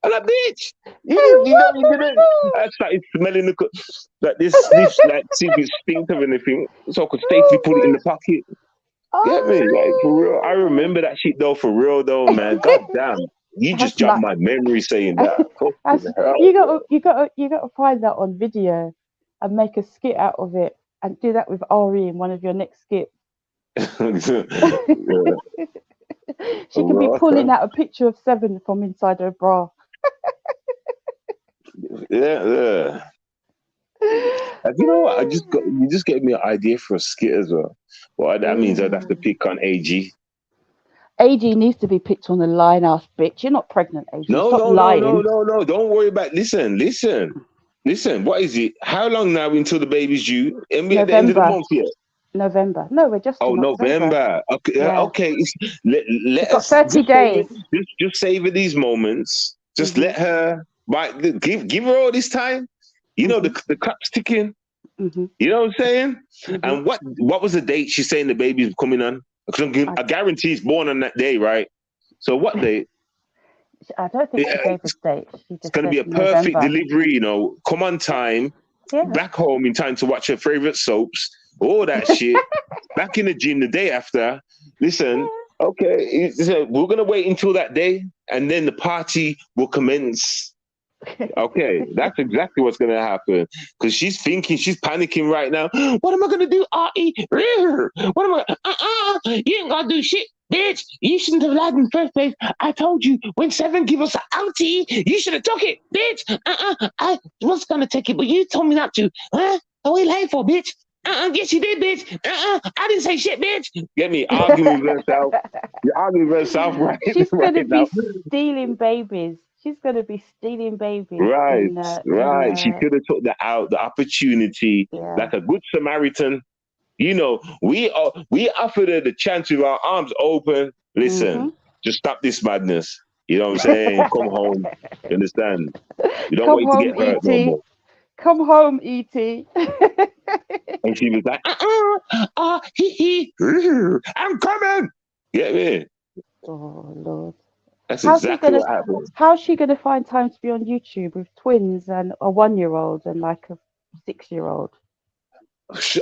And a bitch. You didn't. I started smelling like this, like, see if it stinks of anything. So I could safely put it in the pocket. Get me? Like, for real. I Oh remember that shit, though, for real, though, man. God no. damn. You just That's jogged not. my memory saying that. Fucking hell, You gotta find that on video and make a skit out of it and do that with Ari in one of your next skits. yeah, She could be raw, pulling out a picture of Seven from inside her bra. yeah. You know what? You just gave me an idea for a skit as well. Well, that means I'd have to Ooh. pick on AG. AG needs to be picked on the line, ass bitch. You're not pregnant, AG. No, Stop no, no, no, lying. no, no. Don't worry about. Listen. What is it? How long now until the baby's due? And we at the end of the November. month yet? November. No, we're just Oh, in October. November. Okay, Yeah. okay. Let She's got us 30 days. just savor these moments. Just Mhm. let her. Right, give her all this time. You know Mhm. the clock's ticking. Mhm. You know what I'm saying? Mhm. And what was the date she's saying the baby's coming on? Because I, I guarantee it's born on that day, right? So what date? I don't think she gave a It's date. She just going to said be a perfect November. delivery, you know. Come on time, Yeah. back home in time to watch her favorite soaps, all that shit. Back in the gym the day after. Listen, okay, we're going to wait until that day and then the party will commence. Okay, that's exactly what's going to happen because she's panicking right now. What am I going to do, Artie? What am I? You ain't going to do shit, bitch. You shouldn't have lied in the first place. I told you when Seven give us an outie, you should have took it, bitch. I was going to take it, but you told me not to. Huh? What are you lying for, bitch? Yes, you did, bitch. I didn't say shit, bitch. Get me arguing with herself. You're arguing with herself She's right gonna now. be stealing babies. She's gonna be stealing babies Right, in right. She could have took the opportunity, yeah. like a good Samaritan. You know, we offered her the chance with our arms open. Mhm. Listen, just stop this madness. You know what I'm saying? Come home. You understand? You don't Come wait to home, get hurt no ET. more. Come home, ET. And she was like, I'm coming. Get me? Oh Lord. That's How's she exactly gonna what happened. how's she gonna find time to be on YouTube with twins and a 1 year old and like a 6 year old?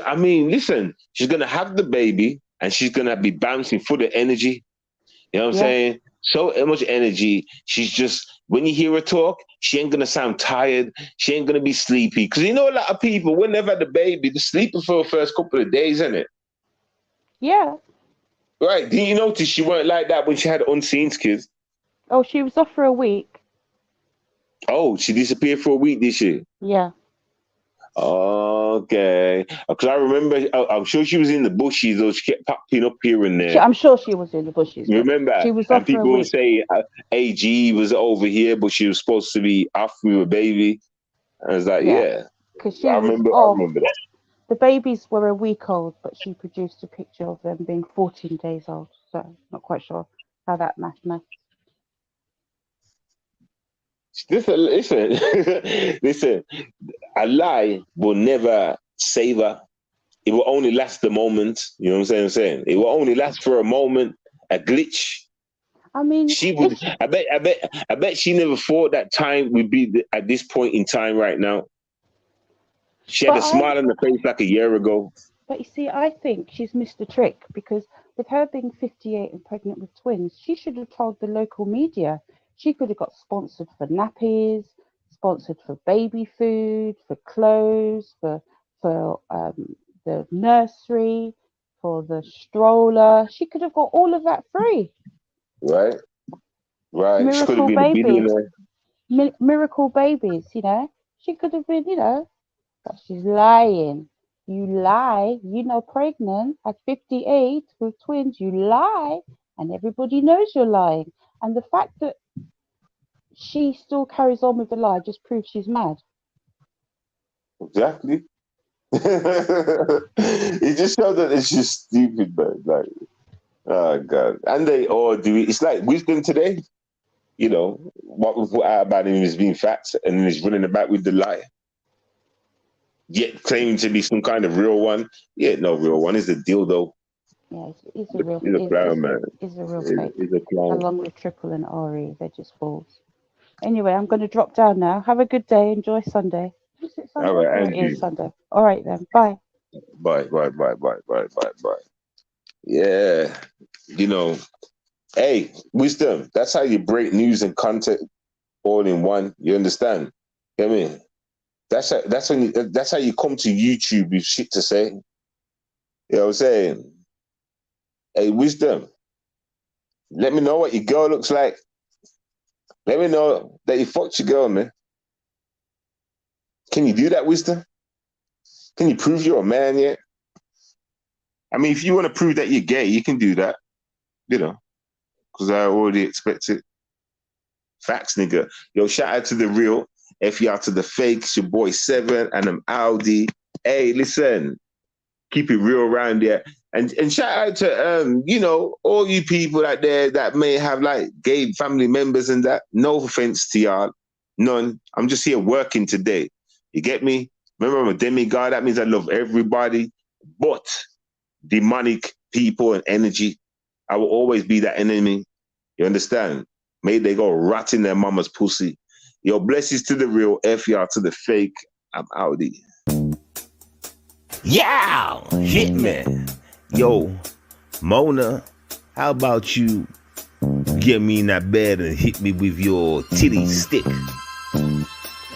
I mean, listen, she's gonna have the baby and she's gonna be bouncing full of energy. You know what I'm Yeah. saying? So much energy. She's just when you hear her talk, she ain't gonna sound tired. She ain't gonna be sleepy. Because you know a lot of people when they've had the baby, they're sleeping for the first couple of days, isn't it? Yeah. Right? Did you notice she weren't like that when she had unseen kids? Oh, she was off for a week. Oh, she disappeared for a week this year. Yeah. Okay, because I remember, I'm sure she was in the bushes, or she kept popping up here and there. I'm sure she was in the bushes, but Remember? she was And off for a people would week. say AG was over here, but she was supposed to be off with a baby. I was like, Yeah. yeah, Because she I was remember. I off. remember that. The babies were a week old, but she produced a picture of them being 14 days old. So not quite sure how that math. Listen, listen. A lie will never save her. It will only last the moment. You know what I'm saying? It will only last for a moment. A glitch. I mean, She would. if I bet she never thought that time would be at this point in time right now. She had but a smile on her face like a year ago. but you see, I think she's missed the trick because with her being 58 and pregnant with twins, she should have told the local media. She could have got sponsored for nappies, sponsored for baby food, for clothes, for the nursery, for the stroller. She could have got all of that free. Right, right. She could have Miracle been a babies, billionaire. miracle babies. She could have been, but she's lying. You lie. You know, pregnant at 58 with twins. You lie, and everybody knows you're lying. And the fact that she still carries on with the lie just proves she's mad. Exactly. It just shows that it's just stupid, man. Like, oh god. And they all do it. It's like wisdom today. You know, what was put out about him is being facts, and he's running about with the lie. Yet claiming to be some kind of real one. Yeah, no real one. Is a dildo. Yeah, it's a real. He's a clown, man. It's a real fake. He's a clown. Along with Triple and Ari, they're just fools. Anyway, I'm going to drop down now. Have a good day. Enjoy Sunday. Is it Sunday? All right, Yeah, Andrew. it is Sunday. All right then. Bye. Bye. Yeah. You know, hey, wisdom. That's how you break news and content all in one. You understand? I mean, that's how you come to YouTube with shit to say. You know what I'm saying? Hey, wisdom. Let me know what your girl looks like. Let me know that you fucked your girl, man. Can you do that, wisdom? Can you prove you're a man yet? I mean, if you want to prove that you're gay, you can do that. You know, because I already expect it. Facts, nigga. Yo, shout out to the real. FR to the fake. It's your boy Seven and I'm Audi. Hey, listen. Keep it real around there. And shout out to you know, all you people out there that may have like gay family members and that. No offense to y'all. None. I'm just here working today. You get me? Remember, I'm a demigod. That means I love everybody. But demonic people and energy, I will always be that enemy. You understand? May they go rot in their mama's pussy. Yo, blessings to the real, FR to the fake. I'm Audi. Yeah, hit me. Yo, Mona, how about you get me in that bed and hit me with your titty stick?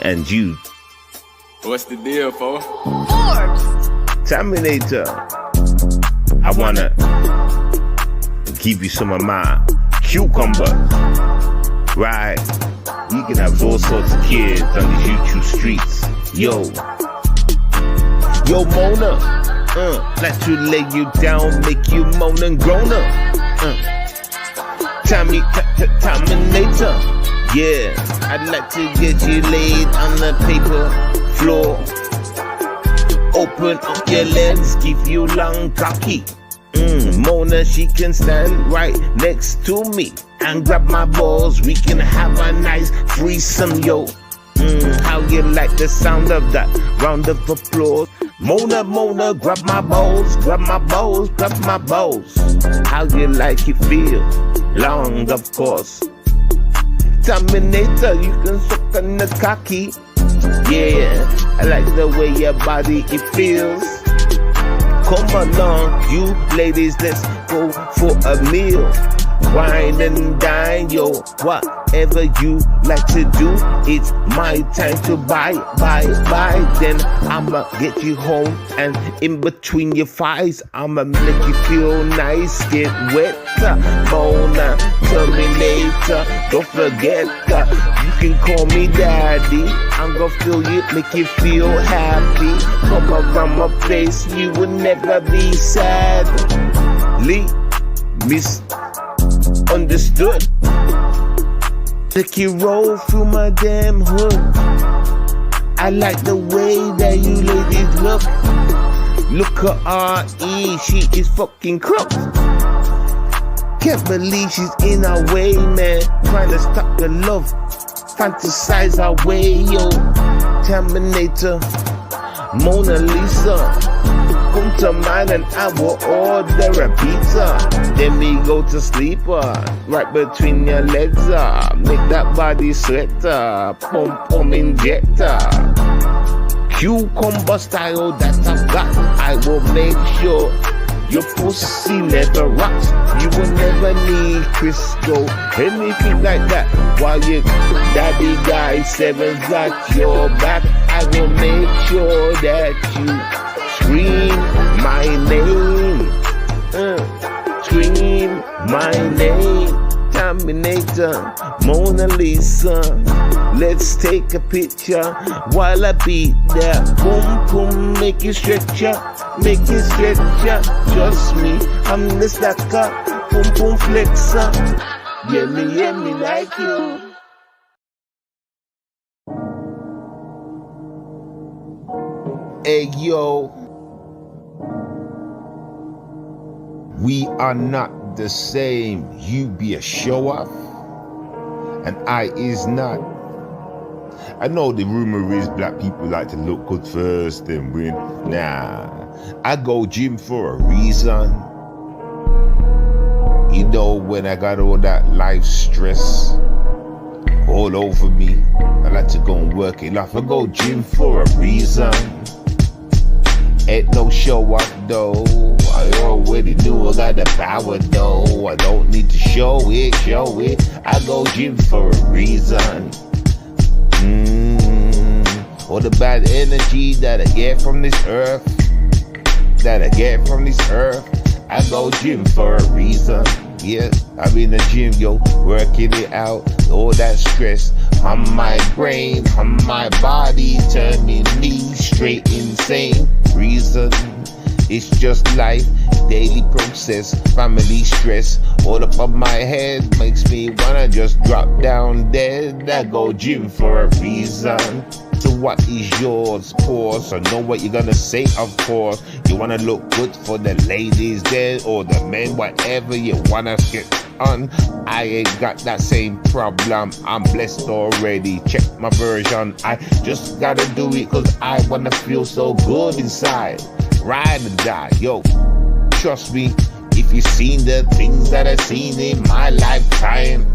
And you, What's the deal, fo? Terminator, I wanna give you some of my cucumber, right? You can have all sorts of kids on the YouTube streets. Yo, Mona, like to lay you down, make you moan and groan up. Terminator, yeah, I'd like to get you laid on the paper floor. Open up your legs, give you long cocky. Mona, she can stand right next to me and grab my balls. We can have a nice threesome, yo. How you like the sound of that round of applause? Mona, grab my balls, grab my balls, grab my balls. How you like it feel? Long, of course. Terminator, you can suck on the cocky. Yeah, I like the way your body it feels. Come along, you ladies, let's go for a meal. Wine and dine, yo, whatever you like to do, it's my time to buy. Then I'ma get you home and in between your thighs, I'ma make you feel nice, get wet. Mona, Terminator, don't forget, you can call me daddy. I'm gonna feel you, make you feel happy. Come around my place, you will never be sad. Misunderstood. Take you roll through my damn hood. I like the way that you ladies look. Look at R.E., she is fucking crooked. Can't believe she's in our way, man. Trying to stop the love, fantasize our way, yo. Terminator, Mona Lisa, come to mine and I will order a pizza. Then we go to sleeper, right between your legs, make that body sweater, pump injector. Cucumber style that I've got, I will make sure your pussy never rocks. You will never need Crisco, anything like that. While your daddy guy Seven's got your back, I will make sure that you scream my name. Scream my name. Terminator, Mona Lisa. Let's take a picture while I beat that. Boom, boom, make it stretch up, make it stretch up. Trust me, I'm the stacker, boom, boom, flexer. Yeah, me like you. Hey, yo. We are not the same. You be a show off, and I is not. I know the rumor is black people like to look good first and win. Nah, I go gym for a reason. You know, when I got all that life stress all over me, I like to go and work it off. I go gym for a reason. Ain't no show up though. I already knew I got the power though. I don't need to show it. I go gym for a reason. All the bad energy that I get from this earth, I go gym for a reason. Yeah, I'm in the gym, yo, working it out. All that stress on my brain, on my body, turning me straight insane. Reason, it's just life, daily process, family stress. All up on my head makes me wanna just drop down dead. I go gym for a reason. So what is yours? Pause. I know what you're gonna say, of course. You wanna look good for the ladies there, or the men, whatever you wanna get on. I ain't got that same problem. I'm blessed already. Check my version. I just gotta do it cause I wanna feel so good inside. Ride or die, yo. Trust me, if you've seen the things that I've seen in my lifetime,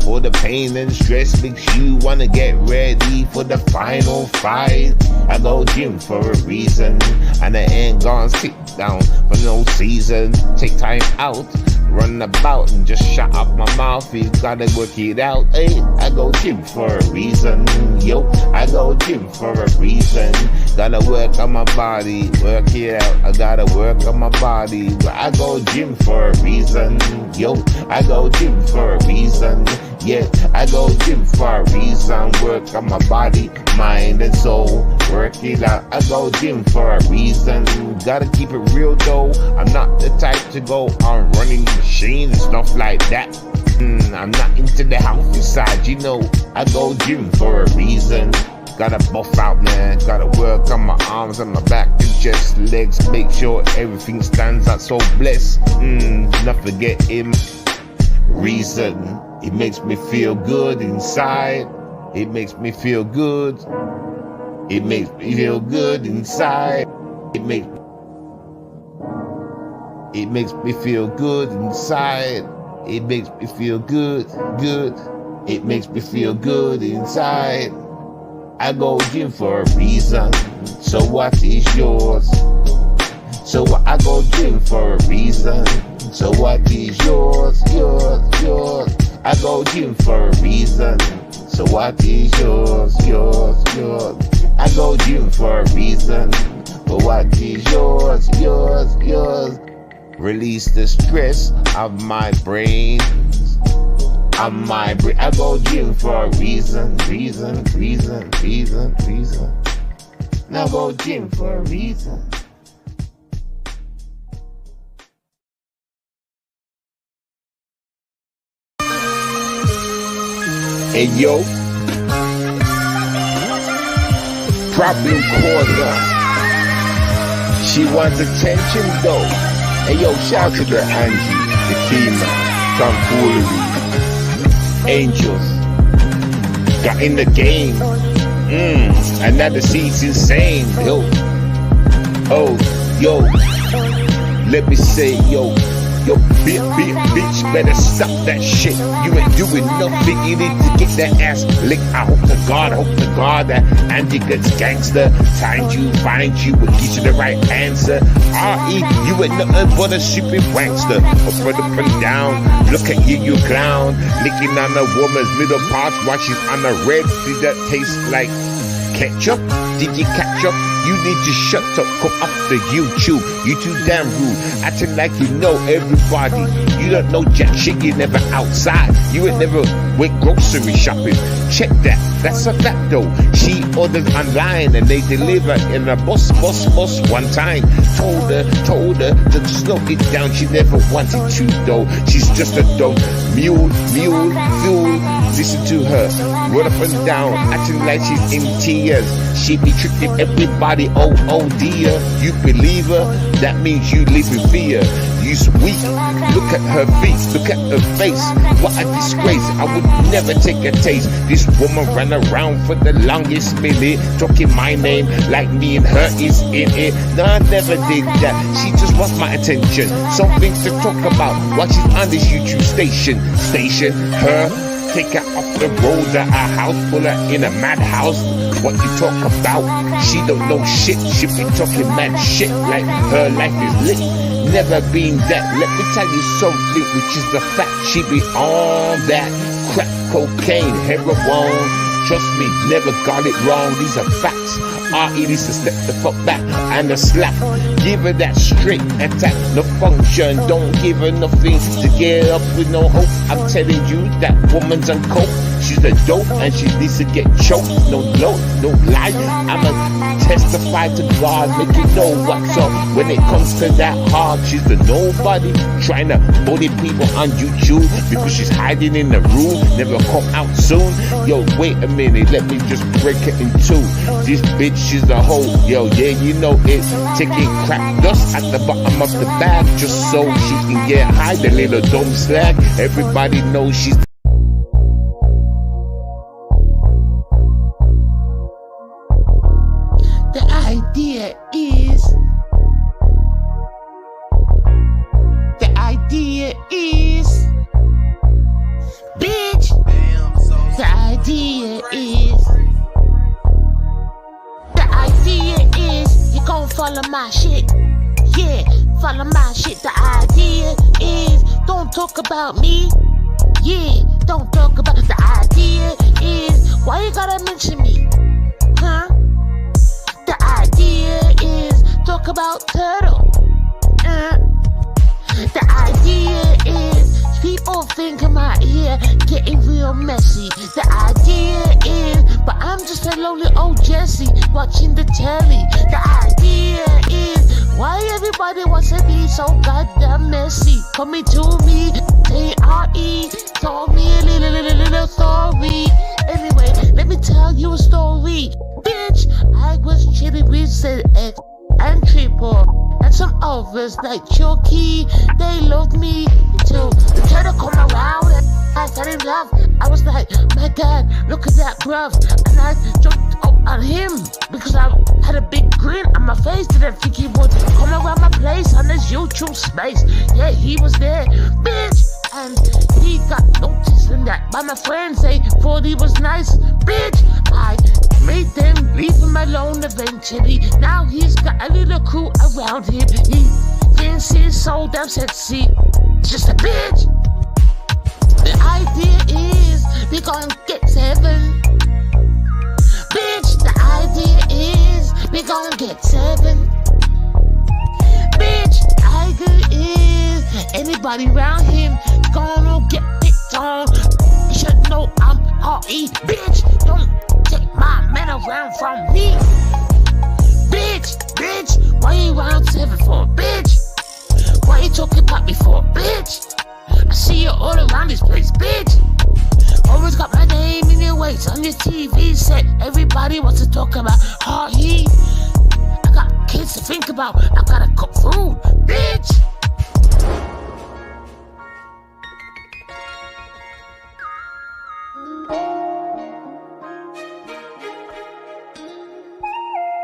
all the pain and stress makes you wanna get ready for the final fight. I go gym for a reason, and I ain't gonna sit down for no season. Take time out, run about and just shut up my mouth. You gotta work it out. Hey, I go gym for a reason. Yo, I go gym for a reason. Gotta work on my body, work it out. I gotta work on my body, but I go gym for a reason. Yo, I go gym for a reason. Yeah, I go gym for a reason. Work on my body, mind and soul. Work it out. I go gym for a reason. Gotta keep it real though. I'm not the type to go on running machines and stuff like that. I'm not into the healthy side, you know. I go gym for a reason. Gotta buff out, man. Gotta work on my arms and my back and chest, legs. Make sure everything stands out so blessed. Not forget him. Reason. It makes me feel good inside. It makes me feel good. It makes me feel good inside. It makes me feel good inside. It makes me feel good. It makes me feel good inside. I go gym for a reason. So what is yours? So I go gym for a reason. So what is yours? Yours. I go gym for a reason. So what is yours? I go gym for a reason. But what is yours? Release the stress of my brain. I go gym for a reason. Now go gym for a reason. Hey yo, problem causer. She wants attention though. Hey yo, shout to the Angie, the female, tomfoolery. Angels got in the game. And now the seat's insane. Yo, let me say, yo, bitch, better stop that shit. You ain't doing nothing. You need to get that ass licked. I hope to God that Andy gets gangster. Find you, and get you the right answer. R.E., you ain't nothing but a stupid wankster. Up and down, look at you clown. Licking on a woman's middle parts while she's on the red. Did that taste like ketchup? Did you catch up? You need to shut up, come up to YouTube. You too damn rude, acting like you know everybody. You don't know jack shit, you never outside. You ain't never went grocery shopping. Check that, that's a fact though. She orders online and they deliver in a bus one time. Told her to slow it down. She never wanted to though. She's just a dumb mule, fool. Listen to her, run up and down, acting like she's in tears. She be tricking everybody, oh dear. You believe her, that means you live in fear. You's weak, look at her feet, look at her face. What a disgrace, I would never take a taste. This woman ran around for the longest minute, talking my name like me and her is in it. No, I never did that, she just wants my attention. Something to talk about while she's on this YouTube station. Her, take her off the road to a house, pull her in a madhouse. What you talk about? She don't know shit. She be talking mad shit like her life is lit. Never been that. Let me tell you something, which is the fact. She be on that crack, cocaine, heroin. Trust me, never got it wrong. These are facts. It is to step the fuck back and a slap. Give her that straight attack, no function. Don't give her nothing to get up with no hope. I'm telling you, that woman's on coke. She's the dope and she needs to get choked. No lie. I'ma testify to God, make you know what's up. When it comes to that hard, she's the nobody. Trying to bully people on YouTube because she's hiding in the room, never come out soon. Yo, wait a minute, let me just break it in two. This bitch, she's a hoe. Yo, yeah, you know it. Taking crack dust at the bottom of the bag just so she can get high. The little dumb slag. Everybody knows she's the idea is bitch. The idea is you gon' follow my shit. Yeah, follow my shit. The idea is don't talk about me. Yeah, don't talk about. The idea is why you gotta mention me, huh? The idea is talk about Turtle. The idea is people think I'm out here getting real messy. The idea is, but I'm just a lonely old Jesse watching the telly. The idea is why everybody wants to be so goddamn messy. Coming to me, A.R.E. told me a little story. Anyway, let me tell you a story. Bitch, I was chilling with ZX and Triple and some others like Chucky. They loved me too. They tried to come around and I fell in love. I was like, my God, look at that bruv. And I jumped up on him because I had a big grin on my face. Didn't think he would come around my place on this YouTube space. Yeah, he was there, bitch. And he got noticed in that by my friends. They thought he was nice, bitch. I made them leave him alone eventually. Now he's got a little crew around him. He thinks he's so damn sexy. Just a bitch. The idea is we gon' get to heaven. Bitch, the idea is we gon' get to heaven. Bitch, the idea is anybody around him gonna get picked on. You should know I'm R.E. Bitch, don't take my man around from me. Bitch, why you around 7 for, bitch? Why you talking about me for, bitch? I see you all around this place, bitch. Always got my name in your waist on your TV set. Everybody wants to talk about R.E. I got kids to think about. I gotta cook food, bitch.